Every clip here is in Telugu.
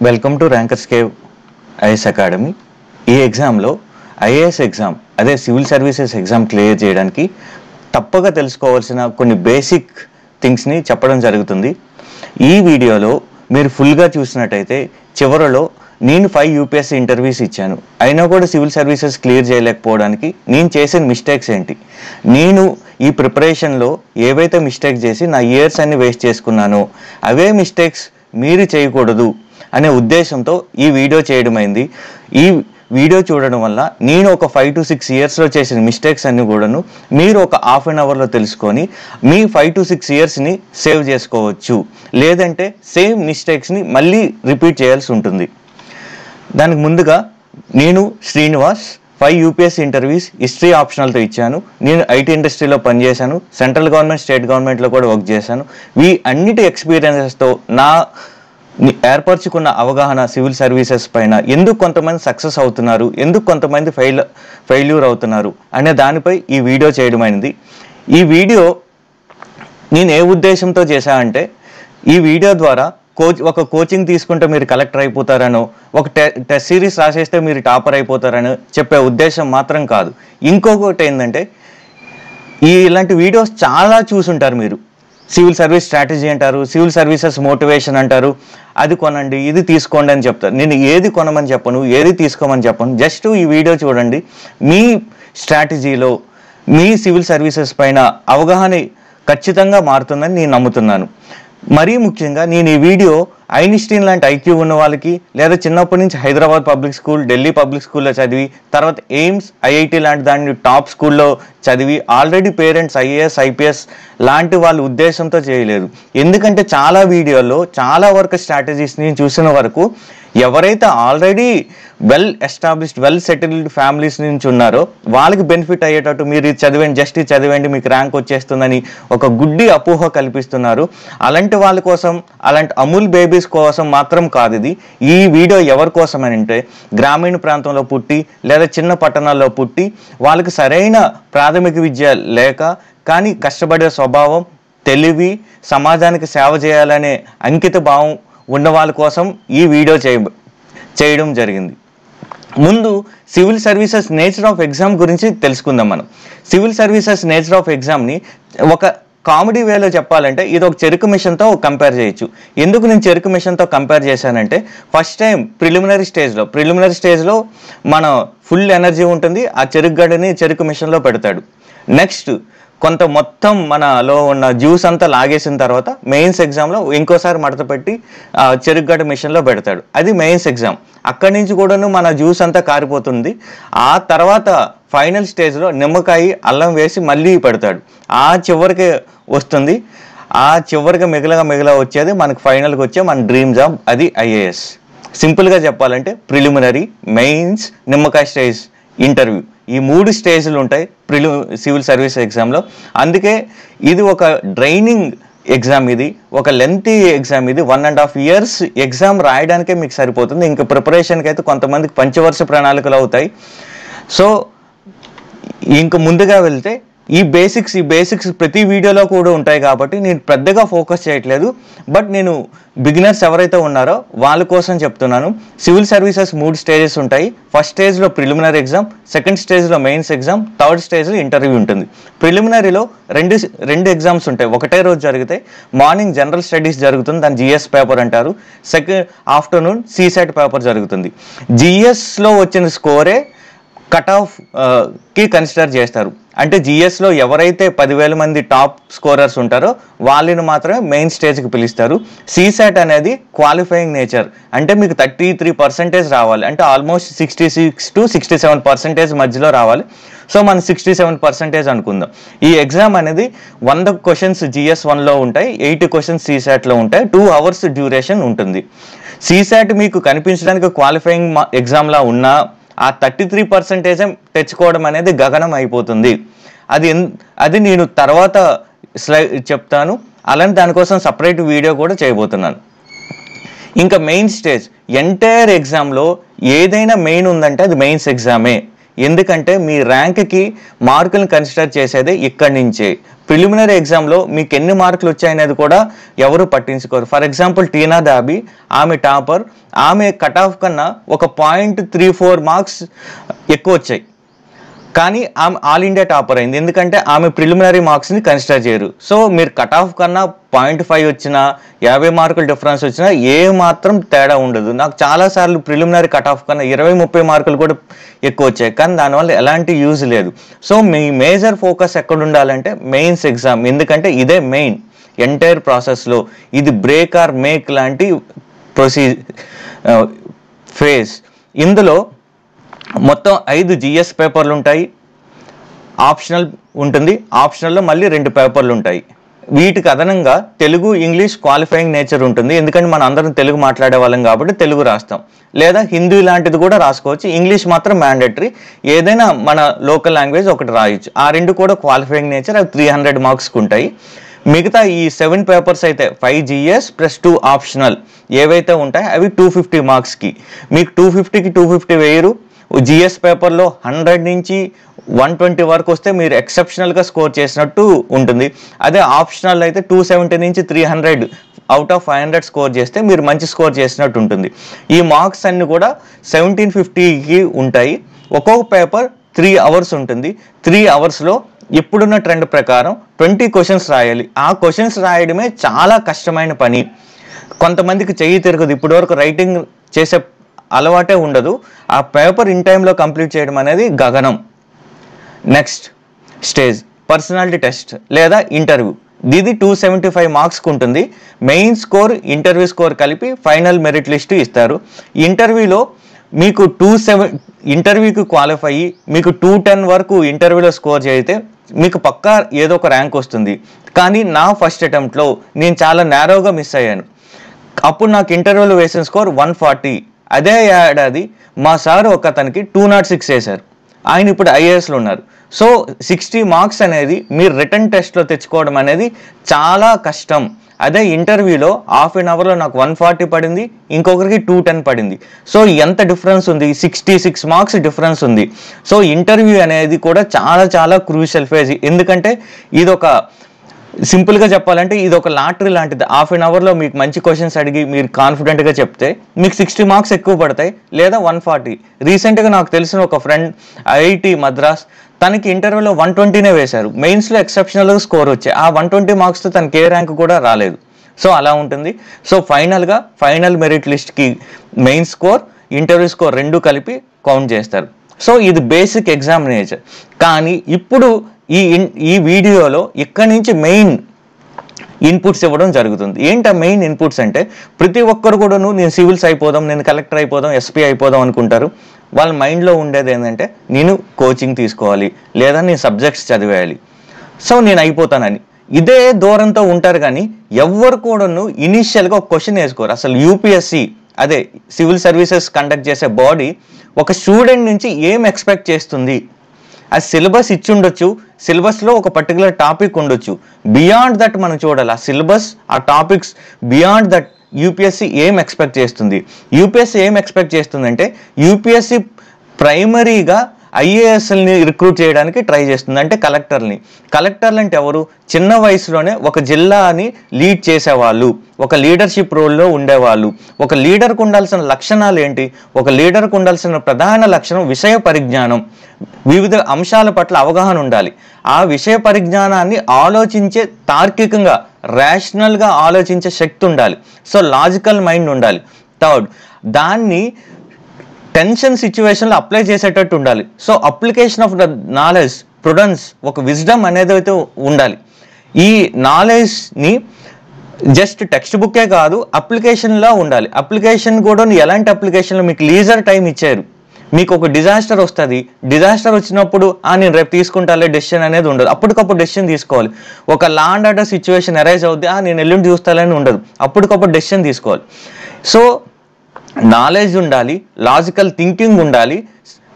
Welcome to rankers cave IAS academy. ఈ ఎగ్జామ్లో ఐఏఎస్ ఎగ్జామ్ అదే సివిల్ సర్వీసెస్ ఎగ్జామ్ క్లియర్ చేయడానికి తప్పక తెలుసుకోవాల్సిన కొన్ని బేసిక్ థింగ్స్ని చెప్పడం జరుగుతుంది. ఈ వీడియోలో మీరు ఫుల్గా చూసినట్టయితే చివరిలో నేను 5 యూపీఎస్సీ ఇంటర్వ్యూస్ ఇచ్చాను, అయినా కూడా సివిల్ సర్వీసెస్ క్లియర్ చేయలేకపోవడానికి నేను చేసిన మిస్టేక్స్ ఏంటి, నేను ఈ ప్రిపరేషన్లో ఏవైతే మిస్టేక్స్ చేసి నా ఇయర్స్ అన్ని వేస్ట్ చేసుకున్నానో అవే మిస్టేక్స్ మీరు చేయకూడదు అనే ఉద్దేశంతో ఈ వీడియో చేయడమైంది. ఈ వీడియో చూడడం వల్ల నేను ఒక 5 to 6 ఇయర్స్లో చేసిన మిస్టేక్స్ అన్ని కూడాను మీరు ఒక హాఫ్ అన్ అవర్లో తెలుసుకొని మీ 5 to 6 ఇయర్స్ని సేవ్ చేసుకోవచ్చు. లేదంటే సేమ్ మిస్టేక్స్ని మళ్ళీ రిపీట్ చేయాల్సి ఉంటుంది. దానికి ముందుగా నేను శ్రీనివాస్ 5 యూపీఎస్సీ ఇంటర్వ్యూస్ హిస్టరీ ఆప్షనల్తో ఇచ్చాను. నేను ఐటీ ఇండస్ట్రీలో పనిచేశాను, సెంట్రల్ గవర్నమెంట్ స్టేట్ గవర్నమెంట్లో కూడా వర్క్ చేశాను. అన్నిటి ఎక్స్పీరియన్సెస్తో నా ఏర్పరచుకున్న అవగాహన సివిల్ సర్వీసెస్ పైన ఎందుకు కొంతమంది సక్సెస్ అవుతున్నారు, ఎందుకు కొంతమంది ఫెయిల్యూర్ అవుతున్నారు అనే దానిపై ఈ వీడియో చేయడమైనది. ఈ వీడియో నేను ఏ ఉద్దేశంతో చేశానంటే, ఈ వీడియో ద్వారా ఒక కోచింగ్ తీసుకుంటే మీరు కలెక్టర్ అయిపోతారనో, ఒక టెస్ట్ సిరీస్ రాసేస్తే మీరు టాపర్ అయిపోతారనో చెప్పే ఉద్దేశం మాత్రం కాదు. ఇంకొకటి ఏంటంటే, ఇలాంటి వీడియోస్ చాలా చూసుంటారు మీరు. సివిల్ సర్వీస్ స్ట్రాటజీ అంటారు, సివిల్ సర్వీసెస్ మోటివేషన్ అంటారు, అది కొనండి ఇది తీసుకోండి అని చెప్తారు. నేను ఏది కొనమని చెప్పను, ఏది తీసుకోమని చెప్పను. జస్ట్ ఈ వీడియో చూడండి, మీ స్ట్రాటజీలో మీ సివిల్ సర్వీసెస్ పైన అవగాహన ఖచ్చితంగా మారుతుందని నేను నమ్ముతున్నాను. మరీ ముఖ్యంగా నేను ఈ వీడియో ఐన్స్టీన్ లాంటి ఐక్యూ ఉన్న వాళ్ళకి, లేదా చిన్నప్పటి నుంచి Hyderabad public school, Delhi public స్కూల్లో చదివి తర్వాత ఎయిమ్స్, ఐఐటి లాంటి దాన్ని టాప్ స్కూల్లో చదివి ఆల్రెడీ పేరెంట్స్ ఐఏఎస్ ఐపీఎస్ లాంటి వాళ్ళ ఉద్దేశంతో చేయలేదు. ఎందుకంటే చాలా వీడియోల్లో చాలా వరకు స్ట్రాటజీస్ నేను చూసిన వరకు ఎవరైతే already well established well settled families నుంచి ఉన్నారో వాళ్ళకి బెనిఫిట్ అయ్యేటట్టు మీరు ఇది చదివండి, జస్ట్ ఇది చదివండి మీకు ర్యాంక్ వచ్చేస్తుందని ఒక గుడ్డి అపోహ కల్పిస్తున్నారు. అలాంటి వాళ్ళ కోసం, అలాంటి అమూల్ బేబీస్ కోసం మాత్రం కాదు ఇది. ఈ వీడియో ఎవరి కోసం అని అంటే, గ్రామీణ ప్రాంతంలో పుట్టి లేదా చిన్న పట్టణాల్లో పుట్టి వాళ్ళకి సరైన ప్రాథమిక విద్య లేక కానీ కష్టపడే స్వభావం, తెలివి, సమాజానికి సేవ చేయాలనే అంకిత భావం ఉన్న వాళ్ళ కోసం ఈ వీడియో చేయడం జరిగింది. ముందు civil services nature of exam గురించి తెలుసుకుందాం. మనం సివిల్ సర్వీసెస్ నేచర్ ఆఫ్ ఎగ్జామ్ని ఒక కామెడీ వేలో చెప్పాలంటే ఇది ఒక చెరుకు మిషన్తో కంపేర్ చేయొచ్చు. ఎందుకు నేను చెరుకు మిషన్తో కంపేర్ చేశానంటే, ఫస్ట్ టైం ప్రిలిమినరీ స్టేజ్లో మన ఫుల్ ఎనర్జీ ఉంటుంది, ఆ చెరుకు గడ్డని చెరుకు మిషన్లో పెడతాడు. నెక్స్ట్ కొంత మొత్తం మనలో ఉన్న జ్యూస్ అంతా లాగేసిన తర్వాత మెయిన్స్ ఎగ్జామ్లో ఇంకోసారి మడత పెట్టి చెరుకుగడ్డ మిషన్లో పెడతాడు. అది మెయిన్స్ ఎగ్జామ్. అక్కడి నుంచి కూడాను మన జ్యూస్ అంతా కారిపోతుంది. ఆ తర్వాత ఫైనల్ స్టేజ్లో నిమ్మకాయ, అల్లం వేసి మళ్ళీ పెడతాడు. ఆ చివరికి వస్తుంది. ఆ చివరికి మిగల వచ్చేది మనకు ఫైనల్కి వచ్చే మన డ్రీమ్ జాబ్, అది ఐఏఎస్. సింపుల్గా చెప్పాలంటే ప్రిలిమినరీ, మెయిన్స్, నిమ్మకాయ స్టేజ్, ఇంటర్వ్యూ, ఈ 3 స్టేజ్లు ఉంటాయి సివిల్ సర్వీస్ ఎగ్జామ్లో. అందుకే ఇది ఒక డ్రైనింగ్ ఎగ్జామ్, ఇది ఒక లెంతీ ఎగ్జామ్. ఇది 1.5 years ఎగ్జామ్ రాయడానికే మీకు సరిపోతుంది. ఇంకా ప్రిపరేషన్కి అయితే కొంతమందికి పంచవర్ష ప్రణాళికలు అవుతాయి. సో ఇంక ముందుగా వెళ్తే ఈ బేసిక్స్ ప్రతి వీడియోలో కూడా ఉంటాయి కాబట్టి నేను పెద్దగా ఫోకస్ చేయట్లేదు. బట్ నేను బిగినర్స్ ఎవరైతే ఉన్నారో వాళ్ళ కోసం చెప్తున్నాను. సివిల్ సర్వీసెస్ 3 స్టేజెస్ ఉంటాయి. ఫస్ట్ స్టేజ్లో ప్రిలిమినరీ ఎగ్జామ్, సెకండ్ స్టేజ్లో మెయిన్స్ ఎగ్జామ్, థర్డ్ స్టేజ్లో ఇంటర్వ్యూ ఉంటుంది. ప్రిలిమినరీలో రెండు ఎగ్జామ్స్ ఉంటాయి, ఒకటే రోజు జరిగితే. మార్నింగ్ జనరల్ స్టడీస్ జరుగుతుంది, దాన్ని జిఎస్ పేపర్ అంటారు. ఆఫ్టర్నూన్ సీసెట్ పేపర్ జరుగుతుంది. జిఎస్లో వచ్చిన స్కోరే కట్ ఆఫ్ కి కన్సిడర్ చేస్తారు. అంటే జిఎస్లో ఎవరైతే 10,000 మంది టాప్ స్కోరర్స్ ఉంటారో వాళ్ళని మాత్రమే మెయిన్ స్టేజ్కి పిలుస్తారు. సీసాట్ అనేది క్వాలిఫైయింగ్ నేచర్, అంటే మీకు 33% రావాలి, అంటే ఆల్మోస్ట్ 66 to 67% మధ్యలో రావాలి. సో మనం 67% అనుకుందాం. ఈ ఎగ్జామ్ అనేది 100 క్వశ్చన్స్ GS1లో ఉంటాయి, 80 క్వశ్చన్స్ సీసాట్లో ఉంటాయి. 2 hours డ్యూరేషన్ ఉంటుంది. సీసాట్ మీకు కనిపించడానికి క్వాలిఫైయింగ్ ఎగ్జామ్లా ఉన్నా ఆ 33% తెచ్చుకోవడం అనేది గగనం అయిపోతుంది. అది నేను తర్వాత చెప్తాను. అలానే దానికోసం సపరేట్ వీడియో కూడా చేయబోతున్నాను. ఇంకా మెయిన్ స్టేజ్, ఎంటైర్ ఎగ్జామ్లో ఏదైనా మెయిన్ ఉందంటే అది మెయిన్స్ ఎగ్జామే. ఎందుకంటే మీ ర్యాంక్కి మార్కులను కన్సిడర్ చేసేది ఇక్కడి నుంచే. ప్రిలిమినరీ ఎగ్జామ్లో మీకు ఎన్ని మార్కులు వచ్చాయనేది కూడా ఎవరు పట్టించుకోరు. ఫర్ ఎగ్జాంపుల్ టీనా దాబీ, ఆమె టాపర్, ఆమె కట్ ఆఫ్ కన్నా ఒక 0.34 మార్క్స్ ఎక్కువ వచ్చాయి, కానీ ఆమె ఆల్ ఇండియా టాపర్ అయింది. ఎందుకంటే ఆమె ప్రిలిమినరీ మార్క్స్ని కన్సిడర్ చేయరు. సో మీరు కట్ ఆఫ్ కన్నా 0.5 వచ్చినా 50 మార్కుల డిఫరెన్స్ వచ్చినా ఏ మాత్రం తేడా ఉండదు. నాకు చాలాసార్లు ప్రిలిమినరీ కట్ ఆఫ్ కన్నా 20-30 మార్కులు కూడా ఎక్కువ వచ్చాయి, కానీ దానివల్ల ఎలాంటి యూజ్ లేదు. సో మీ మేజర్ ఫోకస్ ఎక్కడ ఉండాలంటే మెయిన్స్ ఎగ్జామ్, ఎందుకంటే ఇదే మెయిన్ ఎంటైర్ ప్రాసెస్లో. ఇది బ్రేక్ ఆర్ మేక్ లాంటి ఫేజ్. ఇందులో మొత్తం 5 GS పేపర్లు ఉంటాయి, ఆప్షనల్ ఉంటుంది, ఆప్షనల్లో మళ్ళీ 2 పేపర్లు ఉంటాయి. వీటికి అదనంగా తెలుగు, ఇంగ్లీష్ క్వాలిఫైయింగ్ నేచర్ ఉంటుంది. ఎందుకంటే మనం అందరం తెలుగు మాట్లాడే వాళ్ళం కాబట్టి తెలుగు రాస్తాం, లేదా హిందీ లాంటిది కూడా రాసుకోవచ్చు. ఇంగ్లీష్ మాత్రం మ్యాండేటరీ, ఏదైనా మన లోకల్ లాంగ్వేజ్ ఒకటి రాయొచ్చు. ఆ 2 కూడా క్వాలిఫైయింగ్ నేచర్, అవి 300 మార్క్స్కి ఉంటాయి. మిగతా ఈ 7 పేపర్స్ అయితే 5 GS + 2 ఆప్షనల్ ఏవైతే ఉంటాయో అవి 250 మార్క్స్కి. మీకు 250కి 250 వేయరు. GS పేపర్లో 100 నుంచి 120 వరకు వస్తే మీరు ఎక్సెప్షనల్గా స్కోర్ చేసినట్టు ఉంటుంది. అదే ఆప్షనల్ అయితే 270 నుంచి 300 అవుట్ ఆఫ్ 500 స్కోర్ చేస్తే మీరు మంచి స్కోర్ చేసినట్టు ఉంటుంది. ఈ మార్క్స్ అన్ని కూడా 1750కి ఉంటాయి. ఒక్కొక్క పేపర్ 3 అవర్స్ ఉంటుంది. 3 అవర్స్లో ఇప్పుడున్న ట్రెండ్ ప్రకారం 20 క్వశ్చన్స్ రాయాలి. ఆ క్వశ్చన్స్ రాయడమే చాలా కష్టమైన పని. కొంతమందికి చెయ్యి తిరగదు, ఇప్పటివరకు రైటింగ్ చేసే అలవాటే ఉండదు. ఆ పేపర్ ఇన్ టైంలో కంప్లీట్ చేయడం అనేది గగనం. నెక్స్ట్ స్టేజ్ పర్సనాలిటీ టెస్ట్ లేదా ఇంటర్వ్యూ. ఇది 275 మార్క్స్కి ఉంటుంది. మెయిన్ స్కోర్, ఇంటర్వ్యూ స్కోర్ కలిపి ఫైనల్ మెరిట్ లిస్ట్ ఇస్తారు. ఇంటర్వ్యూలో మీకు ఇంటర్వ్యూకి క్వాలిఫై అయ్యి మీకు 210 వరకు ఇంటర్వ్యూలో స్కోర్ చేస్తే మీకు పక్కా ఏదో ఒక ర్యాంక్ వస్తుంది. కానీ నా ఫస్ట్ అటెంప్ట్లో నేను చాలా నేరోగా మిస్ అయ్యాను. అప్పుడు నాకు ఇంటర్వ్యూలో వేసిన స్కోర్ 140. అదే ఏడాది మా సార్ ఒక అతనికి 206 వేశారు. ఆయన ఇప్పుడు IASలో ఉన్నారు. సో 60 మార్క్స్ అనేది మీరు రిటర్న్ టెస్ట్లో తెచ్చుకోవడం అనేది చాలా కష్టం. అదే ఇంటర్వ్యూలో హాఫ్ అన్ అవర్లో నాకు 140 పడింది, ఇంకొకరికి 210 పడింది. సో ఎంత డిఫరెన్స్ ఉంది, 66 మార్క్స్ డిఫరెన్స్ ఉంది. సో ఇంటర్వ్యూ అనేది కూడా చాలా చాలా క్రూషియల్ ఫేజ్. ఎందుకంటే ఇదొక సింపుల్గా చెప్పాలంటే ఇది ఒక లాటరీ లాంటిది. హాఫ్ అన్ అవర్లో మీకు మంచి క్వశ్చన్స్ అడిగి మీరు కాన్ఫిడెంట్గా చెప్తే మీకు 60 మార్క్స్ ఎక్కువ పడతాయి, లేదా 140. రీసెంట్గా నాకు తెలిసిన ఒక ఫ్రెండ్ IIT మద్రాస్, తనకి ఇంటర్వ్యూలో 120నే వేశారు. మెయిన్స్లో ఎక్సెప్షనల్గా స్కోర్ వచ్చాయి. ఆ 120 మార్క్స్తో తనకి ఏ ర్యాంక్ కూడా రాలేదు. సో అలా ఉంటుంది. సో ఫైనల్గా ఫైనల్ మెరిట్ లిస్ట్కి మెయిన్ స్కోర్, ఇంటర్వ్యూ స్కోర్ 2 కలిపి కౌంట్ చేస్తారు. సో ఇది బేసిక్ ఎగ్జామ్ నేచర్. కానీ ఇప్పుడు ఈ వీడియోలో ఇక్కడి నుంచి మెయిన్ ఇన్పుట్స్ ఇవ్వడం జరుగుతుంది. ఏంటి ఆ మెయిన్ ఇన్పుట్స్ అంటే, ప్రతి ఒక్కరు కూడా నేను సివిల్స్ అయిపోదాం, నేను కలెక్టర్ అయిపోదాం, SP అయిపోదాం అనుకుంటారు. వాళ్ళ మైండ్లో ఉండేది ఏంటంటే నేను కోచింగ్ తీసుకోవాలి, లేదా నేను సబ్జెక్ట్స్ చదివేయాలి, సో నేను అయిపోతానని ఇదే దూరంతో ఉంటారు. కానీ ఎవ్వరు కూడాను ఇనీషియల్గా ఒక క్వశ్చన్ వేసుకోరు. అసలు UPSC అదే సివిల్ సర్వీసెస్ కండక్ట్ చేసే బాడీ ఒక స్టూడెంట్ నుంచి ఏం ఎక్స్పెక్ట్ చేస్తుంది. ఆ సిలబస్ ఇచ్చి ఉండొచ్చు, సిలబస్లో ఒక పర్టికులర్ టాపిక్ ఉండొచ్చు. బియాండ్ దట్ మనం చూడాలి. ఆ సిలబస్, ఆ టాపిక్స్ బియాండ్ దట్ UPSC ఏం ఎక్స్పెక్ట్ చేస్తుంది. UPSC ఏం ఎక్స్పెక్ట్ చేస్తుందంటే UPSC ప్రైమరీగా IASని రిక్రూట్ చేయడానికి ట్రై చేస్తుంది. అంటే కలెక్టర్లు అంటే ఎవరు? చిన్న వయసులోనే ఒక జిల్లాని లీడ్ చేసేవాళ్ళు, ఒక లీడర్షిప్ రోల్లో ఉండేవాళ్ళు. ఒక లీడర్కు ఉండాల్సిన లక్షణాలు ఏంటి? ఒక లీడర్కు ఉండాల్సిన ప్రధాన లక్షణం విషయ పరిజ్ఞానం, వివిధ అంశాల పట్ల అవగాహన ఉండాలి. ఆ విషయ పరిజ్ఞానాన్ని ఆలోచించే, తార్కికంగా రేషనల్గా ఆలోచించే శక్తి ఉండాలి. సో లాజికల్ మైండ్ ఉండాలి. థర్డ్, దాన్ని టెన్షన్ సిచ్యువేషన్లో అప్లై చేసేటట్టు ఉండాలి. So application of the knowledge, prudence, ఒక విజ్డమ్ అనేది అయితే ఉండాలి. ఈ నాలెడ్జ్ని జస్ట్ టెక్స్ట్ బుక్కే కాదు, అప్లికేషన్లా ఉండాలి. అప్లికేషన్ కూడా ఎలాంటి అప్లికేషన్లో మీకు లీజర్ టైం ఇచ్చారు. మీకు ఒక డిజాస్టర్ వస్తుంది, డిజాస్టర్ వచ్చినప్పుడు నేను రేపు తీసుకుంటాలే డెసిషన్ అనేది ఉండదు. అప్పటికప్పుడు డెసిషన్ తీసుకోవాలి. ఒక law and order situation arise అవుద్ది, నేను ఎల్లుండి చూస్తాలని ఉండదు. అప్పటికప్పుడు డెసిషన్ తీసుకోవాలి. సో నాలెడ్జ్ ఉండాలి, లాజికల్ థింకింగ్ ఉండాలి,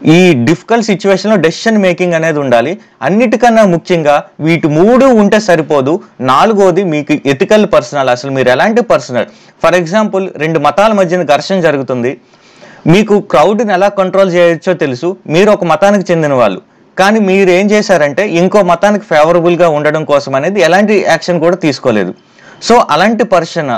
ఈ డిఫికల్ట్ సిచ్యువేషన్లో డెసిషన్ మేకింగ్ అనేది ఉండాలి. అన్నిటికన్నా ముఖ్యంగా వీటి 3 ఉంటే సరిపోదు. 4వది మీకు ఎథికల్ పర్సనల్. అసలు మీరు ఎలాంటి పర్సనల్? ఫర్ ఎగ్జాంపుల్ 2 మతాల మధ్యన ఘర్షణ జరుగుతుంది. మీకు క్రౌడ్ని ఎలా కంట్రోల్ చేయొచ్చో తెలుసు, మీరు ఒక మతానికి చెందిన వాళ్ళు, కానీ మీరు ఏం చేశారంటే ఇంకో మతానికి ఫేవరబుల్గా ఉండడం కోసం అనేది ఎలాంటి యాక్షన్ కూడా తీసుకోలేదు. సో అలాంటి పర్సన్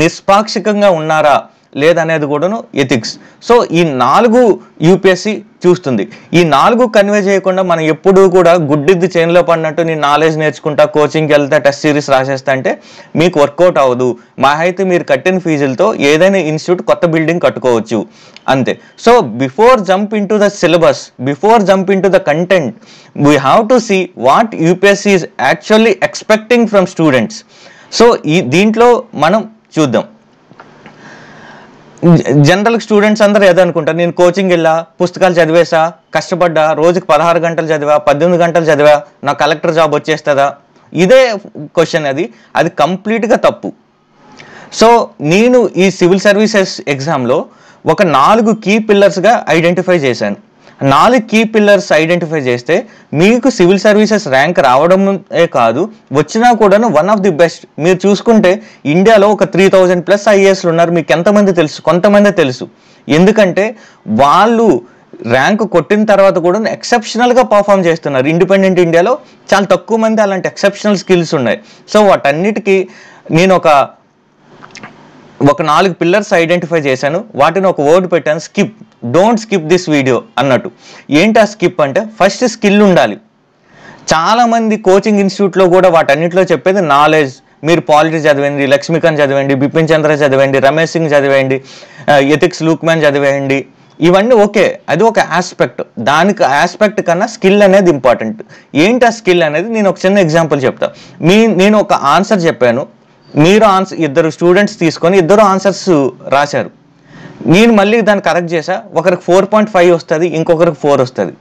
నిష్పాక్షికంగా ఉన్నారా లేదనేది కూడాను ఎథిక్స్. సో ఈ 4 యూపీఎస్సీ చూస్తుంది. ఈ 4 కన్వే చేయకుండా మనం ఎప్పుడూ కూడా గుడ్డిద్ది చైన్లో పడినట్టు నేను నాలెడ్జ్ నేర్చుకుంటా, కోచింగ్కి వెళ్తా, టెస్ట్ సిరీస్ రాసేస్తా అంటే మీకు వర్కౌట్ అవ్వదు. మా అయితే మీరు కట్టిన ఫీజులతో ఏదైనా ఇన్స్టిట్యూట్ కొత్త బిల్డింగ్ కట్టుకోవచ్చు అంతే. So before jump in to the syllabus, before jump in to the content, we have to see what UPSC is actually expecting from students. సో దీంట్లో మనం చూద్దాం. జనరల్ స్టూడెంట్స్ అందరూ ఏదనుకుంటారు, నేను కోచింగ్ వెళ్ళా, పుస్తకాలు చదివేసా, కష్టపడ్డా, రోజుకి 16 గంటలు చదివా, 18 గంటలు చదివా, నా కలెక్టర్ జాబ్ వచ్చేస్తుందా? ఇదే క్వశ్చన్. అది కంప్లీట్గా తప్పు. సో నేను ఈ సివిల్ సర్వీసెస్ ఎగ్జామ్లో ఒక 4 కీ పిల్లర్స్గా ఐడెంటిఫై చేశాను. 4 కీ పిల్లర్స్ ఐడెంటిఫై చేస్తే మీకు సివిల్ సర్వీసెస్ ర్యాంక్ రావడమే కాదు, వచ్చినా కూడాను వన్ ఆఫ్ ది బెస్ట్. మీరు చూసుకుంటే ఇండియాలో ఒక 3000+ ఐఏఎస్లు ఉన్నారు. మీకు ఎంతమంది తెలుసు? కొంతమంది తెలుసు. ఎందుకంటే వాళ్ళు ర్యాంక్ కొట్టిన తర్వాత కూడా ఎక్సెప్షనల్గా పర్ఫామ్ చేస్తున్నారు. ఇండిపెండెంట్ ఇండియాలో చాలా తక్కువ మంది అలాంటి ఎక్సెప్షనల్ స్కిల్స్ ఉన్నాయి. సో వాటన్నిటికీ నేను ఒక 4 పిల్లర్స్ ఐడెంటిఫై చేశాను. వాటిని ఒక వర్డ్ పెట్టాను, skip. Don't skip this video అన్నట్టు. ఏంటి ఆ స్కిప్ అంటే, ఫస్ట్ స్కిల్ ఉండాలి. చాలామంది కోచింగ్ ఇన్స్టిట్యూట్లో కూడా వాటన్నిటిలో చెప్పేది నాలెడ్జ్. మీరు పాలిటీ చదివండి, లక్ష్మీకాంత్ చదివండి, బిపిన్ చంద్ర చదివండి, రమేష్ సింగ్ చదివేయండి, ఎథిక్స్ లూక్మ్యాన్ చదివేయండి. ఇవన్నీ ఓకే, అది ఒక ఆస్పెక్ట్. దానికి ఆస్పెక్ట్ కన్నా స్కిల్ అనేది ఇంపార్టెంట్. ఏంటి ఆ స్కిల్ అనేది నేను ఒక చిన్న ఎగ్జాంపుల్ చెప్తా. నేను ఒక ఆన్సర్ చెప్పాను, మీరు ఇద్దరు స్టూడెంట్స్ తీసుకొని ఇద్దరు ఆన్సర్స్ రాశారు. నేను మళ్ళీ దాన్ని కరెక్ట్ చేసా. ఒకరికి 4.5 వస్తుంది, ఇంకొకరికి 4 వస్తుంది.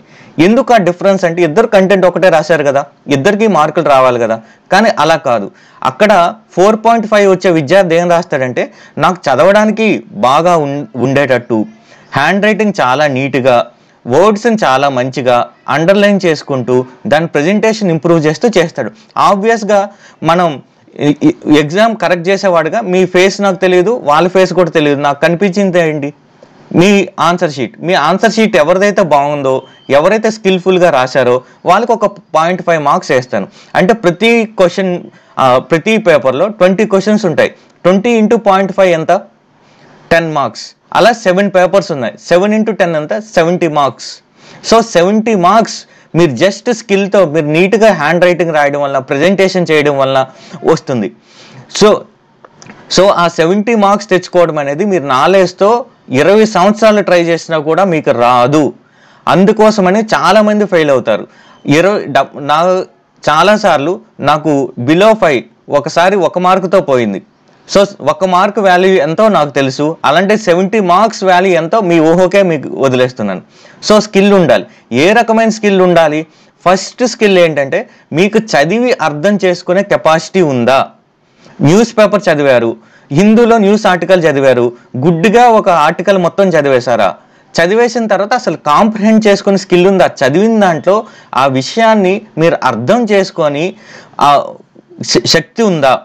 ఎందుకు ఆ డిఫరెన్స్ అంటే ఇద్దరు కంటెంట్ ఒకటే రాశారు కదా, ఇద్దరికి మార్కులు రావాలి కదా. కానీ అలా కాదు. అక్కడ 4.5 వచ్చే విద్యార్థి ఏం రాస్తాడంటే, నాకు చదవడానికి బాగా ఉండేటట్టు, హ్యాండ్ రైటింగ్ చాలా నీట్గా, వర్డ్స్ని చాలా మంచిగా అండర్లైన్ చేసుకుంటూ దాని ప్రజెంటేషన్ ఇంప్రూవ్ చేస్తూ చేస్తాడు. ఆబ్వియస్గా మనం ఎగ్జామ్ కరెక్ట్ చేసేవాడుగా మీ ఫేస్ నాకు తెలియదు, వాళ్ళ ఫేస్ కూడా తెలియదు, నాకు కనిపించింది ఏంటి? మీ ఆన్సర్ షీట్ ఎవరిదైతే బాగుందో, ఎవరైతే స్కిల్ఫుల్గా రాశారో వాళ్ళకి ఒక 0.5 మార్క్స్ వేస్తాను. అంటే ప్రతి పేపర్లో 20 క్వశ్చన్స్ ఉంటాయి. 20 × 0.5 ఎంత? 10 మార్క్స్. అలా 7 పేపర్స్ ఉన్నాయి. 7 × 10 ఎంత? 70 మార్క్స్. సో 70 మార్క్స్ మీరు జస్ట్ స్కిల్తో మీరు నీట్గా హ్యాండ్ రైటింగ్ రాయడం వల్ల, ప్రజెంటేషన్ చేయడం వల్ల వస్తుంది. సో ఆ 70 మార్క్స్ తెచ్చుకోవడం అనేది మీరు నాలెడ్జ్తో 20 సంవత్సరాలు ట్రై చేసినా కూడా మీకు రాదు. అందుకోసమని చాలామంది ఫెయిల్ అవుతారు. చాలాసార్లు నాకు బిలో 5 ఒకసారి 1 మార్కుతో పోయింది. సో 1 మార్క్ వాల్యూ ఎంతో నాకు తెలుసు. అలాంటి 70 మార్క్స్ వాల్యూ ఎంతో మీ ఊహకే మీకు వదిలేస్తున్నాను. సో స్కిల్ ఉండాలి. ఏ రకమైన స్కిల్ ఉండాలి? ఫస్ట్ స్కిల్ ఏంటంటే, మీకు చదివి అర్థం చేసుకునే కెపాసిటీ ఉందా? న్యూస్ పేపర్ చదివారు, హిందూలో న్యూస్ ఆర్టికల్ చదివారు, గుడ్డిగా ఒక ఆర్టికల్ మొత్తం చదివేశారా? చదివేసిన తర్వాత అసలు కాంప్రిహెండ్ చేసుకునే స్కిల్ ఉందా? చదివిన దాంట్లో ఆ విషయాన్ని మీరు అర్థం చేసుకొని ఆ శక్తి ఉందా?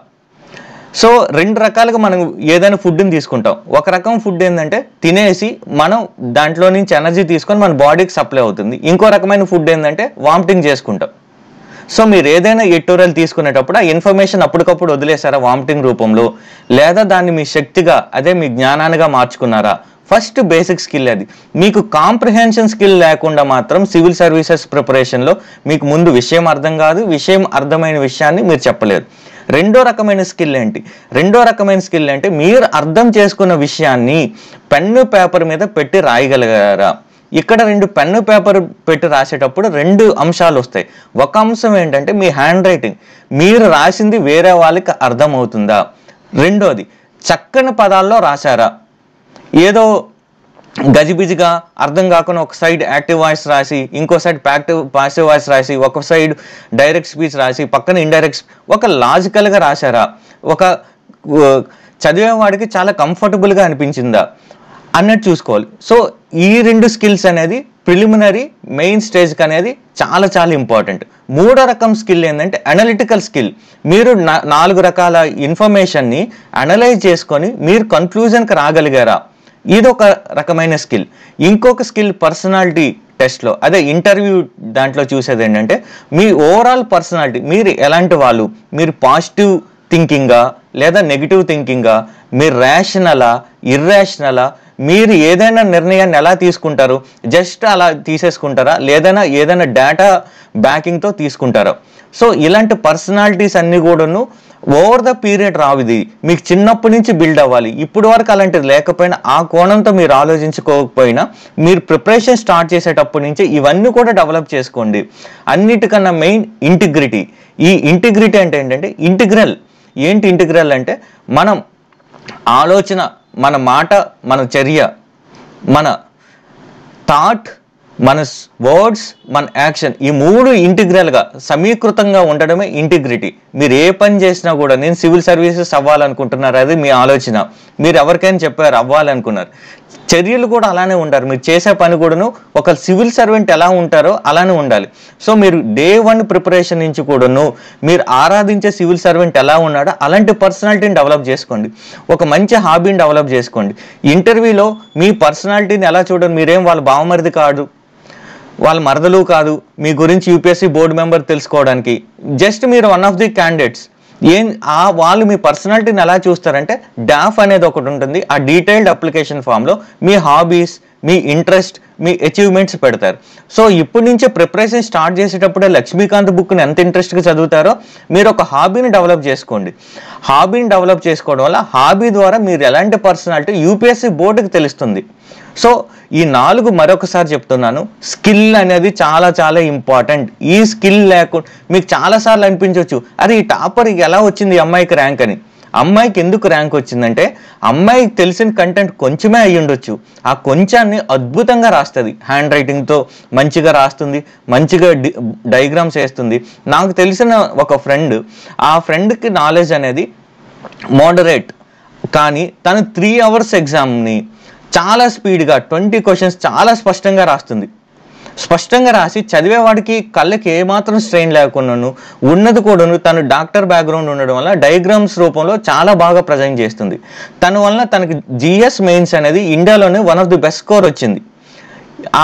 సో 2 రకాలుగా మనం ఏదైనా ఫుడ్ని తీసుకుంటాం. ఒక రకం ఫుడ్ ఏంటంటే తినేసి మనం దాంట్లో నుంచి ఎనర్జీ తీసుకొని మన బాడీకి సప్లై అవుతుంది. ఇంకో రకమైన ఫుడ్ ఏంటంటే వామిటింగ్ చేసుకుంటాం. సో మీరు ఏదైనా ఎడిటోరియల్ తీసుకునేటప్పుడు ఆ ఇన్ఫర్మేషన్ అప్పటికప్పుడు వదిలేసారా వామిటింగ్ రూపంలో, లేదా దాన్ని మీ శక్తిగా, అదే మీ జ్ఞానానిగా మార్చుకున్నారా? ఫస్ట్ బేసిక్ స్కిల్ అది. మీకు కాంప్రిహెన్షన్ స్కిల్ లేకుండా మాత్రం సివిల్ సర్వీసెస్ ప్రిపరేషన్లో మీకు ముందు విషయం అర్థం కాదు, విషయం అర్థమైన విషయాన్ని మీరు చెప్పలేరు. రెండో రకమైన స్కిల్ ఏంటి? మీరు అర్థం చేసుకున్న విషయాన్ని పెన్ను పేపర్ మీద పెట్టి రాయగలిగారా? ఇక్కడ 2 పెన్ను పేపర్ పెట్టి రాసేటప్పుడు 2 అంశాలు వస్తాయి. ఒక అంశం ఏంటంటే మీ హ్యాండ్ రైటింగ్, మీరు రాసింది వేరే వాళ్ళకి అర్థమవుతుందా? రెండోది చక్కని పదాల్లో రాశారా? ఏదో గజిబిజిగా అర్థం కాకుండా ఒక సైడ్ యాక్టివ్ వాయిస్ రాసి, ఇంకో సైడ్ పాసివ్ వాయిస్ రాసి, ఒక సైడ్ డైరెక్ట్ స్పీచ్ రాసి, పక్కన ఇండైరెక్ట్, ఒక లాజికల్గా రాశారా? ఒక చదివేవాడికి చాలా కంఫర్టబుల్గా అనిపించిందా అన్నట్టు చూసుకోవాలి. సో ఈ 2 స్కిల్స్ అనేది ప్రిలిమినరీ మెయిన్ స్టేజ్కి అనేది చాలా చాలా ఇంపార్టెంట్. మూడో రకం స్కిల్ ఏంటంటే అనలిటికల్ స్కిల్. మీరు 4 రకాల ఇన్ఫర్మేషన్ని అనలైజ్ చేసుకొని మీరు కన్క్లూజన్కి రాగలిగారా? ఇదొక రకమైన స్కిల్. ఇంకొక స్కిల్ పర్సనాలిటీ టెస్ట్లో, అదే ఇంటర్వ్యూ దాంట్లో చూసేది ఏంటంటే మీ ఓవరాల్ పర్సనాలిటీ, మీరు ఎలాంటి వాళ్ళు, మీరు పాజిటివ్ థింకింగా లేదా నెగిటివ్ థింకింగా, మీరు ర్యాషనలా ఇర్రాషనలా, మీరు ఏదైనా నిర్ణయాన్ని ఎలా తీసుకుంటారు, జస్ట్ అలా తీసేసుకుంటారా లేదైనా ఏదైనా డేటా బ్యాకింగ్తో తీసుకుంటారా. సో ఇలాంటి పర్సనాలిటీస్ అన్నీ కూడాను ఓవర్ ద పీరియడ్ రావు. ఇది మీకు చిన్నప్పటి నుంచి బిల్డ్ అవ్వాలి. ఇప్పుడు వరకు అలాంటిది లేకపోయినా, ఆ కోణంతో మీరు ఆలోచించుకోకపోయినా, మీరు ప్రిపరేషన్ స్టార్ట్ చేసేటప్పటి నుంచి ఇవన్నీ కూడా డెవలప్ చేసుకోండి. అన్నిటికన్నా మెయిన్ ఇంటిగ్రిటీ. ఈ ఇంటిగ్రిటీ అంటే ఏంటంటే ఇంటిగ్రల్. ఏంటి ఇంటిగ్రల్ అంటే మనం ఆలోచన, మన మాట, మన చర్య, మన థాట్, మన వర్డ్స్, మన యాక్షన్, ఈ మూడు ఇంటిగ్రల్గా సమీకృతంగా ఉండడమే ఇంటిగ్రిటీ. మీరు ఏ పని చేసినా కూడా, నేను సివిల్ సర్వీసెస్ అవ్వాలనుకుంటున్నారు, అది మీ ఆలోచన, మీరు ఎవరికైనా చెప్పారు అవ్వాలనుకున్నారు, చర్యలు కూడా అలానే ఉంటారు. మీరు చేసే పని కూడాను ఒక సివిల్ సర్వెంట్ ఎలా ఉంటారో అలానే ఉండాలి. సో మీరు డే 1 ప్రిపరేషన్ నుంచి కూడాను మీరు ఆరాధించే సివిల్ సర్వెంట్ ఎలా ఉన్నాడో అలాంటి పర్సనాలిటీని డెవలప్ చేసుకోండి. ఒక మంచి హాబీని డెవలప్ చేసుకోండి. ఇంటర్వ్యూలో మీ పర్సనాలిటీని ఎలా చూడండి, మీరేం వాళ్ళ బావమరిది కాదు, వాళ్ళ మరదలు కాదు, మీ గురించి యూపీఎస్సీ బోర్డు మెంబర్ తెలుసుకోవడానికి, జస్ట్ మీరు వన్ ఆఫ్ ది క్యాండిడేట్స్. వాళ్ళు మీ పర్సనాలిటీని ఎలా చూస్తారంటే డాఫ్ అనేది ఒకటి ఉంటుంది. ఆ డీటెయిల్డ్ అప్లికేషన్ ఫామ్లో మీ హాబీస్, మీ ఇంట్రెస్ట్, మీ అచీవ్మెంట్స్ పెడతారు. సో ఇప్పటి నుంచే ప్రిపరేషన్ స్టార్ట్ చేసేటప్పుడే లక్ష్మీకాంత్ బుక్ని ఎంత ఇంట్రెస్ట్గా చదువుతారో మీరు ఒక హాబీని డెవలప్ చేసుకోండి. హాబీని డెవలప్ చేసుకోవడం వల్ల హాబీ ద్వారా మీరు ఎలాంటి పర్సనాలిటీ యూపీఎస్సీ బోర్డుకి తెలుస్తుంది. సో ఈ 4 మరొకసారి చెప్తున్నాను. స్కిల్ అనేది చాలా చాలా ఇంపార్టెంట్. ఈ స్కిల్ లేకుండా మీకు చాలాసార్లు అనిపించవచ్చు, అరే ఈ టాపర్ ఎలా వచ్చింది ఈ అమ్మాయికి ర్యాంక్ అని. అమ్మాయికి ఎందుకు ర్యాంక్ వచ్చిందంటే అమ్మాయికి తెలిసిన కంటెంట్ కొంచెమే అయ్యి ఉండొచ్చు. ఆ కొంచెాన్ని అద్భుతంగా రాస్తుంది, హ్యాండ్ రైటింగ్తో మంచిగా రాస్తుంది, మంచిగా డయాగ్రామ్స్ వేస్తుంది. నాకు తెలిసిన ఒక ఫ్రెండ్, ఆ ఫ్రెండ్కి నాలెడ్జ్ అనేది మోడరేట్, కానీ తను 3 hours ఎగ్జామ్ని చాలా స్పీడ్గా 20 questions చాలా స్పష్టంగా రాస్తుంది. స్పష్టంగా రాసి చదివేవాడికి కళ్ళకి ఏమాత్రం స్ట్రెయిన్ లేకుండాను, ఉన్నది కూడాను తను డాక్టర్ బ్యాక్గ్రౌండ్ ఉండడం వల్ల డయాగ్రామ్స్ రూపంలో చాలా బాగా ప్రజెంట్ చేస్తుంది. తన వల్ల తనకి జిఎస్ మెయిన్స్ అనేది ఇండియాలోనే one of the best score వచ్చింది.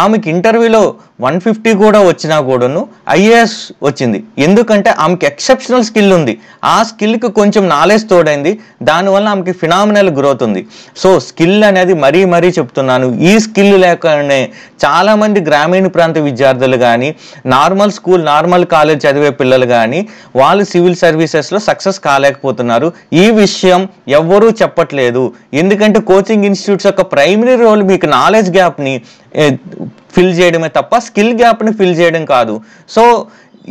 ఆమెకి ఇంటర్వ్యూలో 150 కూడా వచ్చినా కూడాను ఐఏఎస్ వచ్చింది. ఎందుకంటే ఆమెకి ఎక్సెప్షనల్ స్కిల్ ఉంది. ఆ స్కిల్కి కొంచెం నాలెడ్జ్ తోడైంది, దానివల్ల ఆమెకి ఫినామినల్ గ్రోత్ ఉంది. సో స్కిల్ అనేది మరీ చెప్తున్నాను. ఈ స్కిల్ లేకనే చాలామంది గ్రామీణ ప్రాంత విద్యార్థులు కానీ, నార్మల్ స్కూల్, నార్మల్ కాలేజ్ చదివే పిల్లలు కానీ వాళ్ళు సివిల్ సర్వీసెస్లో సక్సెస్ కాలేకపోతున్నారు. ఈ విషయం ఎవ్వరూ చెప్పట్లేదు. ఎందుకంటే కోచింగ్ ఇన్స్టిట్యూట్స్ యొక్క ప్రైమరీ రోల్ మీకు నాలెడ్జ్ గ్యాప్ని ఫిల్ చేయడమే తప్ప స్కిల్ గ్యాప్ని ఫిల్ చేయడం కాదు. సో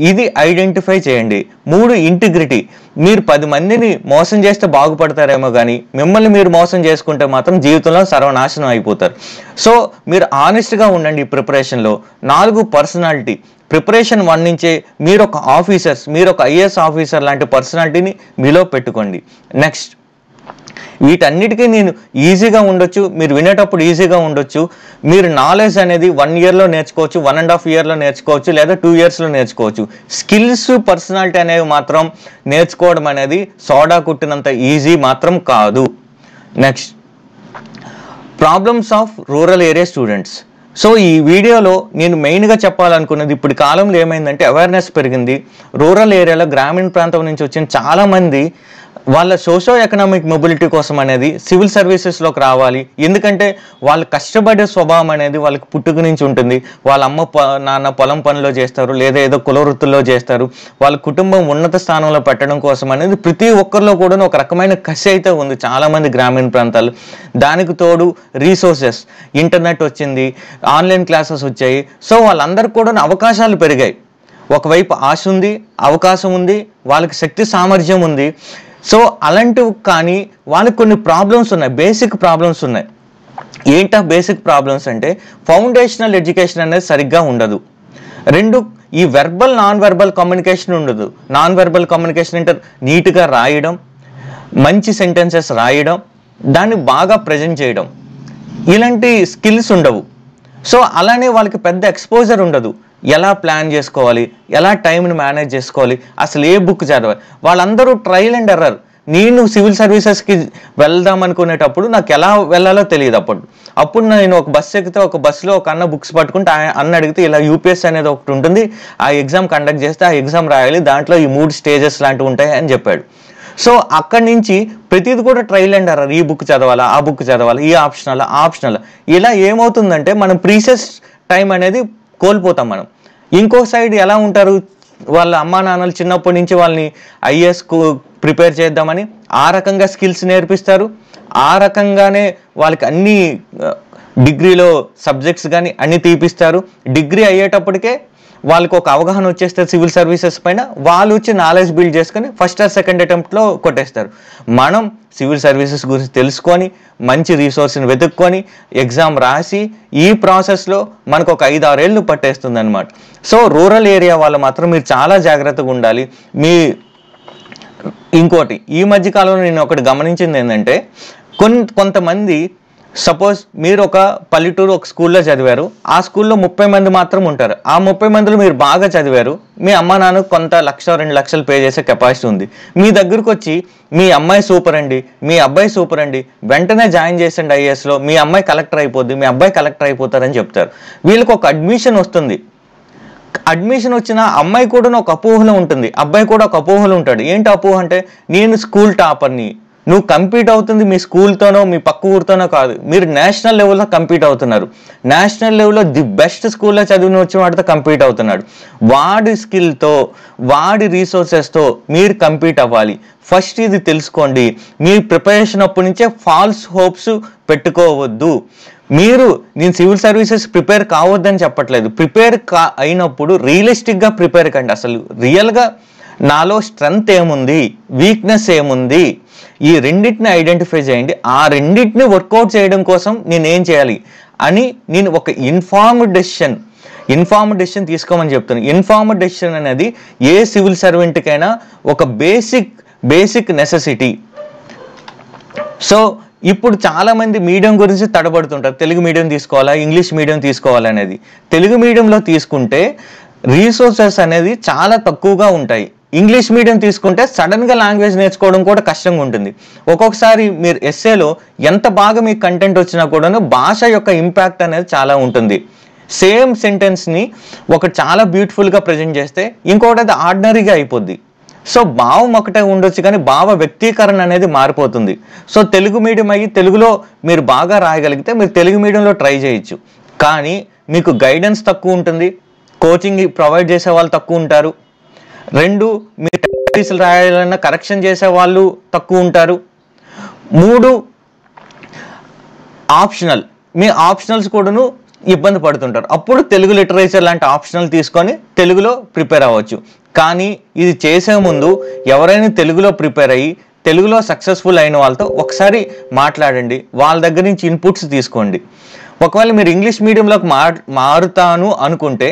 ఇది ఐడెంటిఫై చేయండి. 3 ఇంటిగ్రిటీ. మీరు 10 మందిని మోసం చేస్తే బాగుపడతారేమో కానీ మిమ్మల్ని మీరు మోసం చేసుకుంటే మాత్రం జీవితంలో సర్వనాశనం అయిపోతారు. సో మీరు ఆనెస్ట్గా ఉండండి ఈ ప్రిపరేషన్లో. 4 పర్సనాలిటీ. ప్రిపరేషన్ 1 నుంచే మీరు ఒక ఆఫీసర్స్, మీరు ఒక ఐఏఎస్ ఆఫీసర్ లాంటి పర్సనాలిటీని మీలో పెట్టుకోండి. నెక్స్ట్, వీటన్నిటికీ నేను ఈజీగా ఉండొచ్చు, మీరు వినేటప్పుడు ఈజీగా ఉండొచ్చు. మీరు నాలెడ్జ్ అనేది 1 yearలో నేర్చుకోవచ్చు, 1.5 yearలో నేర్చుకోవచ్చు, లేదా 2 yearsలో నేర్చుకోవచ్చు. స్కిల్స్, పర్సనాలిటీ అనేవి మాత్రం నేర్చుకోవడం అనేది సోడా కుట్టినంత ఈజీ మాత్రం కాదు. Next, problems of rural area students. So ఈ వీడియోలో నేను మెయిన్గా చెప్పాలనుకున్నది, ఇప్పుడు కాలంలో ఏమైందంటే అవేర్నెస్ పెరిగింది. రూరల్ ఏరియాలో గ్రామీణ ప్రాంతం నుంచి వచ్చిన చాలామంది వాళ్ళ సోషో ఎకనామిక్ మొబిలిటీ కోసం అనేది సివిల్ సర్వీసెస్లోకి రావాలి. ఎందుకంటే వాళ్ళు కష్టపడే స్వభావం అనేది వాళ్ళకి పుట్టుక నుంచి ఉంటుంది. వాళ్ళ అమ్మ నాన్న పొలం పనిలో చేస్తారు, లేదా ఏదో కుల వృత్తుల్లో చేస్తారు. వాళ్ళ కుటుంబం ఉన్నత స్థానంలో పెట్టడం కోసం అనేది ప్రతి ఒక్కరిలో కూడా ఒక రకమైన కసి అయితే ఉంది చాలామంది గ్రామీణ ప్రాంతాలు. దానికి తోడు రీసోర్సెస్, ఇంటర్నెట్ వచ్చింది, ఆన్లైన్ క్లాసెస్ వచ్చాయి. సో వాళ్ళందరికీ కూడా అవకాశాలు పెరిగాయి. ఒకవైపు ఆశ ఉంది, అవకాశం ఉంది, వాళ్ళకి శక్తి సామర్థ్యం ఉంది. సో అలాంటివి కానీ వాళ్ళకి కొన్ని ప్రాబ్లమ్స్ ఉన్నాయి, బేసిక్ ప్రాబ్లమ్స్ ఉన్నాయి. ఏంటా బేసిక్ ప్రాబ్లమ్స్ అంటే ఫౌండేషనల్ ఎడ్యుకేషన్ అనేది సరిగ్గా ఉండదు. 2, ఈ వెర్బల్ నాన్ వెర్బల్ కమ్యూనికేషన్ ఉండదు. నాన్ వెర్బల్ కమ్యూనికేషన్ అంటే నీట్గా రాయడం, మంచి సెంటెన్సెస్ రాయడం, దాన్ని బాగా ప్రజెంట్ చేయడం, ఇలాంటి స్కిల్స్ ఉండవు. సో అలానే వాళ్ళకి పెద్ద ఎక్స్పోజర్ ఉండదు. ఎలా ప్లాన్ చేసుకోవాలి, ఎలా టైంని మేనేజ్ చేసుకోవాలి, అసలు ఏ బుక్ చదవాలి. వాళ్ళందరూ ట్రయల్ అండ్ ఎర్రర్. నేను సివిల్ సర్వీసెస్కి వెళ్దాం అనుకునేటప్పుడు నాకు ఎలా వెళ్ళాలో తెలియదు. అప్పుడు నేను ఒక బస్సు ఎక్కితే ఒక బస్సులో ఒక అన్న బుక్స్ పట్టుకుంటే అన్న అడిగితే ఇలా యూపీఎస్సీ అనేది ఒకటి ఉంటుంది, ఆ ఎగ్జామ్ కండక్ట్ చేస్తే ఆ ఎగ్జామ్ రాయాలి, దాంట్లో ఈ 3 స్టేజెస్ లాంటివి ఉంటాయి అని చెప్పాడు. సో అక్కడి నుంచి ప్రతిది కూడా ట్రైల్ అండ్ ఎర్రర్. ఈ బుక్ చదవాలా, ఆ బుక్ చదవాలా, ఈ ఆప్షనల్ ఇలా ఏమవుతుందంటే మనం ప్రీసియస్ టైం అనేది కోల్పోతాం మనం. ఇంకో సైడ్ ఎలా ఉంటారు, వాళ్ళ అమ్మా నాన్నలు చిన్నప్పటి నుంచి వాళ్ళని ఐఏఎస్కు ప్రిపేర్ చేద్దామని ఆ రకంగా స్కిల్స్ నేర్పిస్తారు, ఆ రకంగానే వాళ్ళకి అన్ని డిగ్రీలో సబ్జెక్ట్స్ కానీ అన్ని తీపిస్తారు. డిగ్రీ అయ్యేటప్పటికే వాళ్ళకి ఒక అవగాహన వచ్చేస్తే సివిల్ సర్వీసెస్ పైన, వాళ్ళు వచ్చి నాలెడ్జ్ బిల్డ్ చేసుకొని ఫస్ట్ ఆర్ సెకండ్ అటెంప్ట్లో కొట్టేస్తారు. మనం సివిల్ సర్వీసెస్ గురించి తెలుసుకొని మంచి రీసోర్స్ని వెతుక్కొని ఎగ్జామ్ రాసి ఈ ప్రాసెస్లో మనకు ఒక 5-6 ఏళ్ళు పట్టేస్తుంది అనమాట. సో రూరల్ ఏరియా వాళ్ళు మాత్రం మీరు చాలా జాగ్రత్తగా ఉండాలి. ఇంకోటి ఈ మధ్యకాలంలో నేను ఒకటి గమనించింది ఏంటంటే, కొంతమంది సపోజ్ మీరు ఒక పల్లెటూరు ఒక స్కూల్లో చదివారు, ఆ స్కూల్లో 30 మంది మాత్రం ఉంటారు. ఆ 30 మందిలో మీరు బాగా చదివారు, మీ అమ్మ నాన్న కొంత 1-2 లక్షలు పే చేసే కెపాసిటీ ఉంది. మీ దగ్గరకు వచ్చి మీ అమ్మాయి సూపర్ అండి, మీ అబ్బాయి సూపర్ అండి, వెంటనే జాయిన్ చేసండి ఐఏఎస్లో, మీ అమ్మాయి కలెక్టర్ అయిపోద్ది, మీ అబ్బాయి కలెక్టర్ అయిపోతారని చెప్తారు. వీళ్ళకి ఒక అడ్మిషన్ వస్తుంది. అడ్మిషన్ వచ్చిన అమ్మాయి కూడా ఒక అపోహలో ఉంటుంది, అబ్బాయి కూడా ఒక అపోహలో ఉంటాడు. ఏంటి అపోహ అంటే, నేను స్కూల్ టాపర్ని, నువ్వు కంపీట్ అవుతుంది మీ స్కూల్తోనో మీ పక్క ఊరితోనో కాదు, మీరు నేషనల్ లెవెల్లో కంపీట్ అవుతున్నారు. నేషనల్ లెవెల్లో ది బెస్ట్ స్కూల్లో చదివిన వచ్చిన వాడితో కంపీట్ అవుతున్నాడు. వాడి స్కిల్తో వాడి రీసోర్సెస్తో మీరు కంపీట్ అవ్వాలి. ఫస్ట్ ఇది తెలుసుకోండి. మీ ప్రిపరేషన్ అప్పటి నుంచే ఫాల్స్ హోప్స్ పెట్టుకోవద్దు. నేను సివిల్ సర్వీసెస్ ప్రిపేర్ కావద్దని చెప్పట్లేదు, ప్రిపేర్ అయినప్పుడు రియలిస్టిక్గా ప్రిపేర్ కండి. అసలు రియల్గా నాలో స్ట్రెంగ్త్ ఏముంది, వీక్నెస్ ఏముంది, ఈ రెండింటిని ఐడెంటిఫై చేయండి. ఆ రెండింటిని వర్కౌట్ చేయడం కోసం నేనేం చేయాలి అని నేను ఒక ఇన్ఫార్మ్డ్ డెసిషన్ తీసుకోమని చెప్తున్నాను. ఇన్ఫార్మ్డ్ డెసిషన్ అనేది ఏ సివిల్ సర్వెంట్కైనా ఒక బేసిక్ నెసెసిటీ. సో ఇప్పుడు చాలామంది మీడియం గురించి తడబడుతుంటారు, తెలుగు మీడియం తీసుకోవాలా ఇంగ్లీష్ మీడియం తీసుకోవాలా అనేది. తెలుగు మీడియంలో తీసుకుంటే రీసోర్సెస్ అనేది చాలా తక్కువగా ఉంటాయి. ఇంగ్లీష్ మీడియం తీసుకుంటే సడన్గా లాంగ్వేజ్ నేర్చుకోవడం కూడా కష్టంగా ఉంటుంది. ఒక్కొక్కసారి మీరు ఎస్సేలో ఎంత బాగా మీకు కంటెంట్ వచ్చినా కూడాను భాష యొక్క ఇంపాక్ట్ అనేది చాలా ఉంటుంది. సేమ్ సెంటెన్స్ని ఒకటి చాలా బ్యూటిఫుల్గా ప్రజెంట్ చేస్తే ఇంకొకటి అది ఆర్డినరీగా అయిపోద్ది. సో భావం ఒకటే ఉండొచ్చు కానీ భావ వ్యక్తీకరణ అనేది మారిపోతుంది. సో తెలుగు మీడియం అయ్యి తెలుగులో మీరు బాగా రాయగలిగితే మీరు తెలుగు మీడియంలో ట్రై చేయొచ్చు. కానీ మీకు గైడెన్స్ తక్కువ ఉంటుంది, కోచింగ్ ప్రొవైడ్ చేసే వాళ్ళు తక్కువ ఉంటారు. 2 మీరు టెస్టులు రాయాలన్నా కరెక్షన్ చేసే వాళ్ళు తక్కువ ఉంటారు. 3 మీ ఆప్షనల్స్ కూడాను ఇబ్బంది పడుతుంటారు. అప్పుడు తెలుగు లిటరేచర్ లాంటి ఆప్షనల్ తీసుకొని తెలుగులో ప్రిపేర్ అవ్వచ్చు. కానీ ఇది చేసే ముందు ఎవరైనా తెలుగులో ప్రిపేర్ అయ్యి తెలుగులో సక్సెస్ఫుల్ అయిన వాళ్ళతో ఒకసారి మాట్లాడండి, వాళ్ళ దగ్గర నుంచి ఇన్పుట్స్ తీసుకోండి. ఒకవేళ మీరు ఇంగ్లీష్ మీడియంలోకి మారుతాను అనుకుంటే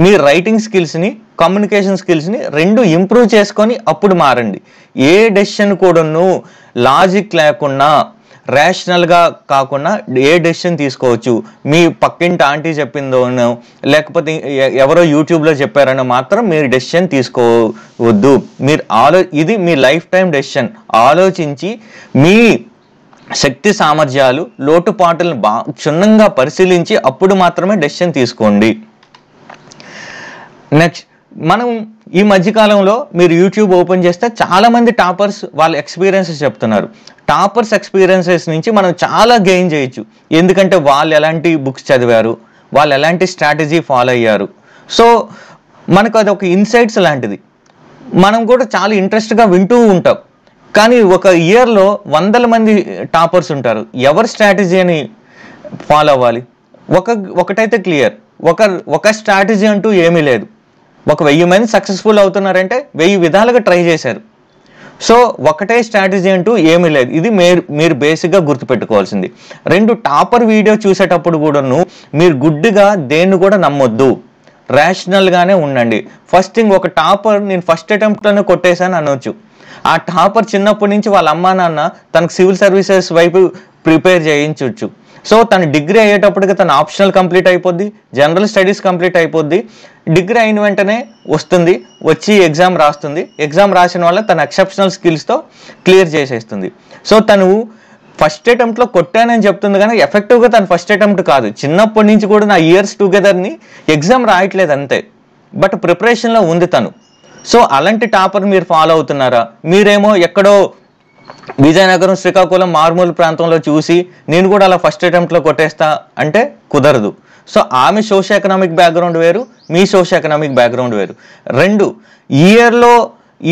మీ రైటింగ్ స్కిల్స్ని కమ్యూనికేషన్ స్కిల్స్ని 2 ఇంప్రూవ్ చేసుకొని అప్పుడు మారండి. ఏ డెసిషన్ కూడాను లాజిక్ లేకుండా రేషనల్గా కాకుండా ఏ డెసిషన్ తీసుకోవచ్చు. మీ పక్కింటి ఆంటీ చెప్పిందోనో లేకపోతే ఎవరో యూట్యూబ్లో చెప్పారనో మాత్రం మీరు డెసిషన్ తీసుకోవద్దు. ఇది మీ లైఫ్ టైం డెసిషన్. ఆలోచించి మీ శక్తి సామర్థ్యాలు లోటుపాటులను క్షుణ్ణంగా పరిశీలించి అప్పుడు మాత్రమే డెసిషన్ తీసుకోండి. నెక్స్ట్ మనం ఈ మధ్యకాలంలో మీరు యూట్యూబ్ ఓపెన్ చేస్తే చాలామంది టాపర్స్ వాళ్ళ ఎక్స్పీరియన్సెస్ చెప్తున్నారు. టాపర్స్ ఎక్స్పీరియన్సెస్ నుంచి మనం చాలా గెయిన్ చేయొచ్చు. ఎందుకంటే వాళ్ళు ఎలాంటి బుక్స్ చదివారు, వాళ్ళు ఎలాంటి స్ట్రాటజీ ఫాలో అయ్యారు. సో మనకు అది ఒక ఇన్సైట్స్ లాంటిది. మనం కూడా చాలా ఇంట్రెస్ట్గా వింటూ ఉంటాం. కానీ ఒక ఇయర్లో 100 మంది టాపర్స్ ఉంటారు. ఎవరి స్ట్రాటజీ అని ఫాలో అవ్వాలి? ఒకటైతే క్లియర్, ఒక స్ట్రాటజీ అంటూ ఏమీ లేదు. 1000 మంది సక్సెస్ఫుల్ అవుతున్నారంటే 1000 విధాలుగా ట్రై చేశారు. సో ఒకటే స్ట్రాటజీ అంటూ ఏమీ లేదు. ఇది మీరు బేసిక్గా గుర్తుపెట్టుకోవాల్సింది. 2 టాపర్ వీడియో చూసేటప్పుడు కూడాను మీరు గుడ్డిగా దేన్ని కూడా నమ్మొద్దు, రేషనల్గానే ఉండండి. ఫస్ట్ థింగ్, ఒక టాపర్ నేను ఫస్ట్ అటెంప్ట్లోనే కొట్టేశాను అనొచ్చు. ఆ టాపర్ చిన్నప్పటి నుంచి వాళ్ళ అమ్మా నాన్న తనకు సివిల్ సర్వీసెస్ వైపు ప్రిపేర్ చేయించవచ్చు. సో తన డిగ్రీ అయ్యేటప్పటికి తన ఆప్షనల్ కంప్లీట్ అయిపోద్ది, జనరల్ స్టడీస్ కంప్లీట్ అయిపోద్ది, డిగ్రీ అయిన వెంటనే వస్తుంది, వచ్చి ఎగ్జామ్ రాస్తుంది, ఎగ్జామ్ రాసిన వల్ల తన ఎక్సెప్షనల్ స్కిల్స్తో క్లియర్ చేసేస్తుంది. సో తను ఫస్ట్ అటెంప్ట్లో కొట్టానని చెప్తుంది కానీ ఎఫెక్టివ్గా తను ఫస్ట్ అటెంప్ట్ కాదు, చిన్నప్పటి నుంచి కూడా నా ఇయర్స్ టుగెదర్ని ఎగ్జామ్ రాయట్లేదు అంతే, బట్ ప్రిపరేషన్లో ఉంది తను. సో అలాంటి టాపర్ మీరు ఫాలో అవుతున్నారా? మీరేమో ఎక్కడో విజయనగరం, శ్రీకాకుళం మారుమూల ప్రాంతంలో చూసి నేను కూడా అలా ఫస్ట్ అటెంప్ట్లో కొట్టేస్తా అంటే కుదరదు. సో ఆమె సోషో ఎకనామిక్ బ్యాక్గ్రౌండ్ వేరు, మీ సోషో ఎకనామిక్ బ్యాక్గ్రౌండ్ వేరు. రెండు, ఇయర్లో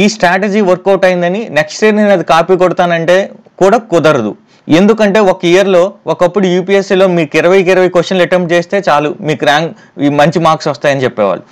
ఈ స్ట్రాటజీ వర్కౌట్ అయిందని నెక్స్ట్ ఇయర్ నేను అది కాపీ కొడతానంటే కూడా కుదరదు. ఎందుకంటే ఒక ఇయర్లో ఒకప్పుడు యూపీఎస్సీలో మీకు 20 క్వశ్చన్లు అటెంప్ట్ చేస్తే చాలు మీకు ర్యాంక్ మంచి మార్క్స్ వస్తాయని చెప్పేవాళ్ళు.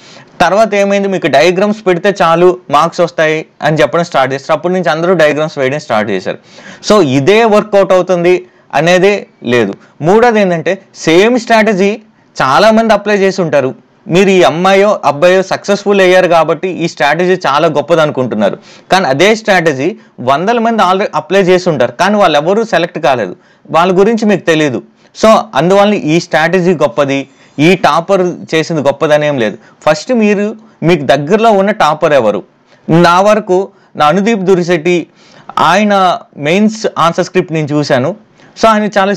తర్వాత ఏమైంది, మీకు డయాగ్రామ్స్ పెడితే చాలు మార్క్స్ వస్తాయి అని చెప్పడం స్టార్ట్ చేస్తారు. అప్పటి నుంచి అందరూ డయాగ్రామ్స్ వేయడం స్టార్ట్ చేశారు. సో ఇదే వర్కౌట్ అవుతుంది అనేదే లేదు. మూడోది ఏంటంటే సేమ్ స్ట్రాటజీ చాలామంది అప్లై చేసి ఉంటారు. మీరు ఈ అమ్మాయో అబ్బాయో సక్సెస్ఫుల్ అయ్యారు కాబట్టి ఈ స్ట్రాటజీ చాలా గొప్పది అనుకుంటున్నారు. కానీ అదే స్ట్రాటజీ 100 మంది ఆల్రెడీ అప్లై చేసి ఉంటారు, కానీ వాళ్ళు ఎవరూ సెలెక్ట్ కాలేదు, వాళ్ళ గురించి మీకు తెలియదు. సో అందువల్ల ఈ స్ట్రాటజీ గొప్పది, ఈ టాపర్ చేసింది గొప్పదని ఏం లేదు. ఫస్ట్ మీకు దగ్గరలో ఉన్న టాపర్ ఎవరు? నా వరకు నా అనుదీప్ దురిశెట్టి ఆయన మెయిన్స్ ఆన్సర్ స్క్రిప్ట్ నేను చూశాను. సో ఆయన చాలా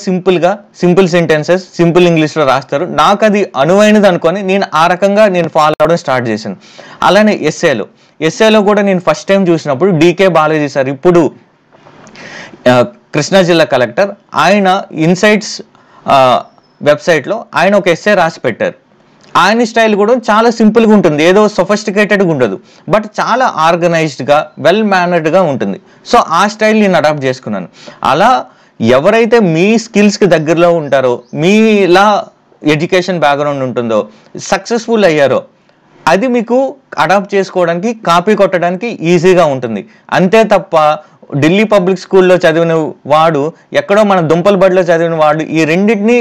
సింపుల్ సెంటెన్సెస్ సింపుల్ ఇంగ్లీష్లో రాస్తారు. నాకు అది అనువైనది అనుకొని నేను ఆ రకంగా నేను ఫాలో అవడం స్టార్ట్ చేశాను. అలానే ఎస్ఏలో కూడా నేను ఫస్ట్ టైం చూసినప్పుడు డికే బాలాజీ సార్, ఇప్పుడు కృష్ణా జిల్లా కలెక్టర్, ఆయన ఇన్సైట్స్ వెబ్సైట్లో ఆయన ఒక ఎస్ఏ రాసి పెట్టారు. ఆయన స్టైల్ కూడా చాలా సింపుల్గా ఉంటుంది, ఏదో సొఫిస్టికేటెడ్గా ఉండదు, బట్ చాలా ఆర్గనైజ్డ్గా వెల్ మేనర్డ్గా ఉంటుంది. సో ఆ స్టైల్ నేను అడాప్ట్ చేసుకున్నాను. అలా ఎవరైతే మీ స్కిల్స్కి దగ్గరలో ఉంటారో, మీలా ఎడ్యుకేషన్ బ్యాక్గ్రౌండ్ ఉంటుందో, సక్సెస్ఫుల్ అయ్యారో, అది మీకు అడాప్ట్ చేసుకోవడానికి కాపీ కొట్టడానికి ఈజీగా ఉంటుంది. అంతే తప్ప ఢిల్లీ పబ్లిక్ స్కూల్లో చదివిన వాడు ఎక్కడో మన దుంపల బడిలో చదివిన వాడు ఈ రెండింటినీ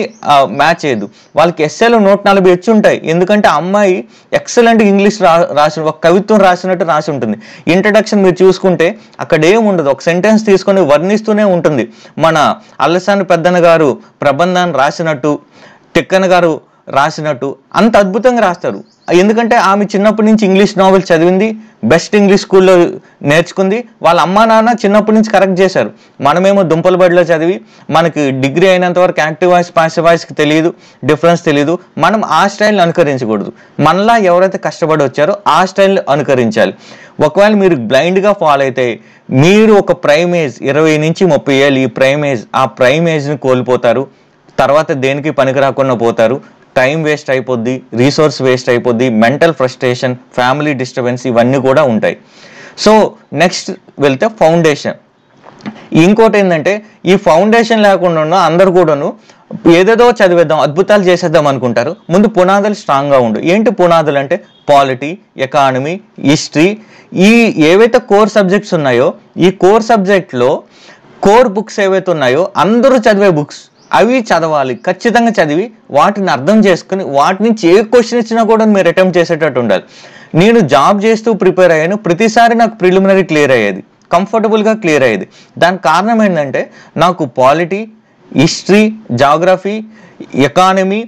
మ్యాచ్ చేయదు. వాళ్ళకి ఎస్ఏలో 140 వచ్చి ఉంటాయి, ఎందుకంటే అమ్మాయి ఎక్సలెంట్ ఇంగ్లీష్ రాసి ఒక కవిత్వం రాసినట్టు రాసి ఉంటుంది. ఇంట్రడక్షన్ మీరు చూసుకుంటే అక్కడ ఏముండదు, ఒక సెంటెన్స్ తీసుకొని వర్ణిస్తూనే ఉంటుంది. మన అల్లసాని పెద్దన్న గారు ప్రబంధాన్ని రాసినట్టు, తిక్కన గారు రాసినట్టు అంత అద్భుతంగా రాస్తారు. ఎందుకంటే ఆమె చిన్నప్పటి నుంచి ఇంగ్లీష్ నావెల్ చదివింది, బెస్ట్ ఇంగ్లీష్ స్కూల్లో నేర్చుకుంది, వాళ్ళ అమ్మా నాన్న చిన్నప్పటి నుంచి కరెక్ట్ చేశారు. మనమేమో దుంపల బడిలో చదివి మనకి డిగ్రీ అయినంత వరకు యాక్టివ్ వాయిస్ పాసివ్ వాయిస్కి తెలియదు, డిఫరెన్స్ తెలియదు. మనం ఆ స్టైల్ని అనుకరించకూడదు. మనలా ఎవరైతే కష్టపడి వచ్చారో ఆ స్టైల్ని అనుకరించాలి. ఒకవేళ మీరు బ్లైండ్గా ఫాలో అయితే మీరు ఒక ప్రైమ్ ఏజ్ 20 నుంచి 30 ఏళ్ళు ఈ ప్రైమ్ ఏజ్ని కోల్పోతారు. తర్వాత దేనికి పనికి రాకుండా పోతారు, టైం వేస్ట్ అయిపోద్ది, రీసోర్స్ వేస్ట్ అయిపోద్ది, మెంటల్ ఫ్రస్ట్రేషన్, ఫ్యామిలీ డిస్టర్బెన్స్ ఇవన్నీ కూడా ఉంటాయి. సో నెక్స్ట్ వెళ్తే ఫౌండేషన్. ఇంకోటి ఏంటంటే ఈ ఫౌండేషన్ లేకుండా అందరు కూడాను ఏదేదో చదివేద్దాం, అద్భుతాలు చేసేద్దాం అనుకుంటారు. ముందు పునాదులు స్ట్రాంగ్గా ఉండు. ఏంటి పునాదులు అంటే పాలిటీ, ఎకానమీ, హిస్టరీ, ఈ ఏవైతే కోర్ సబ్జెక్ట్స్ ఉన్నాయో ఈ కోర్ సబ్జెక్ట్లో కోర్ బుక్స్ ఏవైతే ఉన్నాయో అందరూ చదివే బుక్స్ అవి చదవాలి. ఖచ్చితంగా చదివి వాటిని అర్థం చేసుకుని వాటి నుంచి ఏ క్వశ్చన్ ఇచ్చినా కూడా మీరు అటెంప్ట్ చేసేటట్టు ఉండాలి. నేను జాబ్ చేస్తూ ప్రిపేర్ అయ్యాను, ప్రతిసారి నాకు ప్రిలిమినరీ క్లియర్ అయ్యేది, కంఫర్టబుల్గా క్లియర్ అయ్యేది. దానికి కారణం ఏంటంటే నాకు polity, history, geography, economy,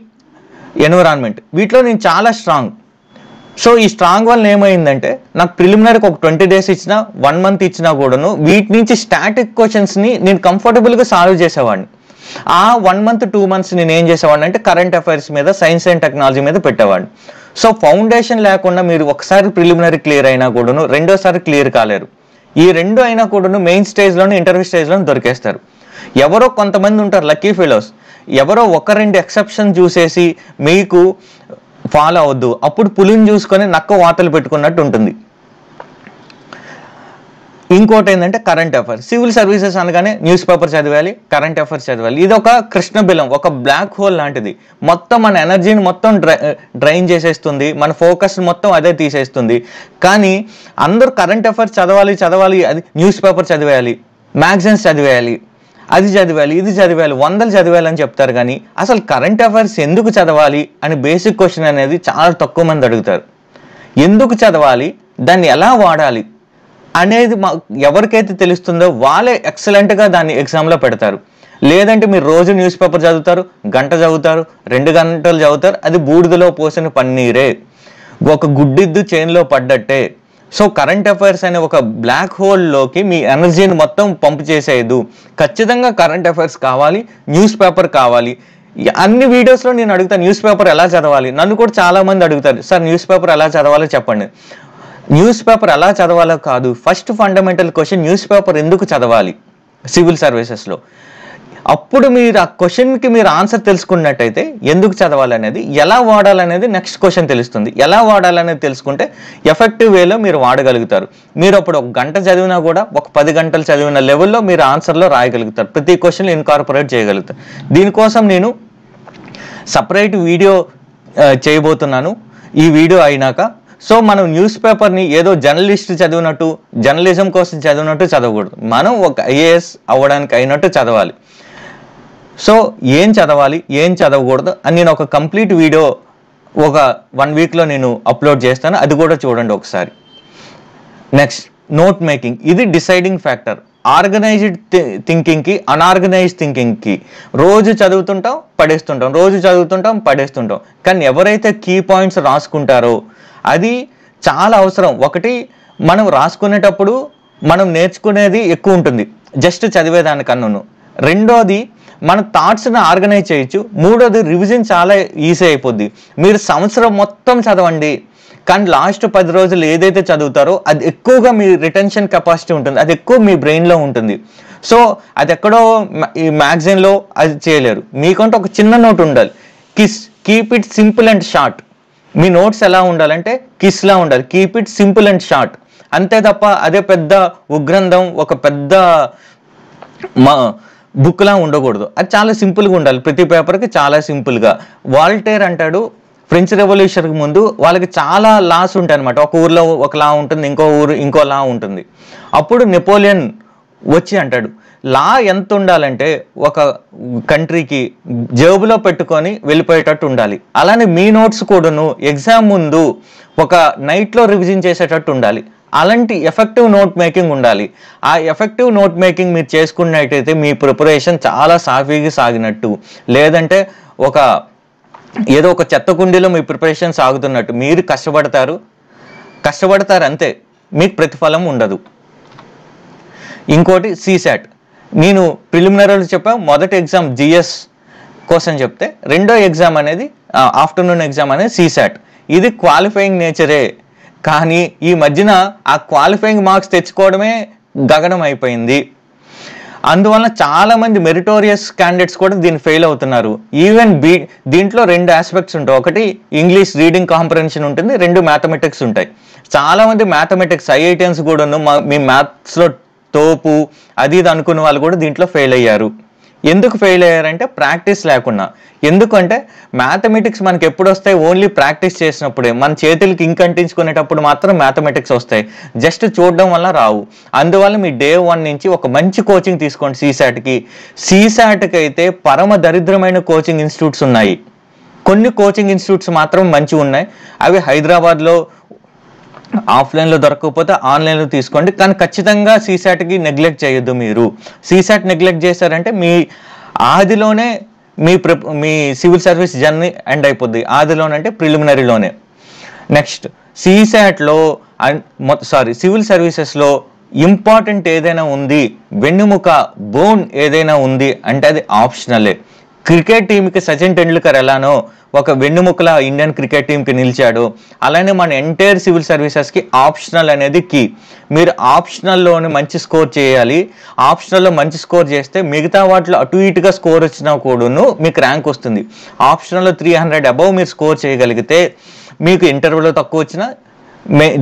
environment వీటిలో నేను చాలా స్ట్రాంగ్. సో ఈ స్ట్రాంగ్ వల్ల ఏమైందంటే నాకు ప్రిలిమినరీకి ఒక 20 days ఇచ్చినా 1 month ఇచ్చినా కూడాను వీటి నుంచి స్టాటిక్ క్వశ్చన్స్ని నేను కంఫర్టబుల్గా సాల్వ్ చేసేవాడిని. ఆ 1 month 2 months నేను ఏం చేసేవాడిని అంటే కరెంట్ అఫైర్స్ మీద, సైన్స్ అండ్ టెక్నాలజీ మీద పెట్టేవాడిని. సో ఫౌండేషన్ లేకుండా మీరు ఒకసారి ప్రిలిమినరీ క్లియర్ అయినా కూడాను రెండోసారి క్లియర్ కాలేరు. ఈ రెండు అయినా కూడాను మెయిన్ స్టేజ్లోనే, ఇంటర్వ్యూ స్టేజ్లోనే దొరికేస్తారు. ఎవరో కొంతమంది ఉంటారు లక్కీ ఫెలోస్, ఎవరో 1-2 ఎక్సెప్షన్ చూసేసి మీకు ఫాలో అవద్దు. అప్పుడు పులిని చూసుకొని నక్క వాతలు పెట్టుకున్నట్టు ఉంటుంది. ఇంకోటి ఏంటంటే కరెంట్ అఫైర్స్. సివిల్ సర్వీసెస్ అనగానే న్యూస్ పేపర్ చదివాలి, కరెంట్ అఫైర్స్ చదవాలి. ఇది ఒక కృష్ణబిలం, ఒక బ్లాక్ హోల్ లాంటిది. మొత్తం మన ఎనర్జీని మొత్తం డ్రైన్ చేసేస్తుంది, మన ఫోకస్ మొత్తం అదే తీసేస్తుంది. కానీ అందరూ కరెంట్ అఫైర్స్ చదవాలి, అది న్యూస్ పేపర్ చదివేయాలి, మ్యాగజైన్స్ చదివేయాలి, అది చదివాలి, ఇది చదివాలి, 100 చదివాలి అని చెప్తారు. కానీ అసలు కరెంట్ అఫైర్స్ ఎందుకు చదవాలి అని బేసిక్ క్వశ్చన్ అనేది చాలా తక్కువ మంది అడుగుతారు. ఎందుకు చదవాలి, దాన్ని ఎలా వాడాలి అనేది ఎవరికైతే తెలుస్తుందో వాళ్ళే ఎక్సలెంట్గా దాన్ని ఎగ్జామ్లో పెడతారు. లేదంటే మీరు రోజు న్యూస్ పేపర్ చదువుతారు, గంట చదువుతారు, 2 గంటలు చదువుతారు, అది బూడిదలో పోసిన పన్నీరే, ఒక గుడ్డిద్దు చైన్లో పడ్డట్టే. సో కరెంట్ అఫైర్స్ అనే ఒక బ్లాక్ హోల్లోకి మీ ఎనర్జీని మొత్తం పంపు చేసేయదు. ఖచ్చితంగా కరెంట్ అఫైర్స్ కావాలి, న్యూస్ పేపర్ కావాలి. అన్ని వీడియోస్లో నేను అడుగుతాను న్యూస్ పేపర్ ఎలా చదవాలి. నన్ను కూడా చాలామంది అడుగుతారు, సార్ న్యూస్ పేపర్ ఎలా చదవాలో చెప్పండి. న్యూస్ పేపర్ ఎలా చదవాలో కాదు, first fundamental question news paper ఎందుకు చదవాలి సివిల్ సర్వీసెస్లో. అప్పుడు మీరు ఆ క్వశ్చన్కి మీరు ఆన్సర్ తెలుసుకున్నట్టయితే ఎందుకు చదవాలి అనేది, ఎలా వాడాలనేది నెక్స్ట్ క్వశ్చన్ తెలుస్తుంది. ఎలా వాడాలనేది తెలుసుకుంటే ఎఫెక్టివ్ వేలో మీరు వాడగలుగుతారు. మీరు అప్పుడు 1 గంట చదివినా కూడా ఒక 10 గంటలు చదివిన లెవెల్లో మీరు ఆన్సర్లో రాయగలుగుతారు, ప్రతి క్వశ్చన్ ఇన్కార్పొరేట్ చేయగలుగుతారు. దీనికోసం నేను సపరేట్ వీడియో చేయబోతున్నాను ఈ వీడియో అయినాక. సో మనం న్యూస్ పేపర్ని ఏదో జర్నలిస్ట్ చదివినట్టు, జర్నలిజం కోసం చదివినట్టు చదవకూడదు. మనం ఒక ఐఏఎస్ అవ్వడానికి అయినట్టు చదవాలి. సో ఏం చదవాలి, ఏం చదవకూడదు అని నేను ఒక కంప్లీట్ వీడియో ఒక 1 వీక్లో నేను అప్లోడ్ చేస్తాను, అది కూడా చూడండి ఒకసారి. Next, note making. ఇది డిసైడింగ్ ఫ్యాక్టర్ ఆర్గనైజ్డ్ థింకింగ్కి, అన్ఆర్గనైజ్డ్ థింకింగ్కి. రోజు చదువుతుంటాం, పడేస్తుంటాం, రోజు చదువుతుంటాం, పడేస్తుంటాం. కానీ ఎవరైతే కీ పాయింట్స్ రాసుకుంటారో అది చాలా అవసరం. ఒకటి, మనం రాసుకునేటప్పుడు మనం నేర్చుకునేది ఎక్కువ ఉంటుంది జస్ట్ చదివేదానికన్నాను. రెండోది, మన థాట్స్ని ఆర్గనైజ్ చేయొచ్చు. మూడోది, రివిజన్ చాలా ఈజీ అయిపోద్ది. మీరు సంవత్సరం మొత్తం చదవండి, కానీ లాస్ట్ 10 రోజులు ఏదైతే చదువుతారో అది ఎక్కువగా మీ రిటెన్షన్ కెపాసిటీ ఉంటుంది, అది ఎక్కువ మీ బ్రెయిన్లో ఉంటుంది. సో అది ఎక్కడో ఈ మ్యాగజైన్లో అది చేయలేరు. మీకంటే ఒక చిన్న నోట్ ఉండాలి. Keep it simple and short. Me notes ఎలా ఉండాలంటే కిస్లా ఉండాలి, keep it simple and short. అంతే తప్ప అదే పెద్ద ఉగ్రంథం, ఒక పెద్ద బుక్లా ఉండకూడదు. అది చాలా సింపుల్గా ఉండాలి, ప్రతి పేపర్కి చాలా సింపుల్గా. వాల్టేర్ అంటాడు, ఫ్రెంచ్ రెవల్యూషన్కి ముందు వాళ్ళకి చాలా లాస్ ఉంటాయి అనమాట. ఒక ఊర్లో ఒక లా ఉంటుంది, ఇంకో ఊరు ఇంకో లా ఉంటుంది. అప్పుడు నెపోలియన్ వచ్చి అంటాడు, లా ఎంత ఉండాలంటే ఒక కంట్రీకి జేబులో పెట్టుకొని వెళ్ళిపోయేటట్టు ఉండాలి. అలానే మీ నోట్స్ కూడాను ఎగ్జామ్ ముందు ఒక నైట్లో రివిజన్ చేసేటట్టు ఉండాలి. అలాంటి ఎఫెక్టివ్ నోట్ మేకింగ్ ఉండాలి. ఆ ఎఫెక్టివ్ నోట్ మేకింగ్ మీరు చేసుకున్నట్టయితే మీ ప్రిపరేషన్ చాలా సాఫీగా సాగినట్టు. లేదంటే ఏదో ఒక చెత్త కుండీలో మీ ప్రిపరేషన్ సాగుతున్నట్టు. మీరు కష్టపడతారు అంతే, మీకు ప్రతిఫలం ఉండదు. ఇంకోటి, CSAT. నేను ప్రిలిమినరీలో చెప్పాను, మొదటి ఎగ్జామ్ GS కోసం చెప్తే, రెండో ఎగ్జామ్ అనేది ఆఫ్టర్నూన్ ఎగ్జామ్ అనేది CSAT. ఇది క్వాలిఫైయింగ్ నేచరే, కానీ ఈ మధ్యన ఆ క్వాలిఫైయింగ్ మార్క్స్ తెచ్చుకోవడమే గగనం అయిపోయింది. అందువల్ల చాలామంది మెరిటోరియస్ క్యాండిడేట్స్ కూడా దీన్ని ఫెయిల్ అవుతున్నారు. ఈవెన్ దీంట్లో 2 ఆస్పెక్ట్స్ ఉంటాయి. ఒకటి ఇంగ్లీష్ రీడింగ్ కాంప్రహెన్షన్ ఉంటుంది, 2 మ్యాథమెటిక్స్ ఉంటాయి. చాలామంది మ్యాథమెటిక్స్ IITians కూడాను మీ మ్యాథ్స్లో తోపు అది ఇది అనుకున్న వాళ్ళు కూడా దీంట్లో ఫెయిల్ అయ్యారు. ఎందుకు ఫెయిల్ అయ్యారంటే ప్రాక్టీస్ లేకుండా. ఎందుకంటే మ్యాథమెటిక్స్ మనకి ఎప్పుడు వస్తాయి, ఓన్లీ ప్రాక్టీస్ చేసినప్పుడే. మన చేతులకి ఇంక్ అంటించుకునేటప్పుడు మాత్రం మ్యాథమెటిక్స్ వస్తాయి, జస్ట్ చూడడం వల్ల రావు. అందువల్ల మీ Day 1 నుంచి ఒక మంచి కోచింగ్ తీసుకోండి. CSATకి అయితే పరమ దరిద్రమైన కోచింగ్ ఇన్స్టిట్యూట్స్ ఉన్నాయి. కొన్ని కోచింగ్ ఇన్స్టిట్యూట్స్ మాత్రం మంచిగా ఉన్నాయి, అవి హైదరాబాద్లో ఆఫ్లైన్లో దొరకకపోతే ఆన్లైన్లో తీసుకోండి. కానీ ఖచ్చితంగా CSATకి నెగ్లెక్ట్ చేయొద్దు. మీరు CSAT నెగ్లెక్ట్ చేశారంటే మీ ఆదిలోనే మీ సివిల్ సర్వీస్ జర్నీ ఎండ్ అయిపోద్ది. ఆదిలోనంటే ప్రిలిమినరీలోనే. నెక్స్ట్, సివిల్ సర్వీసెస్లో ఇంపార్టెంట్ ఏదైనా ఉంది, వెన్నుముక బోన్ ఏదైనా ఉంది అంటే అది ఆప్షనలే. క్రికెట్ టీంకి సచిన్ టెండూల్కర్ ఎలానో ఒక వెన్నుముకల ఇండియన్ క్రికెట్ టీంకి నిలిచాడు, అలానే మన ఎంటైర్ సివిల్ సర్వీసెస్కి ఆప్షనల్ అనేది కీ. మీరు ఆప్షనల్లోనే మంచి స్కోర్ చేయాలి. ఆప్షనల్లో మంచి స్కోర్ చేస్తే మిగతా వాటిలో అటు ఇటుగా స్కోర్ వచ్చినా కూడాను మీకు ర్యాంక్ వస్తుంది. ఆప్షనల్లో 300 అబవ్ మీరు స్కోర్ చేయగలిగితే మీకు ఇంటర్వ్యూలో తక్కువ వచ్చినా,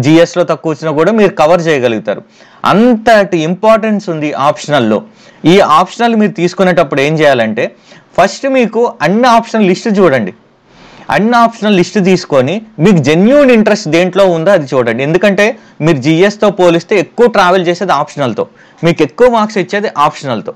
GSలో తక్కువ వచ్చినా కూడా మీరు కవర్ చేయగలుగుతారు. అంతటి ఇంపార్టెన్స్ ఉంది ఆప్షనల్లో. ఈ ఆప్షనల్ మీరు తీసుకునేటప్పుడు ఏం చేయాలంటే, ఫస్ట్ మీకు అన్ని ఆప్షనల్ లిస్ట్ చూడండి. అన్ని ఆప్షనల్ లిస్ట్ తీసుకొని మీకు జెన్యూన్ ఇంట్రెస్ట్ దేంట్లో ఉందో అది చూడండి. ఎందుకంటే మీరు GSతో పోలిస్తే ఎక్కువ ట్రావెల్ చేసేది ఆప్షనల్తో, మీకు ఎక్కువ మార్క్స్ ఇచ్చేది ఆప్షనల్తో.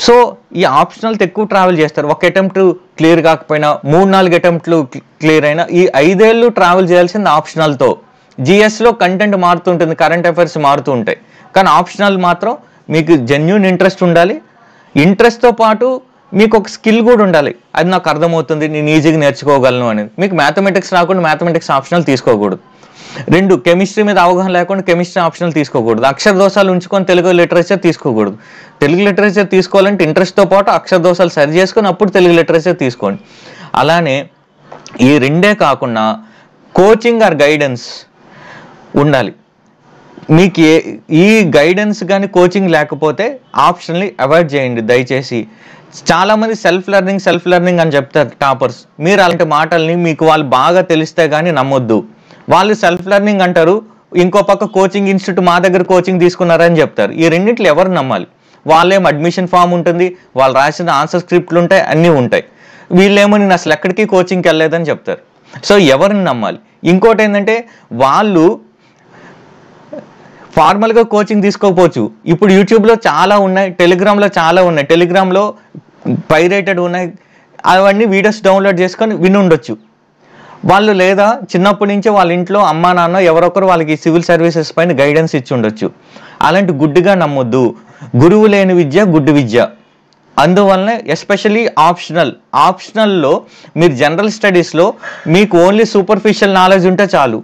సో ఈ ఆప్షనల్తో ఎక్కువ ట్రావెల్ చేస్తారు. ఒక అటెంప్ట్ క్లియర్ కాకపోయినా 3-4 అటెంప్ట్లు క్లియర్ అయినా ఈ 5 ఏళ్ళు ట్రావెల్ చేయాల్సింది ఆప్షనల్తో. GSలో కంటెంట్ మారుతుంటుంది, కరెంట్ అఫైర్స్ మారుతూ ఉంటాయి. కానీ ఆప్షనల్ మాత్రం మీకు జెన్యూన్ ఇంట్రెస్ట్ ఉండాలి, ఇంట్రెస్ట్తో పాటు మీకు ఒక స్కిల్ కూడా ఉండాలి, అది నాకు అర్థమవుతుంది, నేను ఈజీగా నేర్చుకోగలను అనేది. మీకు మ్యాథమెటిక్స్ రాకుండా మ్యాథమెటిక్స్ ఆప్షనల్ తీసుకోకూడదు. 2, కెమిస్ట్రీ మీద అవగాహన లేకుండా కెమిస్ట్రీ ఆప్షనల్ తీసుకోకూడదు. అక్షర దోషాలు ఉంచుకొని తెలుగు లిటరేచర్ తీసుకోకూడదు. తెలుగు లిటరేచర్ తీసుకోవాలంటే ఇంట్రెస్ట్తో పాటు అక్షర దోషాలు సరి చేసుకొని అప్పుడు తెలుగు లిటరేచర్ తీసుకోండి. అలానే ఈ 2 కాకుండా కోచింగ్ ఆర్ గైడెన్స్ ఉండాలి. మీకు ఈ గైడెన్స్ కానీ కోచింగ్ లేకపోతే ఆప్షన్ని అవాయిడ్ చేయండి దయచేసి. చాలామంది సెల్ఫ్ లెర్నింగ్ అని చెప్తారు టాపర్స్. మీరు అలాంటి మాటల్ని మీకు వాళ్ళు బాగా తెలిస్తే కానీ నమ్మొద్దు. వాళ్ళు సెల్ఫ్ లెర్నింగ్ అంటారు, ఇంకో పక్క కోచింగ్ ఇన్స్టిట్యూట్ మా దగ్గర కోచింగ్ తీసుకున్నారని చెప్తారు. ఈ రెండింటిలో ఎవరు నమ్మాలి? వాళ్ళేమో అడ్మిషన్ ఫామ్ ఉంటుంది, వాళ్ళు రాసిన ఆన్సర్ స్క్రిప్ట్లు ఉంటాయి, అన్నీ ఉంటాయి. వీళ్ళేమో నేను అసలు ఎక్కడికి కోచింగ్కి వెళ్ళలేదని చెప్తారు. సో ఎవరిని నమ్మాలి? ఇంకోటి ఏంటంటే వాళ్ళు ఫార్మల్గా కోచింగ్ తీసుకోకపోవచ్చు. ఇప్పుడు యూట్యూబ్లో చాలా ఉన్నాయి, టెలిగ్రామ్లో చాలా ఉన్నాయి, టెలిగ్రామ్లో పైరేటెడ్ ఉన్నాయి, అవన్నీ వీడియోస్ డౌన్లోడ్ చేసుకొని విని ఉండొచ్చు వాళ్ళు. లేదా చిన్నప్పటి నుంచే వాళ్ళ ఇంట్లో అమ్మా నాన్న ఎవరొకరు వాళ్ళకి సివిల్ సర్వీసెస్ పైన గైడెన్స్ ఇచ్చి ఉండొచ్చు. అలాంటి గుడ్డిగా నమ్మొద్దు. గురువు లేని విద్య గుడ్డి విద్య. అందువల్లనే ఎస్పెషలీ ఆప్షనల్లో మీరు జనరల్ స్టడీస్లో మీకు ఓన్లీ సూపర్ఫిషియల్ నాలెడ్జ్ ఉంటే చాలు.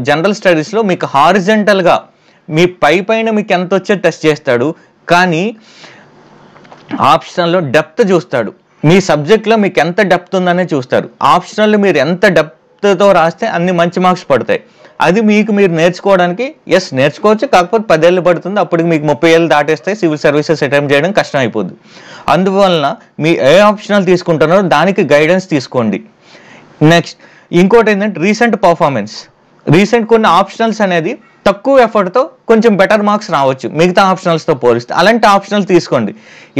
జనరల్ స్టడీస్లో మీకు హారిజెంటల్గా మీ పైన మీకు ఎంత వచ్చే టెస్ట్ చేస్తాడు, కానీ ఆప్షనల్లో డెప్త్ చూస్తాడు. మీ సబ్జెక్ట్లో మీకు ఎంత డెప్త్ ఉందనే చూస్తారు. ఆప్షనల్లో మీరు ఎంత డెప్త్తో రాస్తే అన్ని మంచి మార్క్స్ పడతాయి. అది మీరు నేర్చుకోవడానికి నేర్చుకోవచ్చు, కాకపోతే 10 ఏళ్ళు పడుతుంది. అప్పటికి మీకు 30 ఏళ్ళు దాటేస్తే సివిల్ సర్వీసెస్ అటెంప్ట్ చేయడం కష్టం అయిపోద్ది. అందువలన మీ ఏ ఆప్షనల్ తీసుకుంటున్నారో దానికి గైడెన్స్ తీసుకోండి. నెక్స్ట్ ఇంకోటి ఏంటంటే రీసెంట్ కొన్ని ఆప్షనల్స్ అనేది తక్కువ ఎఫర్ట్తో కొంచెం బెటర్ మార్క్స్ రావచ్చు మిగతా ఆప్షనల్స్తో పోలిస్తే. అలాంటి ఆప్షనల్స్ తీసుకోండి.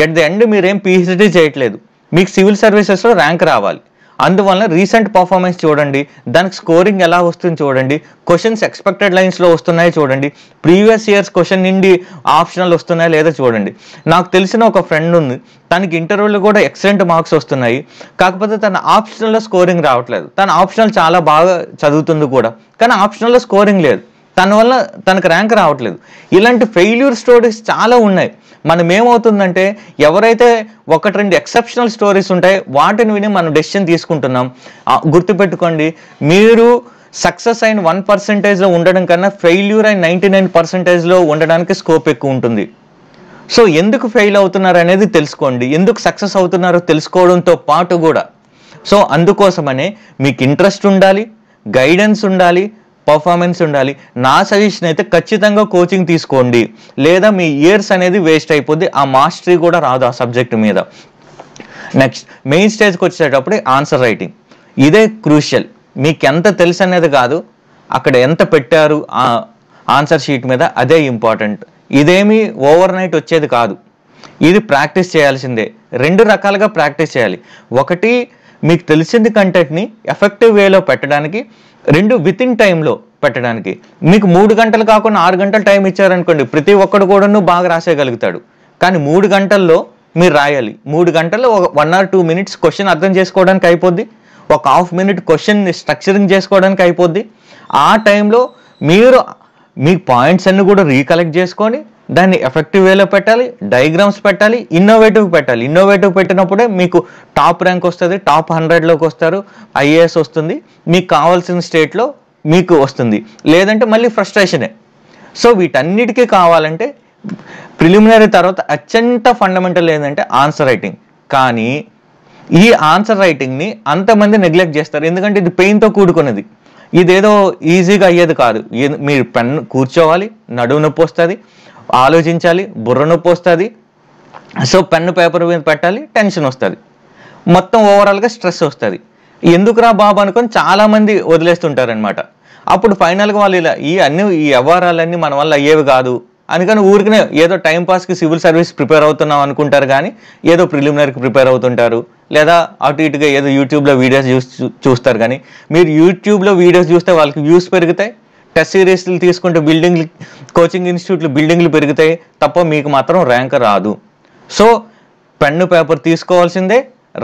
ఎట్ ది ఎండ్ మీరేం PhD చేయట్లేదు, మీకు సివిల్ సర్వీసెస్లో ర్యాంక్ రావాలి. అందువల్ల రీసెంట్ పర్ఫార్మెన్స్ చూడండి, దానికి స్కోరింగ్ ఎలా వస్తుంది చూడండి, క్వశ్చన్స్ ఎక్స్పెక్టెడ్ లైన్స్లో వస్తున్నాయో చూడండి, ప్రీవియస్ ఇయర్స్ క్వశ్చన్ నుండి ఆప్షనల్ వస్తున్నాయో లేదో చూడండి. నాకు తెలిసిన ఒక ఫ్రెండ్ ఉంది, తనకి ఇంటర్వ్యూలో కూడా ఎక్సలెంట్ మార్క్స్ వస్తున్నాయి, కాకపోతే తన ఆప్షనల్లో స్కోరింగ్ రావట్లేదు. తన ఆప్షనల్ చాలా బాగా చదువుతుంది కూడా, కానీ ఆప్షనల్లో స్కోరింగ్ లేదు, దానివల్ల తనకు ర్యాంక్ రావట్లేదు. ఇలాంటి ఫెయిల్యూర్ స్టోరీస్ చాలా ఉన్నాయి. మనం ఏమవుతుందంటే ఎవరైతే 1-2 ఎక్సెప్షనల్ స్టోరీస్ ఉంటాయి వాటిని విని మనం డెసిషన్ తీసుకుంటున్నాం. గుర్తుపెట్టుకోండి, మీరు సక్సెస్ అయిన 1%లో ఉండడం కన్నా ఫెయిల్యూర్ అయిన 99%లో ఉండడానికి స్కోప్ ఎక్కువ ఉంటుంది. సో ఎందుకు ఫెయిల్ అవుతున్నారు అనేది తెలుసుకోండి, ఎందుకు సక్సెస్ అవుతున్నారో తెలుసుకోవడంతో పాటు కూడా. సో అందుకోసమనే మీకు ఇంట్రెస్ట్ ఉండాలి, గైడెన్స్ ఉండాలి, పర్ఫార్మెన్స్ ఉండాలి. నా సజెషన్ అయితే ఖచ్చితంగా కోచింగ్ తీసుకోండి, లేదా మీ ఇయర్స్ అనేది వేస్ట్ అయిపోద్ది, ఆ మాస్టరీ కూడా రాదు ఆ సబ్జెక్ట్ మీద. నెక్స్ట్ మెయిన్ స్టేజ్కి వచ్చేటప్పుడు ఆన్సర్ రైటింగ్. ఇదే క్రూషియల్. మీకు ఎంత తెలుసు అనేది కాదు, అక్కడ ఎంత పెట్టారు ఆ ఆన్సర్ షీట్ మీద, అదే ఇంపార్టెంట్. ఇదేమి ఓవర్ నైట్ వచ్చేది కాదు, ఇది ప్రాక్టీస్ చేయాల్సిందే. 2 రకాలుగా ప్రాక్టీస్ చేయాలి. ఒకటి మీకు తెలిసింది కంటెంట్ని ఎఫెక్టివ్ వేలో పెట్టడానికి, 2 వితిన్ టైంలో పెట్టడానికి. మీకు 3 గంటలు కాకుండా 6 గంటలు టైం ఇచ్చారనుకోండి, ప్రతి ఒక్కడు కూడాను బాగా రాసేయగలుగుతాడు. కానీ 3 గంటల్లో మీరు రాయాలి. 3 గంటల్లో 1 or 2 minutes క్వశ్చన్ అర్థం చేసుకోవడానికి అయిపోద్ది, ఒక ½ minute క్వశ్చన్ని స్ట్రక్చరింగ్ చేసుకోవడానికి అయిపోద్ది. ఆ టైంలో మీరు మీ పాయింట్స్ అన్ని కూడా రీకలెక్ట్ చేసుకొని దాన్ని ఎఫెక్టివ్ వేలో పెట్టాలి, డయాగ్రామ్స్ పెట్టాలి, ఇన్నోవేటివ్ పెట్టాలి. ఇన్నోవేటివ్ పెట్టినప్పుడే మీకు టాప్ ర్యాంక్ వస్తుంది, టాప్ 100లోకి వస్తారు, IAS వస్తుంది, మీకు కావాల్సిన స్టేట్లో మీకు వస్తుంది. లేదంటే మళ్ళీ ఫ్రస్ట్రేషనే. సో వీటన్నిటికీ కావాలంటే ప్రిలిమినరీ తర్వాత అత్యంత ఫండమెంటల్ ఏంటంటే ఆన్సర్ రైటింగ్. కానీ ఈ ఆన్సర్ రైటింగ్ని అంతమంది నెగ్లెక్ట్ చేస్తారు, ఎందుకంటే ఇది పెయిన్తో కూడుకున్నది. ఇదేదో ఈజీగా అయ్యేది కాదు. మీరు పెన్ కూర్చోవాలి, నడువు నొప్పి వస్తుంది, ఆలోచించాలి, బుర్ర నొప్పి వస్తుంది. సో పెన్ను పేపర్ మీద పెట్టాలి, టెన్షన్ వస్తుంది, మొత్తం ఓవరాల్గా స్ట్రెస్ వస్తుంది. ఎందుకురా బాబు అనుకొని చాలామంది వదిలేస్తుంటారనమాట. అప్పుడు ఫైనల్గా వాళ్ళు ఇలా ఈ వ్యవహారాలన్నీ మన వల్ల అయ్యేవి కాదు అందుకని ఊరికనే ఏదో టైంపాస్కి సివిల్ సర్వీస్ ప్రిపేర్ అవుతున్నాం అనుకుంటారు, కానీ ఏదో ప్రిలిమినరీకి ప్రిపేర్ అవుతుంటారు, లేదా అటు ఇటుగా ఏదో యూట్యూబ్లో వీడియోస్ చూస్తారు. కానీ మీరు యూట్యూబ్లో వీడియోస్ చూస్తే వాళ్ళకి వ్యూస్ పెరుగుతాయి, టెస్ట్ సిరీస్లు తీసుకుంటే బిల్డింగ్లు, కోచింగ్ ఇన్స్టిట్యూట్లు బిల్డింగ్లు పెరుగుతాయి తప్ప మీకు మాత్రం ర్యాంక్ రాదు. సో పెన్ను పేపర్ తీసుకోవాల్సిందే,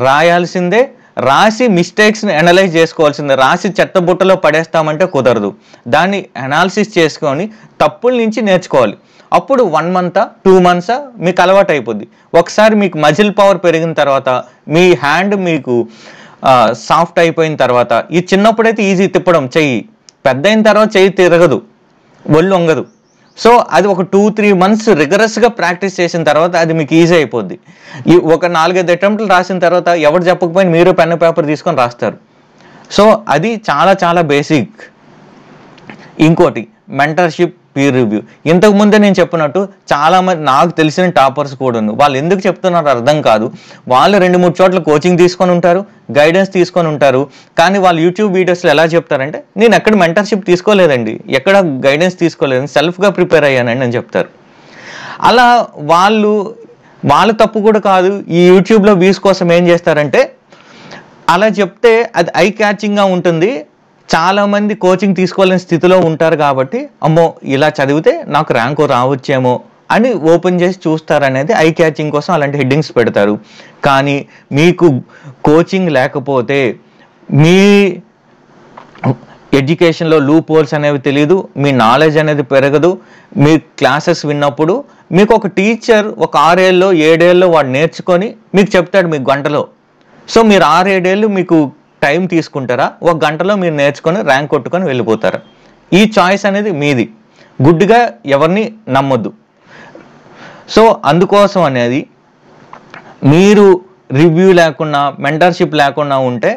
రాయాల్సిందే, రాసి మిస్టేక్స్ని అనలైజ్ చేసుకోవాల్సిందే. రాసి చెత్తబుట్టలో పడేస్తామంటే కుదరదు, దాన్ని అనాలిసిస్ చేసుకొని తప్పుల నుంచి నేర్చుకోవాలి. అప్పుడు 1 month 2 months మీకు అలవాటు అయిపోద్ది. ఒకసారి మీకు మజిల్ పవర్ పెరిగిన తర్వాత మీ హ్యాండ్ మీకు సాఫ్ట్ అయిపోయిన తర్వాత, ఈ చిన్నప్పుడైతే ఈజీ తిప్పడం చెయ్యి, పెద్ద అయిన తర్వాత చెయ్యి తిరగదు, ఒళ్ళు వంగదు. సో అది ఒక 2-3 months రిగరస్గా ప్రాక్టీస్ చేసిన తర్వాత అది మీకు ఈజీ అయిపోద్ది. ఈ ఒక 4-5 అటెంప్ట్లు రాసిన తర్వాత ఎవరు చెప్పకపోయినా మీరు పెన్ పేపర్ తీసుకొని రాస్తారు. సో అది చాలా చాలా బేసిక్. ఇంకోటి మెంటర్షిప్, పీర్ రివ్యూ. ఇంతకుముందే నేను చెప్పినట్టు చాలామంది నాకు తెలిసిన టాపర్స్ కూడా ఉన్నారు. వాళ్ళు ఎందుకు చెప్తున్నారో అర్థం కాదు. వాళ్ళు 2-3 చోట్ల కోచింగ్ తీసుకొని ఉంటారు, గైడెన్స్ తీసుకొని ఉంటారు. కానీ వాళ్ళు యూట్యూబ్ వీడియోస్లో ఎలా చెప్తారంటే నేను ఎక్కడ మెంటర్షిప్ తీసుకోలేదండి, ఎక్కడ గైడెన్స్ తీసుకోలేదండి, సెల్ఫ్గా ప్రిపేర్ అయ్యానండి అని చెప్తారు. అలా వాళ్ళ తప్పు కూడా కాదు. ఈ యూట్యూబ్లో వ్యూస్ కోసం ఏం చేస్తారంటే అలా చెప్తే అది ఐ క్యాచింగ్గా ఉంటుంది. చాలామంది కోచింగ్ తీసుకోలేని స్థితిలో ఉంటారు కాబట్టి అమ్మో ఇలా చదివితే నాకు ర్యాంకు రావచ్చేమో అని ఓపెన్ చేసి చూస్తారనేది ఐ క్యాచింగ్ కోసం అలాంటి హెడ్డింగ్స్ పెడతారు. కానీ మీకు కోచింగ్ లేకపోతే మీ ఎడ్యుకేషన్లో లూప్ హోల్స్ అనేవి తెలియదు, మీ నాలెడ్జ్ అనేది పెరగదు. మీ క్లాసెస్ విన్నప్పుడు మీకు ఒక టీచర్ ఒక 6 ఏళ్ళలో 7 ఏళ్ళలో వాడు నేర్చుకొని మీకు చెప్తాడు మీకు గంటలో. సో మీరు 6-7 ఏళ్ళు మీకు టైం తీసుకుంటారా, 1 గంటలో మీరు నేర్చుకొని ర్యాంక్ కొట్టుకొని వెళ్ళిపోతారా? ఈ చాయిస్ అనేది మీది. గుడ్డిగా ఎవరిని నమ్మొద్దు. సో అందుకోసం అనేది మీరు రివ్యూ లేకుండా మెంటర్షిప్ లేకుండా ఉంటే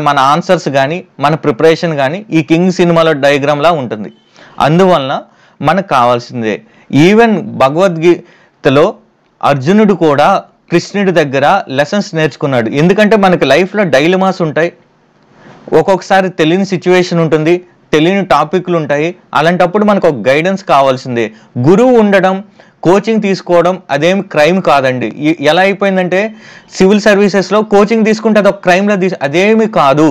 మన ఆన్సర్స్ కానీ మన ప్రిపరేషన్ కానీ ఈ కింగ్ సినిమాలో డయాగ్రామ్లా ఉంటుంది. అందువలన మనకు కావాల్సిందే. ఈవెన్ భగవద్గీతలో అర్జునుడు కూడా కృష్ణుడి దగ్గర లెసన్స్ నేర్చుకున్నాడు. ఎందుకంటే మనకి లైఫ్లో డైలమాస్ ఉంటాయి, ఒక్కొక్కసారి తెలియని సిచ్యువేషన్ ఉంటుంది, తెలియని టాపిక్లు ఉంటాయి. అలాంటప్పుడు మనకు ఒక గైడెన్స్ కావాల్సిందే. గురువు ఉండడం, కోచింగ్ తీసుకోవడం అదేమి క్రైమ్ కాదండి. ఎలా అయిపోయిందంటే సివిల్ సర్వీసెస్లో కోచింగ్ తీసుకుంటే అది ఒక క్రైమ్లో అదేమి కాదు.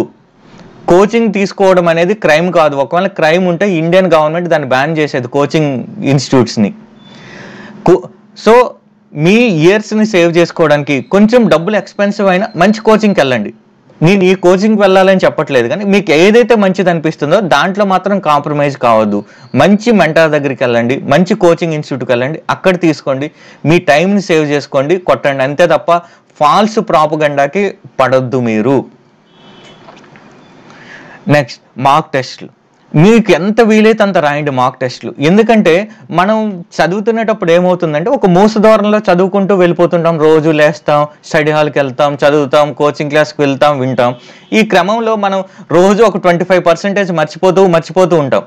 కోచింగ్ తీసుకోవడం అనేది క్రైమ్ కాదు. ఒకవేళ క్రైమ్ ఉంటే ఇండియన్ గవర్నమెంట్ దాన్ని బ్యాన్ చేసేది కోచింగ్ ఇన్స్టిట్యూట్స్ని. సో మీ ఇయర్స్ని సేవ్ చేసుకోవడానికి కొంచెం డబ్బులు ఎక్స్పెన్సివ్ అయినా మంచి కోచింగ్కి వెళ్ళండి. నేను ఈ కోచింగ్కి వెళ్ళాలని చెప్పట్లేదు, కానీ మీకు ఏదైతే మంచిది అనిపిస్తుందో దాంట్లో మాత్రం కాంప్రమైజ్ కావద్దు. మంచి మెంటర్ దగ్గరికి వెళ్ళండి, మంచి కోచింగ్ ఇన్స్టిట్యూట్కి వెళ్ళండి, అక్కడ తీసుకోండి, మీ టైంని సేవ్ చేసుకోండి, కొట్టండి. అంతే తప్ప ఫాల్స్ ప్రాపగండాకి పడొద్దు మీరు. నెక్స్ట్ మాక్ టెస్ట్లు. మీకు ఎంత వీలైతే అంత రాయండి మాక్ టెస్ట్లు. ఎందుకంటే మనం చదువుతున్నప్పుడు ఏమవుతుందంటే ఒక మూసధోరణిలో చదువుకుంటూ వెళ్ళిపోతుంటాం. రోజు లేస్తాం, స్టడీ హాల్కి వెళ్తాం, చదువుతాం, కోచింగ్ క్లాస్కి వెళ్తాం, వింటాం. ఈ క్రమంలో మనం రోజు ఒక 25% మర్చిపోతూ ఉంటాం.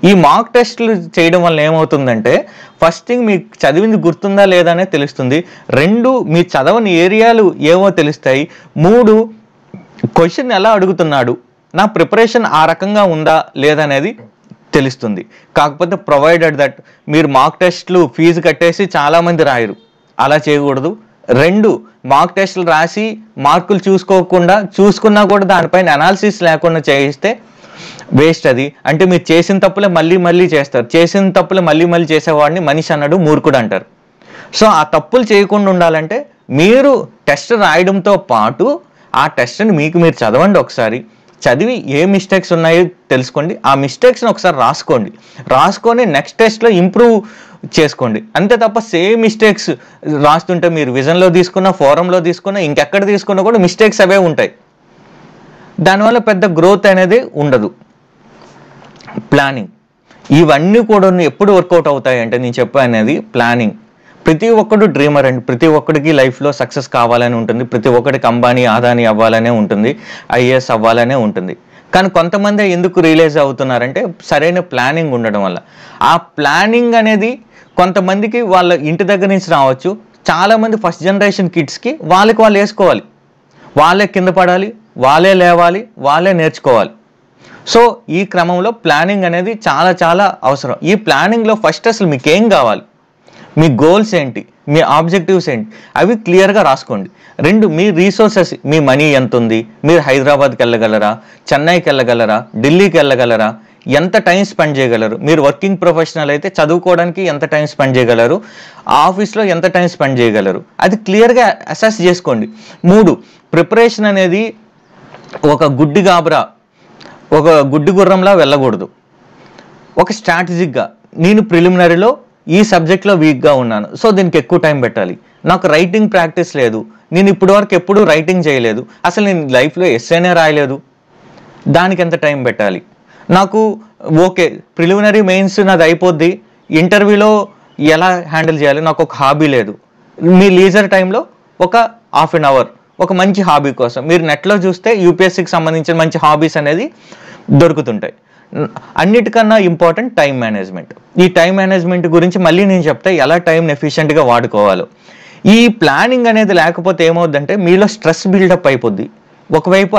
ఈ మాక్ టెస్ట్లు చేయడం వల్ల ఏమవుతుందంటే ఫస్ట్ థింగ్ మీకు చదివింది గుర్తుందా లేదా అనేది తెలుస్తుంది. 2 మీ చదవని ఏరియాలు ఏవో తెలుస్తాయి. 3 క్వశ్చన్ ఎలా అడుగుతున్నాడు, నా ప్రిపరేషన్ ఆ రకంగా ఉందా లేదనేది తెలుస్తుంది. కాకపోతే ప్రొవైడెడ్ దట్ మీరు మాక్ టెస్ట్లు ఫీజు కట్టేసి చాలామంది రాయరు, అలా చేయకూడదు. 2 మాక్ టెస్టులు రాసి మార్కులు చూసుకున్నా కూడా దానిపైన అనాలిసిస్ లేకుండా చేయిస్తే వేస్ట్. అది అంటే మీరు చేసిన తప్పులే మళ్ళీ చేస్తారు. చేసిన తప్పులే మళ్ళీ చేసేవాడిని మనిషి అన్నాడు, మూర్ఖుడు అంటారు. సో ఆ తప్పులు చేయకుండా ఉండాలంటే మీరు టెస్ట్ రాయడంతో పాటు ఆ టెస్ట్ని మీరు చదవండి. ఒకసారి చదివి ఏ మిస్టేక్స్ ఉన్నాయో తెలుసుకోండి, ఆ మిస్టేక్స్ని ఒకసారి రాసుకొని నెక్స్ట్ టెస్ట్లో ఇంప్రూవ్ చేసుకోండి. అంతే తప్ప సేమ్ మిస్టేక్స్ రాస్తుంటే మీరు విజన్లో తీసుకున్నా, ఫోరంలో తీసుకున్నా, ఇంకెక్కడ తీసుకున్నా కూడా మిస్టేక్స్ అవే ఉంటాయి. దానివల్ల పెద్ద గ్రోత్ అనేది ఉండదు. ప్లానింగ్, ఇవన్నీ కూడా ఎప్పుడు వర్కౌట్ అవుతాయి అంటే నేను చెప్పనేది ప్లానింగ్. ప్రతి ఒక్కడు డ్రీమర్ అండి, ప్రతి ఒక్కడికి లైఫ్లో సక్సెస్ కావాలని ఉంటుంది, ప్రతి ఒక్కడికి అంబానీ ఆదాని అవ్వాలనే ఉంటుంది, ఐఏఎస్ అవ్వాలనే ఉంటుంది. కానీ కొంతమంది ఎందుకు రియలైజ్ అవుతున్నారంటే సరైన ప్లానింగ్ ఉండడం వల్ల. ఆ ప్లానింగ్ అనేది కొంతమందికి వాళ్ళ ఇంటి దగ్గర నుంచి రావచ్చు. చాలామంది ఫస్ట్ జనరేషన్ కిడ్స్కి వాళ్ళు వేసుకోవాలి, వాళ్ళే కింద పడాలి, వాళ్ళే లేవాలి, వాళ్ళే నేర్చుకోవాలి. సో ఈ క్రమంలో ప్లానింగ్ అనేది చాలా చాలా అవసరం. ఈ ప్లానింగ్లో ఫస్ట్ అసలు మీకేం కావాలి, మీ గోల్స్ ఏంటి, మీ ఆబ్జెక్టివ్స్ ఏంటి, అవి క్లియర్గా రాసుకోండి. 2 మీ రీసోర్సెస్, మీ మనీ ఎంత ఉంది, మీరు హైదరాబాద్కి వెళ్ళగలరా, చెన్నైకి వెళ్ళగలరా, ఢిల్లీకి వెళ్ళగలరా, ఎంత టైం స్పెండ్ చేయగలరు, మీరు వర్కింగ్ ప్రొఫెషనల్ అయితే చదువుకోవడానికి ఎంత టైం స్పెండ్ చేయగలరు, ఆఫీస్లో ఎంత టైం స్పెండ్ చేయగలరు, అది క్లియర్గా అసెస్ చేసుకోండి. 3 ప్రిపరేషన్ అనేది ఒక గుడ్డి గాబరా, ఒక గుడ్డి గుర్రంలా వెళ్ళకూడదు. ఒక స్ట్రాటజిక్గా నేను ప్రిలిమినరీలో ఈ సబ్జెక్ట్లో వీక్గా ఉన్నాను, సో దీనికి ఎక్కువ టైం పెట్టాలి. నాకు రైటింగ్ ప్రాక్టీస్ లేదు, నేను ఇప్పటి వరకు ఎప్పుడూ రైటింగ్ చేయలేదు, అసలు నేను లైఫ్లో ఎస్సేనే రాయలేదు, దానికి ఎంత టైం పెట్టాలి. నాకు ఓకే ప్రిలిమినరీ మెయిన్స్ నాది అయిపోద్ది, ఇంటర్వ్యూలో ఎలా హ్యాండిల్ చేయాలి, నాకు ఒక హాబీ లేదు. మీ లీజర్ టైంలో ఒక హాఫ్ అన్ అవర్ ఒక మంచి హాబీ కోసం మీరు నెట్లో చూస్తే యూపీఎస్సీకి సంబంధించిన మంచి హాబీస్ అనేది దొరుకుతుంటాయి. అన్నిటికన్నా ఇంపార్టెంట్ టైం మేనేజ్మెంట్. ఈ టైం మేనేజ్మెంట్ గురించి మళ్ళీ నేను చెప్తే ఎలా టైంని ఎఫిషియెంట్గా వాడుకోవాలో. ఈ ప్లానింగ్ అనేది లేకపోతే ఏమవుద్దంటే మీలో స్ట్రెస్ బిల్డప్ అయిపోద్ది. ఒకవైపు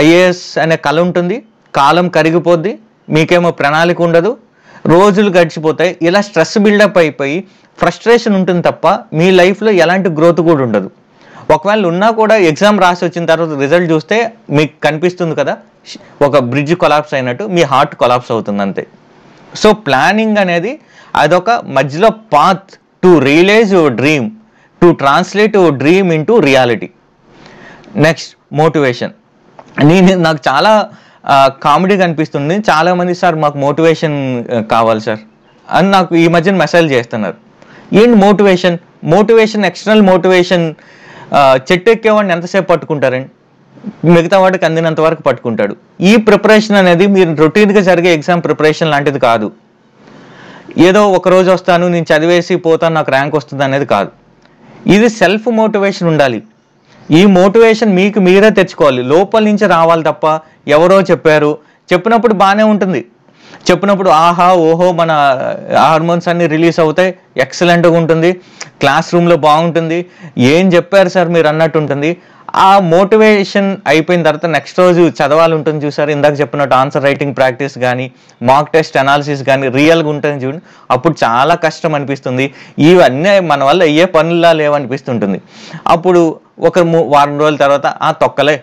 ఐఏఎస్ అనే కళ ఉంటుంది, కాలం కరిగిపోద్ది, మీకేమో ప్రణాళిక ఉండదు, రోజులు గడిచిపోతాయి. ఇలా స్ట్రెస్ బిల్డప్ అయిపోయి ఫ్రస్ట్రేషన్ ఉంటుంది తప్ప మీ లైఫ్లో ఎలాంటి గ్రోత్ కూడా ఉండదు. ఒకవేళ ఉన్నా కూడా ఎగ్జామ్ రాసి వచ్చిన తర్వాత రిజల్ట్ చూస్తే మీకు కనిపిస్తుంది కదా ఒక బ్రిడ్జ్ కొలాప్స్ అయినట్టు, మీ హార్ట్ కొలాప్స్ అవుతుంది అంతే. సో ప్లానింగ్ అనేది అదొక మధ్యలో path to realize your dream, to translate your dream in to reality. Next motivation. నాకు చాలా కామెడీగా అనిపిస్తుంది, చాలామంది సార్ మాకు మోటివేషన్ కావాలి సార్ అని నాకు ఈ మధ్యన మెసేజ్ చేస్తున్నారు. ఏంటి మోటివేషన్? మోటివేషన్ ఎక్స్టర్నల్ మోటివేషన్ చెట్టు ఎక్కేవాడిని ఎంతసేపు పట్టుకుంటారండి, మిగతా వాడికి అందినంత వరకు పట్టుకుంటాడు. ఈ ప్రిపరేషన్ అనేది మీరు రొటీన్గా జరిగే ఎగ్జామ్ ప్రిపరేషన్ లాంటిది కాదు. ఏదో ఒకరోజు వస్తాను నేను చదివేసి పోతాను నాకు ర్యాంక్ వస్తుంది అనేది కాదు. ఇది సెల్ఫ్ మోటివేషన్ ఉండాలి. ఈ మోటివేషన్ మీకు మీరే తెచ్చుకోవాలి, లోపల నుంచి రావాలి తప్ప ఎవరో చెప్పారు చెప్పినప్పుడు బాగానే ఉంటుంది, చెప్పినప్పుడు ఆహా ఓహో మన హార్మోన్స్ అన్నీ రిలీజ్ అవుతాయి, ఎక్సలెంట్గా ఉంటుంది, క్లాస్ రూమ్లో బాగుంటుంది, ఏం చెప్పారు సార్ మీరు అన్నట్టు ఉంటుంది. ఆ మోటివేషన్ అయిపోయిన తర్వాత నెక్స్ట్ రోజు చదవాలి ఉంటుంది చూసారు, ఇందాక చెప్పినట్టు ఆన్సర్ రైటింగ్ ప్రాక్టీస్ కానీ మాక్ టెస్ట్ అనాలిసిస్ కానీ రియల్గా ఉంటుంది చూడండి, అప్పుడు చాలా కష్టం అనిపిస్తుంది. ఇవన్నీ మన వల్ల అయ్యే పనుల్లా లేవనిపిస్తుంటుంది. అప్పుడు ఒక వారం రోజుల తర్వాత తొక్కలే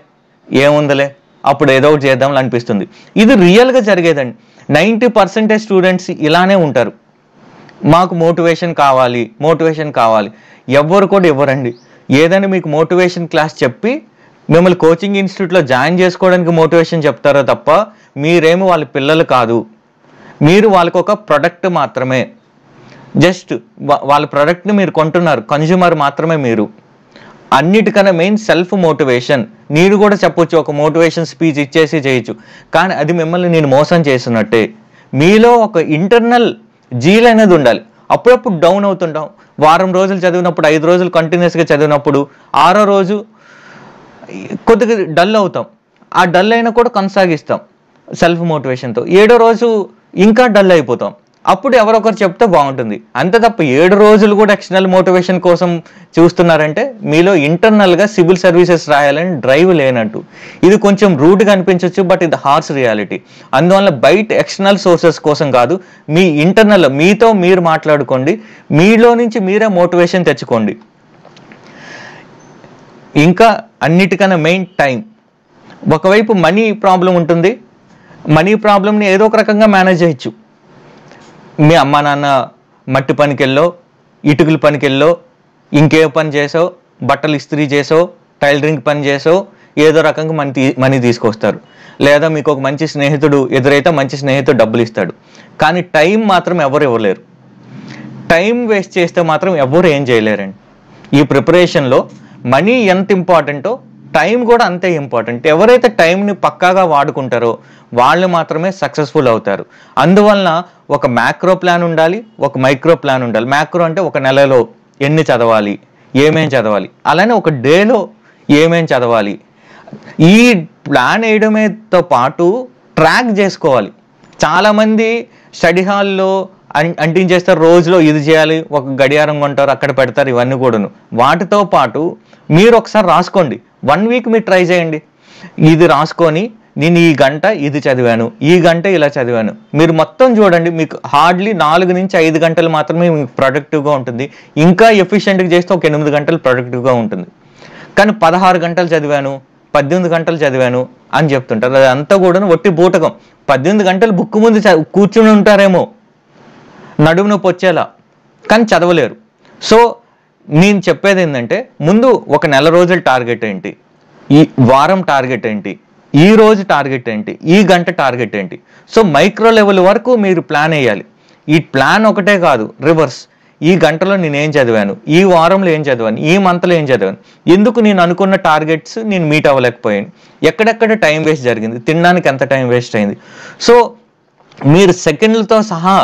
ఏముందలే అప్పుడు ఏదో ఒకటి చేద్దాం అనిపిస్తుంది. ఇది రియల్గా జరిగేదండి. 90% స్టూడెంట్స్ ఇలానే ఉంటారు, మాకు మోటివేషన్ కావాలి మోటివేషన్ కావాలి. ఎవ్వరు కూడా ఇవ్వరండి. ఏదైనా మీకు మోటివేషన్ క్లాస్ చెప్పి మిమ్మల్ని కోచింగ్ ఇన్స్టిట్యూట్లో జాయిన్ చేసుకోవడానికి మోటివేషన్ చెప్తారో తప్ప మీరేమో వాళ్ళ పిల్లలు కాదు, మీరు వాళ్ళకు ఒక ప్రొడక్ట్ మాత్రమే. జస్ట్ వాళ్ళ ప్రొడక్ట్ని మీరు కొంటున్నారు, కన్జ్యూమర్ మాత్రమే మీరు. అన్నిటికన్నా మెయిన్ సెల్ఫ్ మోటివేషన్. మీరు కూడా చెప్పొచ్చు ఒక మోటివేషన్ స్పీచ్ ఇచ్చేసి చేయొచ్చు, కానీ అది మిమ్మల్ని నేను మోసం చేస్తున్నట్టే. మీలో ఒక ఇంటర్నల్ జీల్ అనేది ఉండాలి. అప్పుడప్పుడు డౌన్ అవుతుంటాం, వారం రోజులు చదివినప్పుడు 5 రోజులు కంటిన్యూస్గా చదివినప్పుడు 6వ రోజు కొద్దిగా డల్ అవుతాం, ఆ డల్ అయినా కూడా కొనసాగిస్తాం సెల్ఫ్ మోటివేషన్తో. 7వ రోజు ఇంకా డల్ అయిపోతాం, అప్పుడు ఎవరొకరు చెప్తే బాగుంటుంది. అంతే తప్ప 7 రోజులు కూడా ఎక్స్టర్నల్ మోటివేషన్ కోసం చూస్తున్నారంటే మీలో ఇంటర్నల్గా సివిల్ సర్వీసెస్ రాయాలని డ్రైవ్ లేనట్టు. ఇది కొంచెం రూట్గా అనిపించవచ్చు, బట్ ఇది హార్స్ రియాలిటీ. అందువల్ల బయట ఎక్స్టర్నల్ సోర్సెస్ కోసం కాదు, మీ ఇంటర్నల్ మీతో మీరు మాట్లాడుకోండి, మీలో నుంచి మీరే మోటివేషన్ తెచ్చుకోండి. ఇంకా అన్నిటికన్నా మెయిన్ టైం. ఒకవైపు మనీ ప్రాబ్లం ఉంటుంది, మనీ ప్రాబ్లంని ఏదో ఒక రకంగా మేనేజ్ చేయొచ్చు. మీ అమ్మ నాన్న మట్టి పనికి వెళ్ళో, ఇటుకల పనికి వెళ్ళో, ఇంకే పని చేసో, బట్టలు ఇస్త్రీ చేసో, టైలరింగ్ పని చేసో ఏదో రకంగా మనీ తీసుకొస్తారు. లేదా మీకు ఒక మంచి స్నేహితుడు ఎదురైతే మంచి స్నేహితుడు డబ్బులు ఇస్తాడు. కానీ టైం మాత్రం ఎవరు ఇవ్వలేరు. టైం వేస్ట్ చేస్తే మాత్రం ఎవరు ఏం చేయలేరండి. ఈ ప్రిపరేషన్లో మనీ ఎంత ఇంపార్టెంటో టైం కూడా అంతే ఇంపార్టెంట్. ఎవరైతే టైంని పక్కాగా వాడుకుంటారో వాళ్ళు మాత్రమే సక్సెస్ఫుల్ అవుతారు. అందువలన ఒక మ్యాక్రో ప్లాన్ ఉండాలి, ఒక మైక్రో ప్లాన్ ఉండాలి. మ్యాక్రో అంటే ఒక నెలలో ఎన్ని చదవాలి, ఏమేం చదవాలి, అలానే ఒక డేలో ఏమేం చదవాలి. ఈ ప్లాన్ వేయడమేతో పాటు ట్రాక్ చేసుకోవాలి. చాలామంది స్టడీ హాల్లో అంటించేస్తారు, రోజులో ఇది చేయాలి, ఒక గడియారం కొంటారు అక్కడ పెడతారు, ఇవన్నీ కూడాను. వాటితో పాటు మీరు ఒకసారి రాసుకోండి, 1 వీక్ మీరు ట్రై చేయండి. ఇది రాసుకొని నేను ఈ గంట ఇది చదివాను, ఈ గంట ఇలా చదివాను, మీరు మొత్తం చూడండి. మీకు హార్డ్లీ 4 నుంచి 5 గంటలు మాత్రమే మీకు ప్రొడక్టివ్గా ఉంటుంది. ఇంకా ఎఫిషియెంట్గా చేస్తే ఒక 8 గంటలు ప్రొడక్టివ్గా ఉంటుంది. కానీ 16 గంటలు చదివాను, 18 గంటలు చదివాను అని చెప్తుంటారు. అది అంతా కూడా ఒట్టి బూటకం. 18 గంటలు బుక్ ముందు కూర్చుని ఉంటారేమో నడుము నొప్పి వచ్చేలా, కానీ చదవలేరు. సో నేను చెప్పేది ఏంటంటే, ముందు ఒక నెల రోజుల టార్గెట్ ఏంటి, ఈ వారం టార్గెట్ ఏంటి, ఈ రోజు టార్గెట్ ఏంటి, ఈ గంట టార్గెట్ ఏంటి. సో మైక్రో లెవెల్ వరకు మీరు ప్లాన్ వేయాలి. ఈ ప్లాన్ ఒకటే కాదు, రివర్స్. ఈ గంటలో నేను ఏం చదివాను, ఈ వారంలో ఏం చదివాను, ఈ మంత్లో ఏం చదివాను, ఎందుకు నేను అనుకున్న టార్గెట్స్ నేను మీట్ అవ్వలేకపోయాను, ఎక్కడెక్కడ టైం వేస్ట్ జరిగింది, తినడానికి ఎంత టైం వేస్ట్ అయింది. సో మీరు సెకండ్లతో సహా,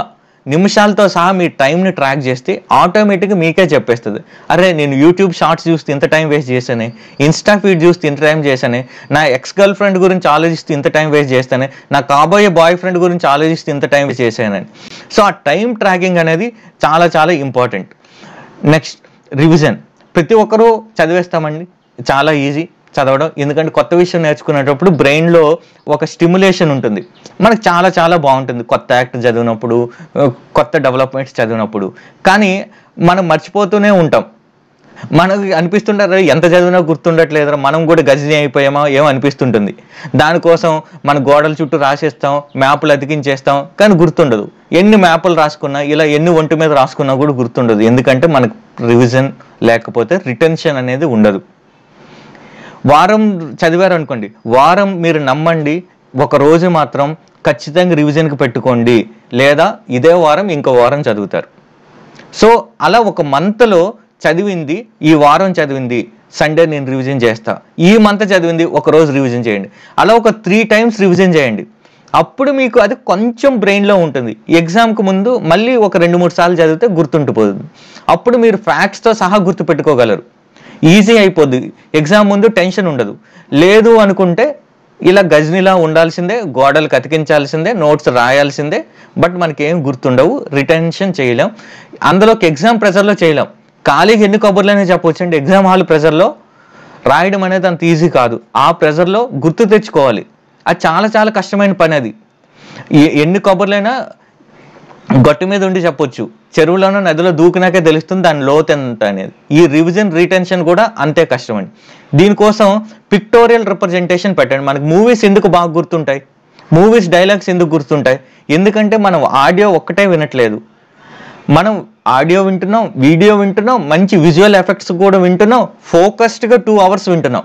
నిమిషాలతో సహా మీ టైంని ట్రాక్ చేస్తే ఆటోమేటిక్గా మీకే చెప్పేస్తుంది, అరే నేను యూట్యూబ్ షార్ట్స్ చూస్తే ఇంత టైం వేస్ట్ చేశానే, ఇన్స్టా ఫీడ్ చూస్తే ఇంత టైం చేశానే, నా ఎక్స్ గర్ల్ ఫ్రెండ్ గురించి ఆలోచిస్తే ఇంత టైం వేస్ట్ చేస్తానే, నా కాబోయే బాయ్ ఫ్రెండ్ గురించి ఆలోచిస్తే ఇంత టైం వేస్ట్ చేశానని. సో ఆ టైం ట్రాకింగ్ అనేది చాలా చాలా ఇంపార్టెంట్. Next revision. ప్రతి ఒక్కరూ చదివేస్తామండి, చాలా ఈజీ చదవడం, ఎందుకంటే కొత్త విషయం నేర్చుకునేటప్పుడు బ్రెయిన్లో ఒక స్టిమ్యులేషన్ ఉంటుంది, మనకు చాలా చాలా బాగుంటుంది కొత్త యాక్ట్ చదివినప్పుడు, కొత్త డెవలప్మెంట్స్ చదివినప్పుడు. కానీ మనం మర్చిపోతూనే ఉంటాం, మనకు అనిపిస్తుంటారు ఎంత చదివినా గుర్తుండట్లేదురా, మనం కూడా గజిని అయిపోయామా ఏమో అనిపిస్తుంటుంది. దానికోసం మన గోడల చుట్టూ రాసేస్తాం, మ్యాపులు అతికించేస్తాం, కానీ గుర్తుండదు. ఎన్ని మ్యాపులు రాసుకున్నా, ఇలా ఎన్ని ఒంటి మీద రాసుకున్నా కూడా గుర్తుండదు, ఎందుకంటే మనకు రివిజన్ లేకపోతే రిటెన్షన్ అనేది ఉండదు. వారం చదివారు అనుకోండి, వారం మీరు నమ్మండి, ఒక రోజు మాత్రం ఖచ్చితంగా రివిజన్కి పెట్టుకోండి, లేదా ఇదే వారం ఇంకో వారం చదువుతారు. సో అలా ఒక మంత్లో చదివింది, ఈ వారం చదివింది సండే నేను రివిజన్ చేస్తా, ఈ మంత్ చదివింది ఒకరోజు రివిజన్ చేయండి, అలా ఒక 3 times రివిజన్ చేయండి. అప్పుడు మీకు అది కొంచెం బ్రెయిన్లో ఉంటుంది. ఎగ్జామ్కి ముందు మళ్ళీ ఒక 2-3 సార్లు చదివితే గుర్తుండిపోతుంది. అప్పుడు మీరు ఫ్యాక్ట్స్తో సహా గుర్తుపెట్టుకోగలరు, ఈజీ అయిపోద్ది, ఎగ్జామ్ ముందు టెన్షన్ ఉండదు. లేదు అనుకుంటే ఇలా గజనీలా ఉండాల్సిందే, గోడలు కతికించాల్సిందే, నోట్స్ రాయాల్సిందే, బట్ మనకేం గుర్తుండవు, రిటెన్షన్ చేయలేం. అందులోకి ఎగ్జామ్ ప్రెజర్లో చేయలేం, ఖాళీగా ఎన్ని కబుర్లనే చెప్పవచ్చు అండి. ఎగ్జామ్ హాల్ ప్రెజర్లో రాయడం అనేది అంత ఈజీ కాదు, ఆ ప్రెజర్లో గుర్తు తెచ్చుకోవాలి, అది చాలా చాలా కష్టమైన పని. అది ఎన్ని కబుర్లైనా గట్టు మీద ఉండి చెప్పొచ్చు, చెరువులోనో నదిలో దూకినాకే తెలుస్తుంది దాని లోతు ఎంత అనేది. ఈ రివిజన్ రిటెన్షన్ కూడా అంతే కష్టమండి. దీనికోసం పిక్టోరియల్ రిప్రజెంటేషన్ పెట్టండి. మనకు మూవీస్ ఎందుకు బాగా గుర్తుంటాయి, మూవీస్ డైలాగ్స్ ఎందుకు గుర్తుంటాయి, ఎందుకంటే మనం ఆడియో ఒక్కటే వినట్లేదు, మనం ఆడియో వింటున్నాం, వీడియో వింటున్నాం, మంచి విజువల్ ఎఫెక్ట్స్ కూడా వింటున్నాం, ఫోకస్డ్గా 2 hours వింటున్నాం.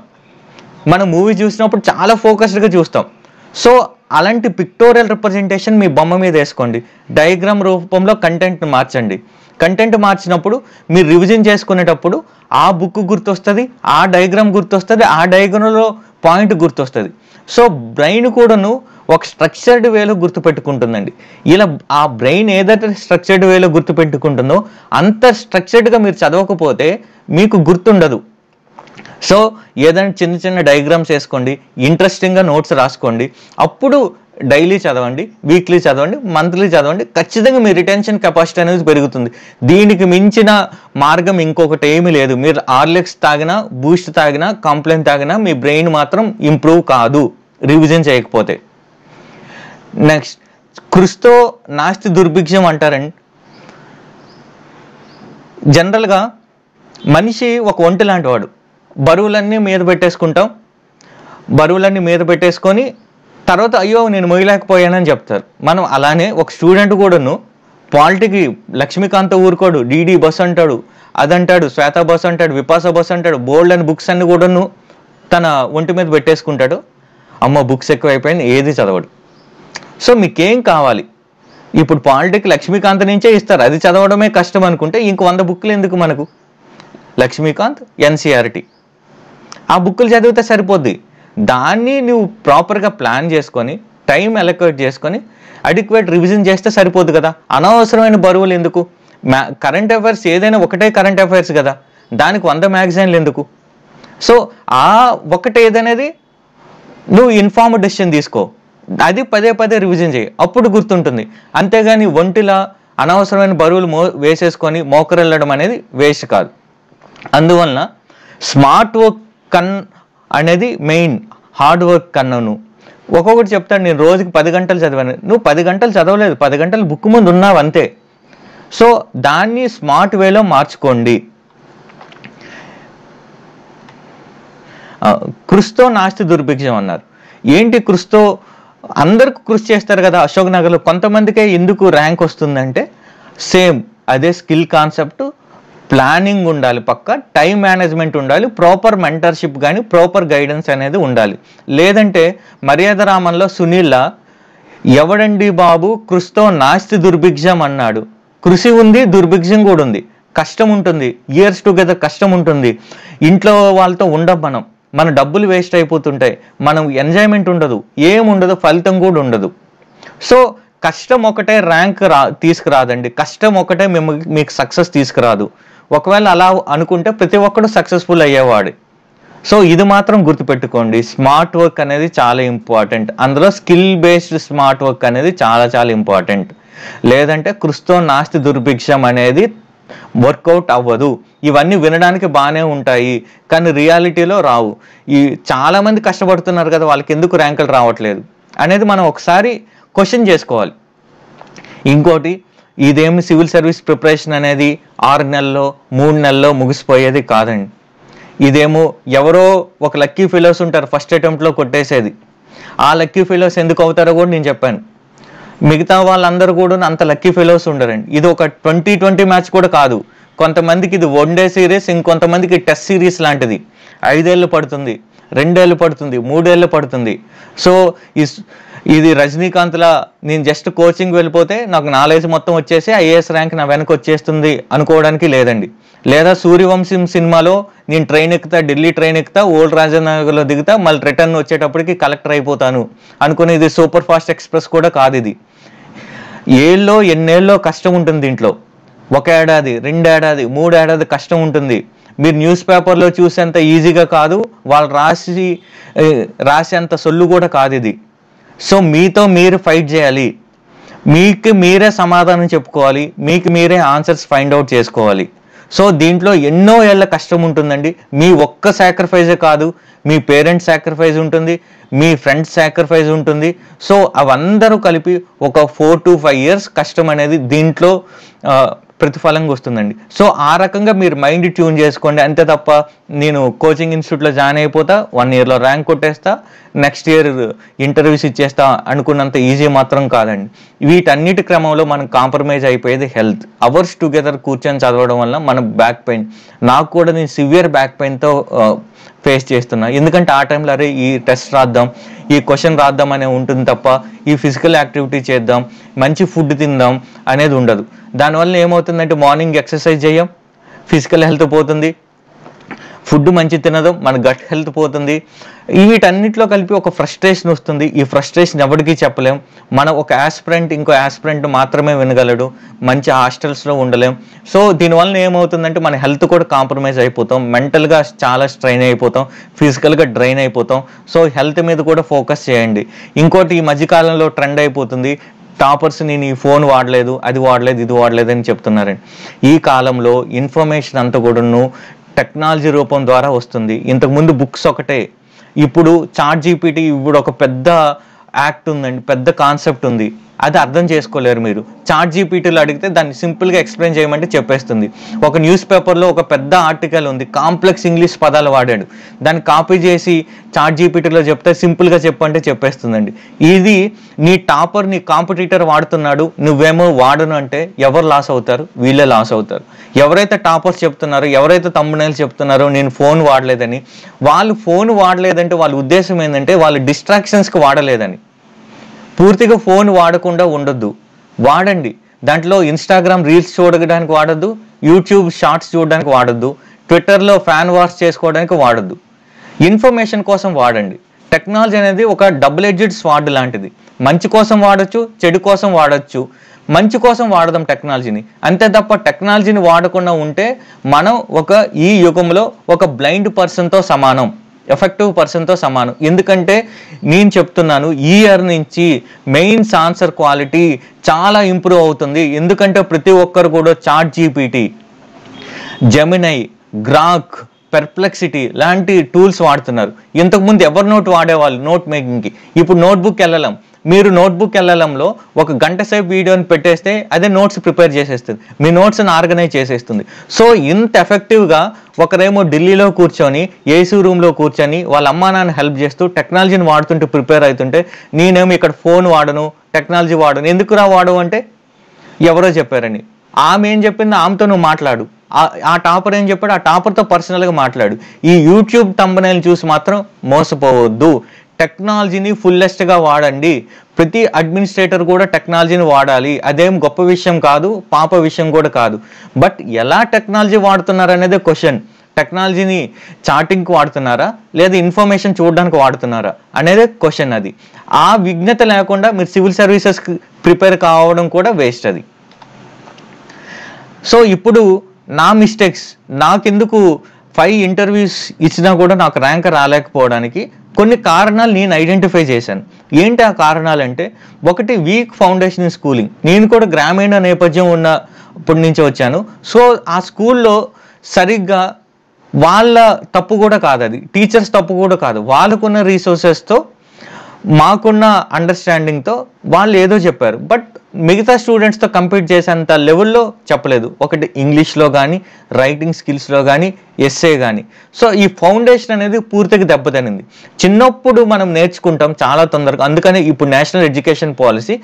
మనం మూవీ చూసినప్పుడు చాలా ఫోకస్డ్గా చూస్తాం. సో అలాంటి పిక్టోరియల్ రిప్రజెంటేషన్ మీ బొమ్మ మీద వేసుకోండి, డయాగ్రామ్ రూపంలో కంటెంట్ని మార్చండి. కంటెంట్ మార్చినప్పుడు మీరు రివిజన్ చేసుకునేటప్పుడు ఆ బుక్ గుర్తొస్తుంది, ఆ డయాగ్రామ్ గుర్తొస్తుంది, ఆ డయాగ్రామ్లో పాయింట్ గుర్తొస్తుంది. సో బ్రెయిన్ కూడాను ఒక స్ట్రక్చర్డ్ వేలో గుర్తుపెట్టుకుంటుందండి. ఇలా ఆ బ్రెయిన్ ఏదైతే స్ట్రక్చర్డ్ వేలో గుర్తుపెట్టుకుంటుందో అంత స్ట్రక్చర్డ్గా మీరు చదవకపోతే మీకు గుర్తుండదు. సో ఏదైనా చిన్న చిన్న డయాగ్రామ్స్ వేసుకోండి, ఇంట్రెస్టింగ్గా నోట్స్ రాసుకోండి, అప్పుడు డైలీ చదవండి, వీక్లీ చదవండి, మంత్లీ చదవండి, ఖచ్చితంగా మీ రిటెన్షన్ కెపాసిటీ అనేది పెరుగుతుంది. దీనికి మించిన మార్గం ఇంకొకటి ఏమీ లేదు. మీరు హార్లిక్స్ తాగినా, బూస్ట్ తాగినా, కాంప్లెయిన్ తాగినా మీ బ్రెయిన్ మాత్రం ఇంప్రూవ్ కాదు రివిజన్ చేయకపోతే. నెక్స్ట్, కృషితో నాస్తి దుర్భిక్షం అంటారండి. జనరల్గా మనిషి ఒక ఒంటి లాంటి వాడు, బరువులన్నీ మీద పెట్టేసుకుంటాం, బరువులన్నీ మీద పెట్టేసుకొని తర్వాత అయ్యో నేను మొయ్యలేకపోయానని చెప్తారు. మనం అలానే ఒక స్టూడెంట్ కూడాను పాలిటీకి లక్ష్మీకాంత్ ఊరుకోడు, డీడీ బస్ అంటాడు, అదంటాడు, శ్వేత బస్ అంటాడు, విపాస బస్ అంటాడు, బోల్డ్ అని బుక్స్ అన్ని కూడాను తన ఒంటి మీద పెట్టేసుకుంటాడు. అమ్మో బుక్స్ ఎక్కువైపోయింది, ఏది చదవడు. సో మీకేం కావాలి, ఇప్పుడు పాలిటీకి లక్ష్మీకాంత్ నుంచే ఇస్తారు, అది చదవడమే కష్టం అనుకుంటే ఇంక 100 బుక్లు ఎందుకు మనకు? లక్ష్మీకాంత్, ఎన్సీఆర్టీ ఆ బుక్కులు చదివితే సరిపోద్ది. దాన్ని నువ్వు ప్రాపర్గా ప్లాన్ చేసుకొని, టైం అలొకేట్ చేసుకొని అడిక్వేట్ రివిజన్ చేస్తే సరిపోద్ది కదా. అనవసరమైన బరువులు ఎందుకు? కరెంట్ అఫైర్స్ ఏదైనా ఒకటే కరెంట్ అఫైర్స్ కదా, దానికి 100 మ్యాగజైన్లు ఎందుకు? సో ఆ ఒకటి ఏదనేది నువ్వు ఇన్ఫార్మ్డ్ డెసిషన్ తీసుకో, అది పదే పదే రివిజన్ చేయి, అప్పుడు గుర్తుంటుంది. అంతేగాని ఒంటిలా అనవసరమైన బరువులు వేసేసుకొని మోకరెళ్ళడం అనేది వేస్ట్ కాదు. అందువలన స్మార్ట్ వర్క్ అనేది మెయిన్, హార్డ్ వర్క్ కన్నాను. ఒక్కొక్కటి చెప్తాను, నేను రోజుకి 10 గంటలు చదివాను. నువ్వు 10 గంటలు చదవలేదు, 10 గంటలు బుక్ ముందు ఉన్నావు అంతే. సో దాన్ని స్మార్ట్ వేలో మార్చుకోండి. కృషితో నాస్తి దుర్భిక్షం అన్నారు. ఏంటి కృషితో? అందరికి కృషి చేస్తారు కదా అశోక్ నగర్లో, కొంతమందికే ఎందుకు ర్యాంక్ వస్తుందంటే సేమ్ అదే స్కిల్ కాన్సెప్ట్, ప్లానింగ్ ఉండాలి, పక్క టైం మేనేజ్మెంట్ ఉండాలి, ప్రాపర్ మెంటర్షిప్ కానీ ప్రాపర్ గైడెన్స్ అనేది ఉండాలి. లేదంటే మర్యాద రామంలో సునీల్ ఎవడండి బాబు కృషితో నాస్తి దుర్భిక్షం అన్నాడు? కృషి ఉంది, దుర్భిక్షం కూడా ఉంది. కష్టం ఉంటుంది, ఇయర్స్ టుగెదర్ కష్టం ఉంటుంది. ఇంట్లో వాళ్ళతో ఉండం, మన డబ్బులు వేస్ట్ అయిపోతుంటాయి, మనం ఎంజాయ్మెంట్ ఉండదు, ఏముండదు, ఫలితం కూడా ఉండదు. సో కష్టం ఒకటే ర్యాంక్ తీసుకురాదండి. కష్టం ఒకటే మీకు సక్సెస్ తీసుకురాదు. ఒకవేళ అలా అనుకుంటే ప్రతి ఒక్కడు సక్సెస్ఫుల్ అయ్యేవాడు. సో ఇది మాత్రం గుర్తుపెట్టుకోండి, స్మార్ట్ వర్క్ అనేది చాలా ఇంపార్టెంట్. అందులో స్కిల్ బేస్డ్ స్మార్ట్ వర్క్ అనేది చాలా చాలా ఇంపార్టెంట్. లేదంటే కృషితో నాస్తి దుర్భిక్షం అనేది వర్కౌట్ అవ్వదు. ఇవన్నీ వినడానికి బాగానే ఉంటాయి, కానీ రియాలిటీలో రావు. చాలామంది కష్టపడుతున్నారు కదా, వాళ్ళకి ఎందుకు ర్యాంకులు రావట్లేదు అనేది మనం ఒకసారి క్వశ్చన్ చేసుకోవాలి. ఇంకోటి, ఇదేమి సివిల్ సర్వీస్ ప్రిపరేషన్ అనేది 6 నెలల్లో 3 నెలల్లో ముగిసిపోయేది కాదండి. ఇదేమో ఎవరో ఒక లక్కీ ఫెలోస్ ఉంటారు ఫస్ట్ అటెంప్ట్లో కొట్టేసేది. ఆ లక్కీ ఫెలోస్ ఎందుకు అవుతారో కూడా నేను చెప్పాను. మిగతా వాళ్ళందరూ కూడా అంత లక్కీ ఫెలోస్ ఉండరండి. ఇది ఒక 2020 మ్యాచ్ కూడా కాదు. కొంతమందికి ఇది 1 డే సిరీస్, ఇంకొంతమందికి టెస్ట్ సిరీస్ లాంటిది. 5 ఏళ్ళు పడుతుంది, 2 ఏళ్ళు పడుతుంది, 3 ఏళ్ళు పడుతుంది. సో ఇది రజనీకాంత్లా నేను జస్ట్ కోచింగ్ వెళ్ళిపోతే నాకు నాలెడ్జ్ మొత్తం వచ్చేసి ఐఏఎస్ ర్యాంక్ నా వెనక వచ్చేస్తుంది అనుకోవడానికి లేదండి. లేదా సూర్యవంశం సినిమాలో నేను ట్రైన్ ఎక్కుతా, ఢిల్లీ ట్రైన్ ఎక్కుతా, ఓల్డ్ రాజనగర్లో దిగుతా, మళ్ళీ రిటర్న్ వచ్చేటప్పటికి కలెక్టర్ అయిపోతాను అనుకుని ఇది సూపర్ ఫాస్ట్ ఎక్స్ప్రెస్ కూడా కాదు. ఇది ఎన్నేళ్ళలో కష్టం ఉంటుంది. దీంట్లో 1 ఏడాది, 2 ఏడాది, 3 ఏడాది కష్టం ఉంటుంది. మీరు న్యూస్ పేపర్లో చూసేంత ఈజీగా కాదు, వాళ్ళు రాసేంత సొల్లు కూడా కాదు ఇది. సో మీతో మీరు ఫైట్ చేయాలి, మీకు మీరే సమాధానం చెప్పుకోవాలి, మీకు మీరే ఆన్సర్స్ ఫైండ్ అవుట్ చేసుకోవాలి. సో దీంట్లో ఎన్నో ఏళ్ళ కష్టం ఉంటుందండి. మీ ఒక్క సాక్రిఫైజే కాదు, మీ పేరెంట్స్ సాక్రిఫైజ్ ఉంటుంది, మీ ఫ్రెండ్స్ సాక్రిఫైజ్ ఉంటుంది. సో అవందరూ కలిపి ఒక 4 to 5 years కష్టం అనేది దీంట్లో ప్రతిఫలంగా వస్తుందండి. సో ఆ రకంగా మీరు మైండ్ ట్యూన్ చేసుకోండి. అంతే తప్ప నేను కోచింగ్ ఇన్స్టిట్యూట్లో జాయిన్ అయిపోతా, 1 yearలో ర్యాంక్ కొట్టేస్తా, నెక్స్ట్ ఇయర్ ఇంటర్వ్యూస్ ఇచ్చేస్తా అనుకున్నంత ఈజీ మాత్రం కాదండి. వీటన్నిటి క్రమంలో మనం కాంప్రమైజ్ అయిపోయేది హెల్త్. అవర్స్ టుగెదర్ కూర్చొని చదవడం వల్ల మన బ్యాక్ పెయిన్, నాకు కూడా నేను సివియర్ బ్యాక్ పెయిన్తో ఫేస్ చేస్తున్నా. ఎందుకంటే ఆ టైంలో అరే ఈ టెస్ట్ రాద్దాం, ఈ క్వశ్చన్ రాద్దాం అనే ఉంటుంది తప్ప ఈ ఫిజికల్ యాక్టివిటీ చేద్దాం, మంచి ఫుడ్ తిందాం అనేది ఉండదు. దానివల్ల ఏమవుతుందంటే మార్నింగ్ ఎక్సర్సైజ్ చేయం, ఫిజికల్ హెల్త్ పోతుంది, ఫుడ్ మంచి తినడం, మన గట్ హెల్త్ పోతుంది. వీటన్నిటిలో కలిపి ఒక ఫ్రస్ట్రేషన్ వస్తుంది. ఈ ఫ్రస్ట్రేషన్ ఎవరికీ చెప్పలేం. మనం ఒక యాస్పిరెంట్ ఇంకో యాస్పిరెంట్ మాత్రమే వినగలడు, మంచి హాస్టల్స్లో ఉండలేం. సో దీనివల్ల ఏమవుతుందంటే మన హెల్త్ కూడా కాంప్రమైజ్ అయిపోతాం, మెంటల్గా చాలా స్ట్రెయిన్ అయిపోతాం, ఫిజికల్గా డ్రైన్ అయిపోతాం. సో హెల్త్ మీద కూడా ఫోకస్ చేయండి. ఇంకోటి ఈ మధ్యకాలంలో ట్రెండ్ అయిపోతుంది, టాపర్స్ నేను ఈ ఫోన్ వాడలేదు, అది వాడలేదు, ఇది వాడలేదు అని చెప్తున్నారండి. ఈ కాలంలో ఇన్ఫర్మేషన్ అంతా కూడాను టెక్నాలజీ రూపం ద్వారా వస్తుంది. ఇంతకుముందు బుక్స్ ఒకటే, ఇప్పుడు చాట్ జీపీటీ ఇప్పుడు ఒక పెద్ద యాక్ట్ ఉందండి, పెద్ద కాన్సెప్ట్ ఉంది. అది అర్థం చేసుకోలేరు మీరు. చాట్ జీపీటీలో అడిగితే దాన్ని సింపుల్గా ఎక్స్ప్లెయిన్ చేయమంటే చెప్పేస్తుంది. ఒక న్యూస్ పేపర్లో ఒక పెద్ద ఆర్టికల్ ఉంది, కాంప్లెక్స్ ఇంగ్లీష్ పదాలు వాడాడు, దాన్ని కాపీ చేసి చాట్ జీపీటీలో చెప్తే సింపుల్గా చెప్పంటే చెప్పేస్తుందండి. ఇది నీ టాపర్, నీ కాంపిటీటర్ వాడుతున్నాడు, నువ్వేమో వాడను అంటే ఎవరు లాస్ అవుతారు? వీళ్ళే లాస్ అవుతారు. ఎవరైతే టాపర్స్ చెప్తున్నారో, ఎవరైతే తమ్ముళ్ళు చెప్తున్నారో నేను ఫోన్ వాడలేదని, వాళ్ళు ఫోన్ వాడలేదంటే వాళ్ళ ఉద్దేశం ఏంటంటే వాళ్ళు డిస్ట్రాక్షన్స్కి వాడలేదని. పూర్తిగా ఫోన్ వాడకుండా ఉండొద్దు, వాడండి. దాంట్లో ఇన్స్టాగ్రామ్ రీల్స్ చూడడానికి వాడద్దు, యూట్యూబ్ షార్ట్స్ చూడడానికి వాడద్దు, ట్విట్టర్లో ఫ్యాన్ వార్స్ చేసుకోవడానికి వాడద్దు. ఇన్ఫర్మేషన్ కోసం వాడండి. టెక్నాలజీ అనేది ఒక డబుల్ ఎడ్జెడ్ స్వార్డ్ లాంటిది. మంచి కోసం వాడచ్చు, చెడు కోసం వాడచ్చు. మంచి కోసం వాడదాం టెక్నాలజీని, అంతే తప్ప టెక్నాలజీని వాడకుండా ఉంటే మనం ఈ యుగంలో ఒక బ్లైండ్ పర్సన్తో సమానం, ఎఫెక్టివ్ పర్సన్తో సమానం. ఎందుకంటే నేను చెప్తున్నాను, ఈ ఇయర్ నుంచి మెయిన్స్ ఆన్సర్ క్వాలిటీ చాలా ఇంప్రూవ్ అవుతుంది. ఎందుకంటే ప్రతి ఒక్కరు కూడా chat GPT, Gemini, Grok, Perplexity లాంటి టూల్స్ వాడుతున్నారు. ఇంతకుముందు ఎవరు నోట్ వాడేవాళ్ళు నోట్ మేకింగ్కి, ఇప్పుడు నోట్బుక్ వెళ్ళలేం. మీరు నోట్బుక్ వెళ్ళడంలో 1 గంట సేపు వీడియోని పెట్టేస్తే అదే నోట్స్ ప్రిపేర్ చేసేస్తుంది, మీ నోట్స్ని ఆర్గనైజ్ చేసేస్తుంది. సో ఇంత ఎఫెక్టివ్గా ఒకరేమో ఢిల్లీలో కూర్చొని ఏసీ రూమ్లో కూర్చొని వాళ్ళ అమ్మా నాన్న హెల్ప్ చేస్తూ టెక్నాలజీని వాడుతుంటే ప్రిపేర్ అవుతుంటే, నేనేమో ఇక్కడ ఫోన్ వాడను, టెక్నాలజీ వాడను. ఎందుకురా వాడవు అంటే ఎవరో చెప్పారని. ఆమె ఏం చెప్పింది, ఆమెతో నువ్వు మాట్లాడు. ఆ టాపర్ ఏం చెప్పాడు, ఆ టాపర్తో పర్సనల్గా మాట్లాడు. ఈ యూట్యూబ్ థంబ్నెయిల్ చూసి మాత్రం మోసపోవద్దు. టెక్నాలజీని ఫుల్లెస్ట్గా వాడండి. ప్రతి అడ్మినిస్ట్రేటర్ కూడా టెక్నాలజీని వాడాలి. అదేం గొప్ప విషయం కాదు, పాప విషయం కూడా కాదు. బట్ ఎలా టెక్నాలజీ వాడుతున్నారు అనేది క్వశ్చన్. టెక్నాలజీని చాటింగ్కి వాడుతున్నారా లేదా ఇన్ఫర్మేషన్ చూడడానికి వాడుతున్నారా అనేది క్వశ్చన్. అది ఆ విజ్ఞత లేకుండా మీరు సివిల్ సర్వీసెస్కి ప్రిపేర్ కావడం కూడా వేస్ట్ అది. సో ఇప్పుడు నా మిస్టేక్స్, నాకెందుకు 5 ఇంటర్వ్యూస్ ఇచ్చినా కూడా నాకు ర్యాంక్ రాలేకపోవడానికి కొన్ని కారణాలు నేను ఐడెంటిఫై చేశాను. ఏంటి ఆ కారణాలు అంటే, ఒకటి వీక్ ఫౌండేషన్ ఇన్ స్కూలింగ్. నేను కూడా గ్రామీణ నేపథ్యం ఉన్నప్పటి నుంచి వచ్చాను. సో ఆ స్కూల్లో సరిగ్గా వాళ్ళ తప్పు కూడా కాదు, అది టీచర్స్ తప్పు కూడా కాదు. వాళ్ళకున్న రీసోర్సెస్తో మాకున్న అండర్స్టాండింగ్తో వాళ్ళు ఏదో చెప్పారు, బట్ మిగతా స్టూడెంట్స్తో కంపీట్ చేసేంత లెవెల్లో చెప్పలేదు. ఒకటి ఇంగ్లీష్లో కానీ, రైటింగ్ స్కిల్స్లో కానీ, ఎస్సే కానీ. సో ఈ ఫౌండేషన్ అనేది పూర్తిగా దెబ్బతినింది. చిన్నప్పుడు మనం నేర్చుకుంటాం చాలా తొందరగా. అందుకని ఇప్పుడు national education policy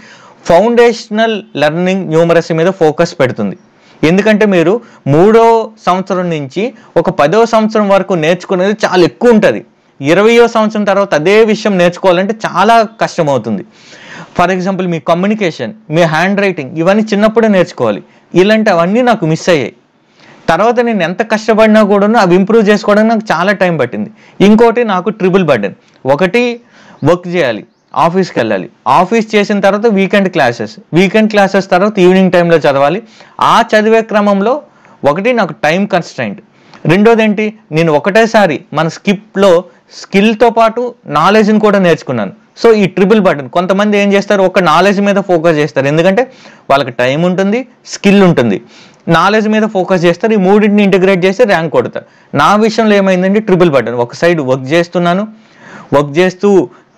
foundational learning numeracy మీద ఫోకస్ పెడుతుంది. ఎందుకంటే మీరు 3వ సంవత్సరం నుంచి ఒక 10వ సంవత్సరం వరకు నేర్చుకునేది చాలా ఎక్కువ ఉంటుంది. 20వ సంవత్సరం తర్వాత అదే విషయం నేర్చుకోవాలంటే చాలా కష్టమవుతుంది. For example me communication, me hand writing, ఇవన్నీ చిన్నప్పుడే నేర్చుకోవాలి. ఇలాంటివన్నీ నాకు మిస్ అయ్యాయి. తర్వాత నేను ఎంత కష్టపడినా కూడా అవి ఇంప్రూవ్ చేసుకోవడానికి నాకు చాలా టైం పట్టింది. ఇంకోటి నాకు ట్రిపుల్ బర్డెన్. ఒకటి వర్క్ చేయాలి, ఆఫీస్కి వెళ్ళాలి, ఆఫీస్ చేసిన తర్వాత వీకెండ్ క్లాసెస్ తర్వాత ఈవినింగ్ టైంలో చదవాలి. ఆ చదివే క్రమంలో ఒకటి నాకు టైం కన్స్ట్రైంట్, రెండోది ఏంటి, నేను ఒకటేసారి మన స్కిల్తో పాటు నాలెడ్జ్ని కూడా నేర్చుకున్నాను. సో ఈ ట్రిపుల్ బర్డెన్. కొంతమంది ఏం చేస్తారు, ఒక నాలెడ్జ్ మీద ఫోకస్ చేస్తారు, ఎందుకంటే వాళ్ళకి టైం ఉంటుంది, స్కిల్ ఉంటుంది. నాలెడ్జ్ మీద ఫోకస్ చేస్తారు, ఈ మూడింటిని ఇంటిగ్రేట్ చేసి ర్యాంక్ కొడతారు. నా విషయంలో ఏమైందంటే ట్రిపుల్ బర్డెన్. ఒక సైడ్ వర్క్ చేస్తూ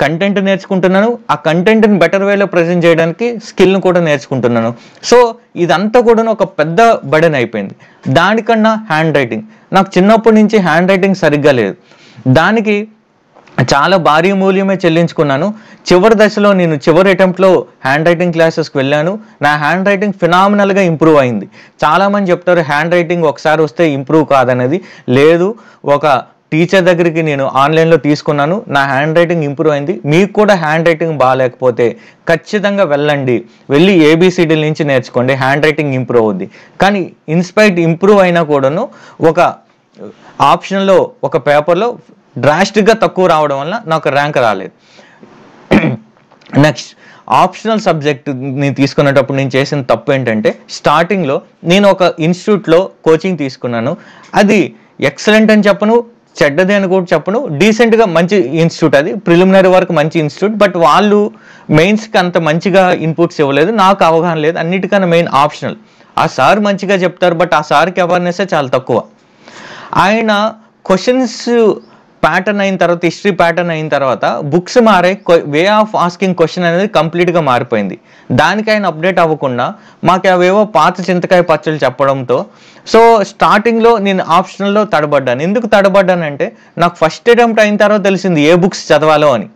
కంటెంట్ నేర్చుకుంటున్నాను, ఆ కంటెంట్ని బెటర్ వేలో ప్రజెంట్ చేయడానికి స్కిల్ని కూడా నేర్చుకుంటున్నాను. సో ఇదంతా కూడా ఒక పెద్ద బర్డెన్ అయిపోయింది. దానికన్నా హ్యాండ్ రైటింగ్, నాకు చిన్నప్పటి నుంచి హ్యాండ్ రైటింగ్ సరిగ్గా లేదు. దానికి చాలా భారీ మూల్యమే చెల్లించుకున్నాను. చివరి దశలో నేను చివరి అటెంప్ట్లో హ్యాండ్ రైటింగ్ క్లాసెస్కి వెళ్ళాను. నా హ్యాండ్ రైటింగ్ ఫినామినల్గా ఇంప్రూవ్ అయింది. చాలామంది చెప్తారు హ్యాండ్ రైటింగ్ ఒకసారి వస్తే ఇంప్రూవ్ కాదనేది. లేదు, ఒక టీచర్ దగ్గరికి నేను ఆన్లైన్లో తీసుకున్నాను, నా హ్యాండ్ రైటింగ్ ఇంప్రూవ్ అయింది. మీకు కూడా హ్యాండ్ రైటింగ్ బాగాలేకపోతే ఖచ్చితంగా వెళ్ళి ఏబిసిడీల నుంచి నేర్చుకోండి, హ్యాండ్ రైటింగ్ ఇంప్రూవ్ అవుద్ది. కానీ ఇన్స్పైర్డ్ ఇంప్రూవ్ అయినా కూడాను ఒక ఆప్షన్లో, ఒక పేపర్లో డ్రాస్టిక్గా తక్కువ రావడం వల్ల నాకు ర్యాంక్ రాలేదు. నెక్స్ట్, ఆప్షనల్ సబ్జెక్ట్ నేను తీసుకునేటప్పుడు నేను చేసిన తప్పు ఏంటంటే, స్టార్టింగ్లో నేను ఒక ఇన్స్టిట్యూట్లో కోచింగ్ తీసుకున్నాను. అది ఎక్సలెంట్ అని చెప్పను, చెడ్డది అని కూడా చెప్పను, డీసెంట్గా మంచి ఇన్స్టిట్యూట్. అది ప్రిలిమినరీ వరకు మంచి ఇన్స్టిట్యూట్, బట్ వాళ్ళు మెయిన్స్కి అంత మంచిగా ఇన్పుట్స్ ఇవ్వలేదు, నాకు అవగాహన లేదు. అన్నిటికన్నా మెయిన్ ఆప్షనల్. ఆ సార్ మంచిగా చెప్తారు, బట్ ఆ సార్కి అవేర్నెస్ చాలా తక్కువ. ఆయన క్వశ్చన్స్ ప్యాటర్న్ అయిన తర్వాత, హిస్టరీ ప్యాటర్న్ అయిన తర్వాత బుక్స్ మారే, వే ఆఫ్ ఆస్కింగ్ క్వశ్చన్ అనేది కంప్లీట్గా మారిపోయింది. దానికి ఆయన అప్డేట్ అవ్వకుండా మాకు అవేవో పాత చింతకాయ పచ్చళ్ళు చెప్పడంతో, సో స్టార్టింగ్లో నేను ఆప్షనల్లో తడబడ్డాను. ఎందుకు తడబడ్డానంటే, నాకు ఫస్ట్ అటెంప్ట్ అయిన తర్వాత తెలిసింది ఏ బుక్స్ చదవాలో అని.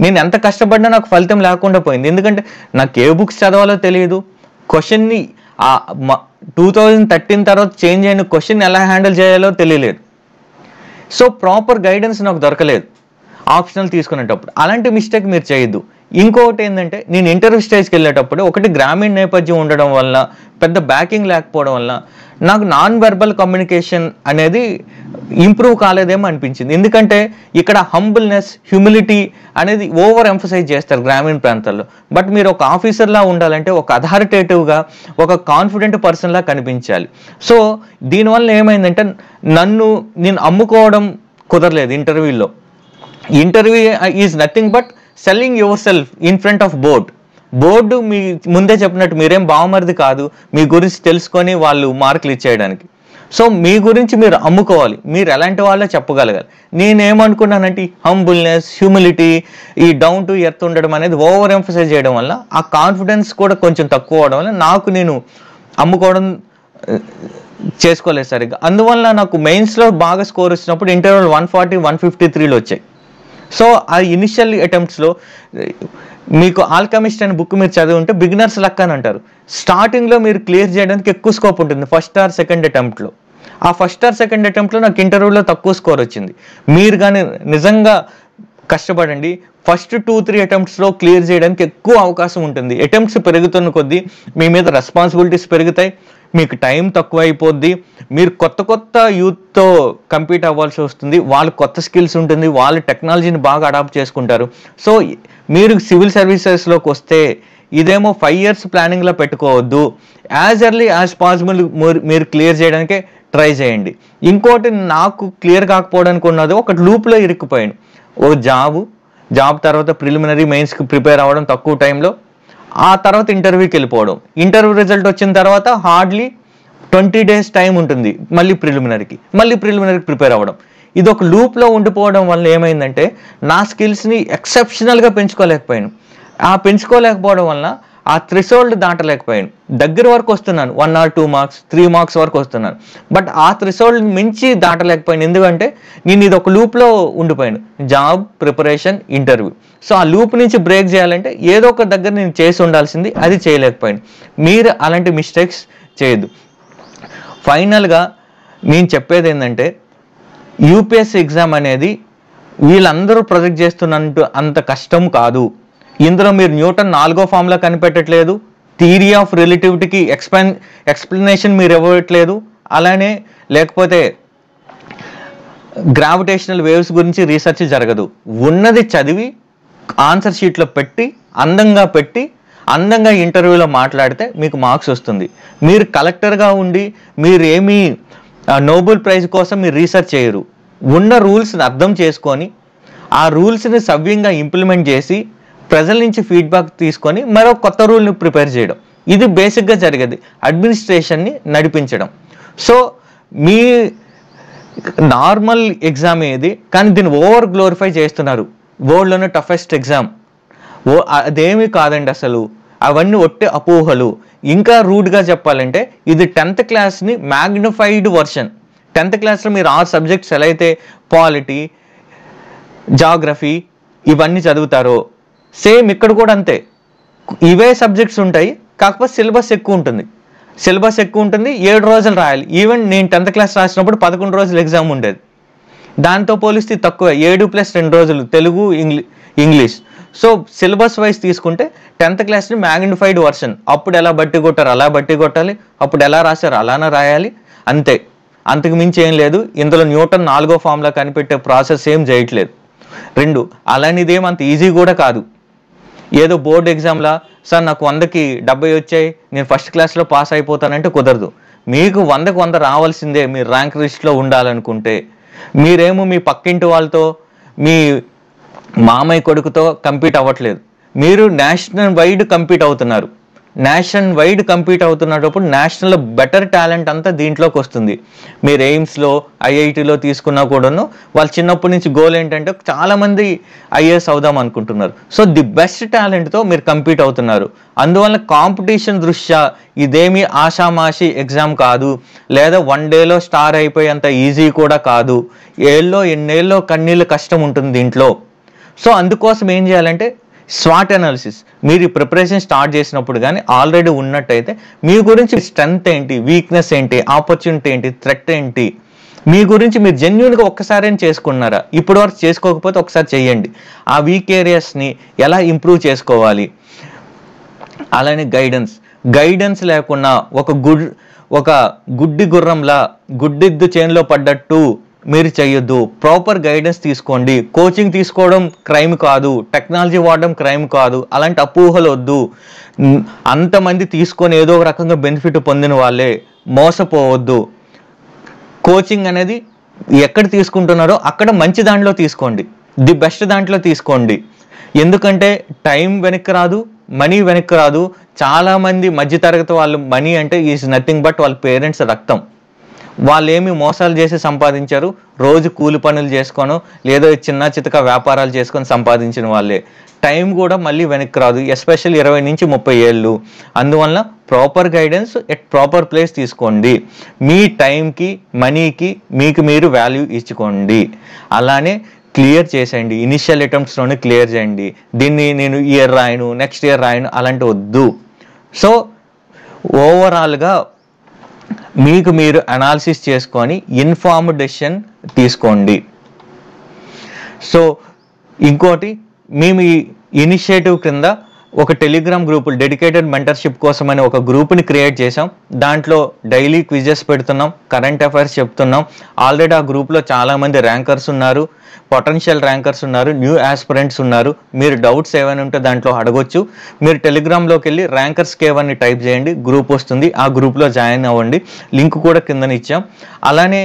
నేను ఎంత కష్టపడినా నాకు ఫలితం లేకుండా పోయింది. ఎందుకంటే నాకు ఏ బుక్స్ చదవాలో తెలియదు. క్వశ్చన్ని 2013 తర్వాత చేంజ్ అయిన క్వశ్చన్ ఎలా హ్యాండిల్ చేయాలో తెలియలేదు. సో ప్రాపర్ గైడెన్స్ నాకు దొరకలేదు ఆప్షనల్ తీసుకునేటప్పుడు. అలాంటి మిస్టేక్ మీరు చేయొద్దు. ఇంకొకటి ఏంటంటే, నేను ఇంటర్వ్యూ స్టేజ్కి వెళ్ళేటప్పుడు ఒకటి గ్రామీణ నేపథ్యం ఉండడం వల్ల, పెద్ద బ్యాకింగ్ లేకపోవడం వల్ల నాకు నాన్ వెర్బల్ కమ్యూనికేషన్ అనేది ఇంప్రూవ్ కాలేదేమో అనిపించింది. ఎందుకంటే ఇక్కడ హంబుల్నెస్, హ్యూమిలిటీ అనేది ఓవర్ ఎంఫసైజ్ చేస్తారు గ్రామీణ ప్రాంతాల్లో. బట్ మీరు ఒక ఆఫీసర్లా ఉండాలంటే ఒక అథారిటేటివ్గా, ఒక కాన్ఫిడెంట్ పర్సన్లా కనిపించాలి. సో దీనివల్ల ఏమైందంటే, నేను అమ్ముకోవడం కుదరలేదు ఇంటర్వ్యూలో. Interview is nothing but selling yourself in front of board మీ ముందే చెప్పినట్టు మీరేం బావమరిది కాదు, మీ గురించి తెలుసుకొని వాళ్ళు మార్కులు ఇచ్చేయడానికి. సో మీ గురించి మీరు అమ్ముకోవాలి, మీరు ఎలాంటి వాళ్ళో చెప్పగలగాలి. నేనేమనుకున్నానంటే, హంబుల్నెస్, హ్యూమిలిటీ, ఈ డౌన్ టు ఎర్త్ ఉండడం అనేది ఓవర్ ఎంఫసైజ్ చేయడం వల్ల ఆ కాన్ఫిడెన్స్ కూడా కొంచెం తక్కువ అవడం వల్ల నేను అమ్ముకోవడం చేసుకోలేదు సరిగ్గా. అందువల్ల నాకు మెయిన్స్లో బాగా స్కోర్ వచ్చినప్పుడు ఇంటర్వ్యూలో 140, 153 వచ్చాయి. సో ఆ ఇనిషియల్ అటెంప్ట్స్లో మీకు ఆల్కెమిస్ట్ అనే బుక్ మీరు చదివి ఉంటే బిగినర్స్ లక్ అని అంటారు. స్టార్టింగ్లో మీరు క్లియర్ చేయడానికి ఎక్కువ స్కోప్ ఉంటుంది ఫస్ట్ ఆర్ సెకండ్ అటెంప్ట్లో. ఆ ఫస్ట్ ఆర్ సెకండ్ అటెంప్ట్లో నాకు ఇంటర్వ్యూలో తక్కువ స్కోర్ వచ్చింది. మీరు కానీ నిజంగా కష్టపడండి. ఫస్ట్ 2-3 అటెంప్ట్స్లో క్లియర్ చేయడానికి ఎక్కువ అవకాశం ఉంటుంది. అటెంప్ట్స్ పెరుగుతున్న కొద్దీ మీ మీద రెస్పాన్సిబిలిటీస్ పెరుగుతాయి, మీకు టైం తక్కువ అయిపోద్ది, మీరు కొత్త యూత్తో కంపీట్ అవ్వాల్సి వస్తుంది, వాళ్ళు కొత్త స్కిల్స్ ఉంటుంది, వాళ్ళు టెక్నాలజీని బాగా అడాప్ట్ చేసుకుంటారు. సో మీరు సివిల్ సర్వీసెస్లోకి వస్తే ఇదేమో 5 years ప్లానింగ్లో పెట్టుకోవద్దు, యాజ్ ఎర్లీ యాజ్ పాసిబుల్ మీరు క్లియర్ చేయడానికే ట్రై చేయండి. ఇంకోటి నాకు క్లియర్ కాకపోవడానికి ఉన్నది, ఒక లూప్లో ఇరుక్కుపోయాను. ఓ జాబ్ తర్వాత ప్రిలిమినరీ మెయిన్స్కి ప్రిపేర్ అవ్వడం తక్కువ టైంలో, ఆ తర్వాత ఇంటర్వ్యూకి వెళ్ళిపోవడం, ఇంటర్వ్యూ రిజల్ట్ వచ్చిన తర్వాత హార్డ్లీ 20 days టైం ఉంటుంది మళ్ళీ ప్రిలిమినరీకి ప్రిపేర్ అవ్వడం. ఇది ఒక లూప్లో ఉండిపోవడం వల్ల ఏమైందంటే నా స్కిల్స్ని ఎక్సెప్షనల్గా పెంచుకోలేకపోయాను. పెంచుకోలేకపోవడం వల్ల ఆ థ్రెషోల్డ్ దాటలేకపోయాను. దగ్గర వరకు వస్తున్నాను, 1 or 2 marks 3 marks వరకు వస్తున్నాను, బట్ ఆ థ్రెషోల్డ్ మించి దాటలేకపోయాను. ఎందుకంటే నేను ఇది ఒక లూప్లో ఉండిపోయాను, జాబ్, ప్రిపరేషన్, ఇంటర్వ్యూ. సో ఆ లూప్ నుంచి బ్రేక్ చేయాలంటే ఏదో ఒక దగ్గర నేను చేసి ఉండాల్సింది, అది చేయలేకపోయాను. మీరు అలాంటి మిస్టేక్స్ చేయొద్దు. ఫైనల్గా నేను చెప్పేది ఏంటంటే యూపీఎస్సీ ఎగ్జామ్ అనేది వీళ్ళందరూ ప్రొజెక్ట్ చేస్తున్నంత అంత కష్టం కాదు. ఇందులో మీరు న్యూటన్ 4వ ఫార్ములా కనిపెట్టట్లేదు, థియరీ ఆఫ్ రిలేటివిటీకి ఎక్స్ప్లెనేషన్ మీరు ఇవ్వట్లేదు, అలానే లేకపోతే గ్రావిటేషనల్ వేవ్స్ గురించి రీసెర్చ్ జరగదు. ఉన్నది చదివి ఆన్సర్ షీట్లో పెట్టి అందంగా ఇంటర్వ్యూలో మాట్లాడితే మీకు మార్క్స్ వస్తుంది. మీరు కలెక్టర్గా ఉండి మీరు ఏమీ నోబెల్ ప్రైజ్ కోసం మీరు రీసెర్చ్ చేయరు. ఉన్న రూల్స్ని అర్థం చేసుకొని ఆ రూల్స్ని సవ్యంగా ఇంప్లిమెంట్ చేసి ప్రజల నుంచి ఫీడ్బ్యాక్ తీసుకొని మరో కొత్త రూల్ని ప్రిపేర్ చేయడం, ఇది బేసిక్గా జరిగేది, అడ్మినిస్ట్రేషన్ని నడిపించడం. సో మీ నార్మల్ ఎగ్జామ్ ఏది, కానీ దీన్ని ఓవర్ గ్లోరిఫై చేస్తున్నారు. వరల్డ్లోనే టఫెస్ట్ ఎగ్జామ్, అదేమీ కాదండి అసలు, అవన్నీ ఒట్టి అపోహలు. ఇంకా రూడ్గా చెప్పాలంటే ఇది 10th క్లాస్ని మ్యాగ్నిఫైడ్ వర్షన్. 10th క్లాస్లో మీరు 6 సబ్జెక్ట్స్ ఎలా అయితే పాలిటీ, జాగ్రఫీ ఇవన్నీ చదువుతారో సేమ్ ఇక్కడ కూడా అంతే, ఇవే సబ్జెక్ట్స్ ఉంటాయి, కాకపోతే సిలబస్ ఎక్కువ ఉంటుంది. 7 రోజులు రాయాలి. ఈవెన్ నేను 10th క్లాస్ రాసినప్పుడు 11 రోజులు ఎగ్జామ్ ఉండేది, దాంతో పోలిస్తే తక్కువ, 7 + 2 రోజులు Telugu, English. So syllabus wise తీసుకుంటే 10th క్లాస్ని మ్యాగ్నిఫైడ్ వర్షన్. అప్పుడు ఎలా బట్టి కొట్టారు అలా బట్టి కొట్టాలి, అప్పుడు ఎలా రాశారు అలానే రాయాలి, అంతే, అంతకు మించి ఏం లేదు. ఇందులో న్యూటన్ 4వ ఫార్ములా కనిపెట్టే ప్రాసెస్ ఏం చేయట్లేదు. 2 అలానిదేం అంత ఈజీ కూడా కాదు. ఏదో బోర్డు ఎగ్జామ్లా సార్ నాకు 100కి 70 వచ్చాయి, నేను ఫస్ట్ క్లాస్లో పాస్ అయిపోతానంటే కుదరదు. మీకు 100కి 100 రావాల్సిందే మీరు ర్యాంక్ లిస్ట్లో ఉండాలనుకుంటే. మీరేమో మీ పక్కింటి వాళ్ళతో, మీ మామయ్య కొడుకుతో కంపీట్ అవ్వట్లేదు, మీరు నేషనల్ వైడ్ కంపీట్ అవుతున్నారు. అవుతున్నప్పుడు నేషనల్ బెటర్ టాలెంట్ అంతా దీంట్లోకి వస్తుంది. మీరు ఎయిమ్స్లో, ఐఐటీలో తీసుకున్నా కూడాను వాళ్ళు చిన్నప్పటి నుంచి గోల్ ఏంటంటే చాలామంది ఐఏఎస్ అవుదాం అనుకుంటున్నారు. సో ది బెస్ట్ టాలెంట్తో మీరు కంపీట్ అవుతున్నారు. అందువల్ల కాంపిటీషన్ దృష్ట్యా ఇదేమీ ఆషామాషి ఎగ్జామ్ కాదు, లేదా 1 dayలో స్టార్ అయిపోయేంత ఈజీ కూడా కాదు. ఎన్నేళ్ళలో కన్నీళ్ళు కష్టం ఉంటుంది దీంట్లో. సో అందుకోసం ఏం చేయాలంటే స్వాట్ అనాలిసిస్, మీరు ప్రిపరేషన్ స్టార్ట్ చేసినప్పుడు కానీ ఆల్రెడీ ఉన్నట్టయితే మీ గురించి స్ట్రెంగ్త్ ఏంటి, వీక్నెస్ ఏంటి, ఆపర్చునిటీ ఏంటి, థ్రెట్ ఏంటి, మీ గురించి మీరు జెన్యూన్గా ఒక్కసారి చేసుకున్నారా, ఇప్పటి వరకు చేసుకోకపోతే ఒకసారి చేయండి. ఆ వీక్ ఏరియాస్ని ఎలా ఇంప్రూవ్ చేసుకోవాలి. అలానే గైడెన్స్ లేకుండా ఒక గుడ్డి గుర్రంలా గుడ్డిద్దు చేనులో పడ్డట్టు మీరు చెయ్యొద్దు. ప్రాపర్ గైడెన్స్ తీసుకోండి. కోచింగ్ తీసుకోవడం క్రైమ్ కాదు, టెక్నాలజీ వాడడం క్రైమ్ కాదు, అలాంటి అపోహలు వద్దు. అంతమంది తీసుకొని ఏదో ఒక రకంగా బెనిఫిట్ పొందిన వాళ్ళే, మోసపోవద్దు. కోచింగ్ అనేది ఎక్కడ తీసుకుంటున్నారో అక్కడ మంచి దాంట్లో తీసుకోండి, ది బెస్ట్ దాంట్లో తీసుకోండి. ఎందుకంటే టైం వెనక్కి రాదు, మనీ వెనక్కి రాదు. చాలామంది మధ్యతరగతి వాళ్ళు మనీ అంటే ఈజ్ నథింగ్ బట్ వాళ్ళ పేరెంట్స్ రక్తం. వాళ్ళు ఏమి మోసాలు చేసి సంపాదించారు, రోజు కూలి పనులు చేసుకోను లేదో చిన్న చితక వ్యాపారాలు చేసుకొని సంపాదించిన వాళ్ళే. టైం కూడా మళ్ళీ వెనక్కి రాదు, ఎస్పెషల్లీ 20 నుంచి 30 ఏళ్ళు. అందువల్ల proper guidance at proper place తీసుకోండి. మీ టైంకి, మనీకి మీకు మీరు వాల్యూ ఇచ్చుకోండి. అలానే క్లియర్ చేసేయండి, ఇనిషియల్ అటెంప్ట్స్లోనే క్లియర్ చేయండి. దీన్ని నేను ఇయర్ రాయను, నెక్స్ట్ ఇయర్ రాయను అలాంటి వద్దు. సో ఓవరాల్గా మీకు మీరు అనాలిసిస్ చేసుకొని ఇన్ఫార్మ్డ్ డెసిషన్ తీసుకోండి. సో ఇంకోటి, మేము ఈ ఇనిషియేటివ్ క్రింద ఒక టెలిగ్రామ్ గ్రూపులు డెడికేటెడ్ మెంటర్షిప్ కోసం అని ఒక గ్రూప్ని క్రియేట్ చేసాం. దాంట్లో డైలీ క్విజెస్ పెడుతున్నాం, కరెంట్ అఫైర్స్ చెప్తున్నాం. ఆల్రెడీ ఆ గ్రూప్లో చాలామంది ర్యాంకర్స్ ఉన్నారు, పొటెన్షియల్ ర్యాంకర్స్ ఉన్నారు, న్యూ ఆస్పిరెంట్స్ ఉన్నారు. మీరు డౌట్స్ ఏమైనా ఉంటే దాంట్లో అడగొచ్చు. మీరు టెలిగ్రామ్లోకి వెళ్ళి ర్యాంకర్స్ కేవన్ని టైప్ చేయండి, గ్రూప్ వస్తుంది. ఆ గ్రూప్లో జాయిన్ అవ్వండి. లింక్ కూడా కింద ఇచ్చాం. అలానే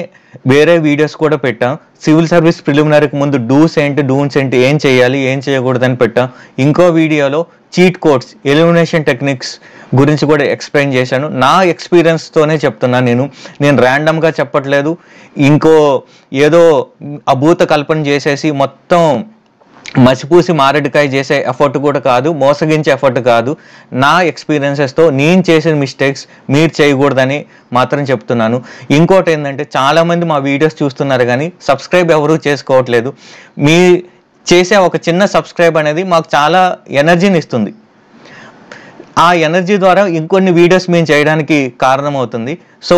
వేరే వీడియోస్ కూడా పెట్టాం. సివిల్ సర్వీస్ ప్రిలిమినరీకి ముందు డూస్ ఏంటి, డూన్స్ ఏంటి, ఏం చేయాలి, ఏం చేయకూడదని పెట్టాం. ఇంకో వీడియోలో చీట్ కోడ్స్, ఎలిమినేషన్ టెక్నిక్స్ గురించి కూడా ఎక్స్ప్లెయిన్ చేశాను. నా ఎక్స్పీరియన్స్తోనే చెప్తున్నాను. నేను ర్యాండమ్గా చెప్పట్లేదు, ఇంకో ఏదో అభూత కల్పన చేసేసి మొత్తం మసిపూసి మారేడుకాయ చేసే ఎఫర్ట్ కూడా కాదు, మోసగించే ఎఫర్ట్ కాదు. నా ఎక్స్పీరియన్సెస్తో నేను చేసిన మిస్టేక్స్ మీరు చేయకూడదని మాత్రం చెప్తున్నాను. ఇంకోటి ఏంటంటే, చాలామంది మా వీడియోస్ చూస్తున్నారు కానీ సబ్స్క్రైబ్ ఎవరూ చేసుకోవట్లేదు. మీ చేసే ఒక చిన్న సబ్స్క్రైబ్ అనేది మాకు చాలా ఎనర్జీని ఇస్తుంది. ఆ ఎనర్జీ ద్వారా ఇంకొన్ని వీడియోస్ మేము చేయడానికి కారణమవుతుంది. సో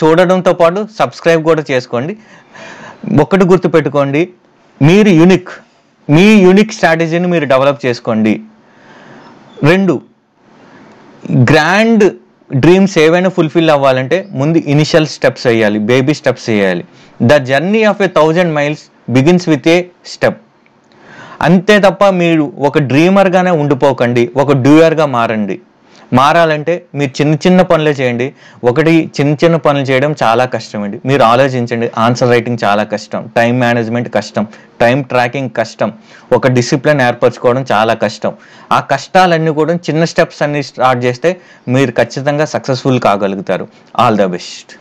చూడడంతో పాటు సబ్స్క్రైబ్ కూడా చేసుకోండి. ఒకటి గుర్తుపెట్టుకోండి, మీరు యూనిక్, మీ యూనిక్ స్ట్రాటజీని మీరు డెవలప్ చేసుకోండి. 2, గ్రాండ్ డ్రీమ్స్ ఏవైనా ఫుల్ఫిల్ అవ్వాలంటే ముందు ఇనిషియల్ స్టెప్స్ వేయాలి, బేబీ స్టెప్స్ వేయాలి. The journey of 1000 miles begins with a step. అంతే తప్ప మీరు ఒక డ్రీమర్గానే ఉండిపోకండి, ఒక డూయర్గా మారండి. మారాలంటే మీరు చిన్న చిన్న పనులే చేయండి. చిన్న చిన్న పనులు చేయడం చాలా కష్టం అండి. మీరు ఆలోచించండి, ఆన్సర్ రైటింగ్ చాలా కష్టం, టైం మేనేజ్మెంట్ కష్టం, టైం ట్రాకింగ్ కష్టం, ఒక డిసిప్లిన్ ఏర్పరచుకోవడం చాలా కష్టం. ఆ కష్టాలన్నీ కూడా చిన్న స్టెప్స్ అన్ని స్టార్ట్ చేస్తే మీరు ఖచ్చితంగా సక్సెస్ఫుల్ కాగలుగుతారు. All the best.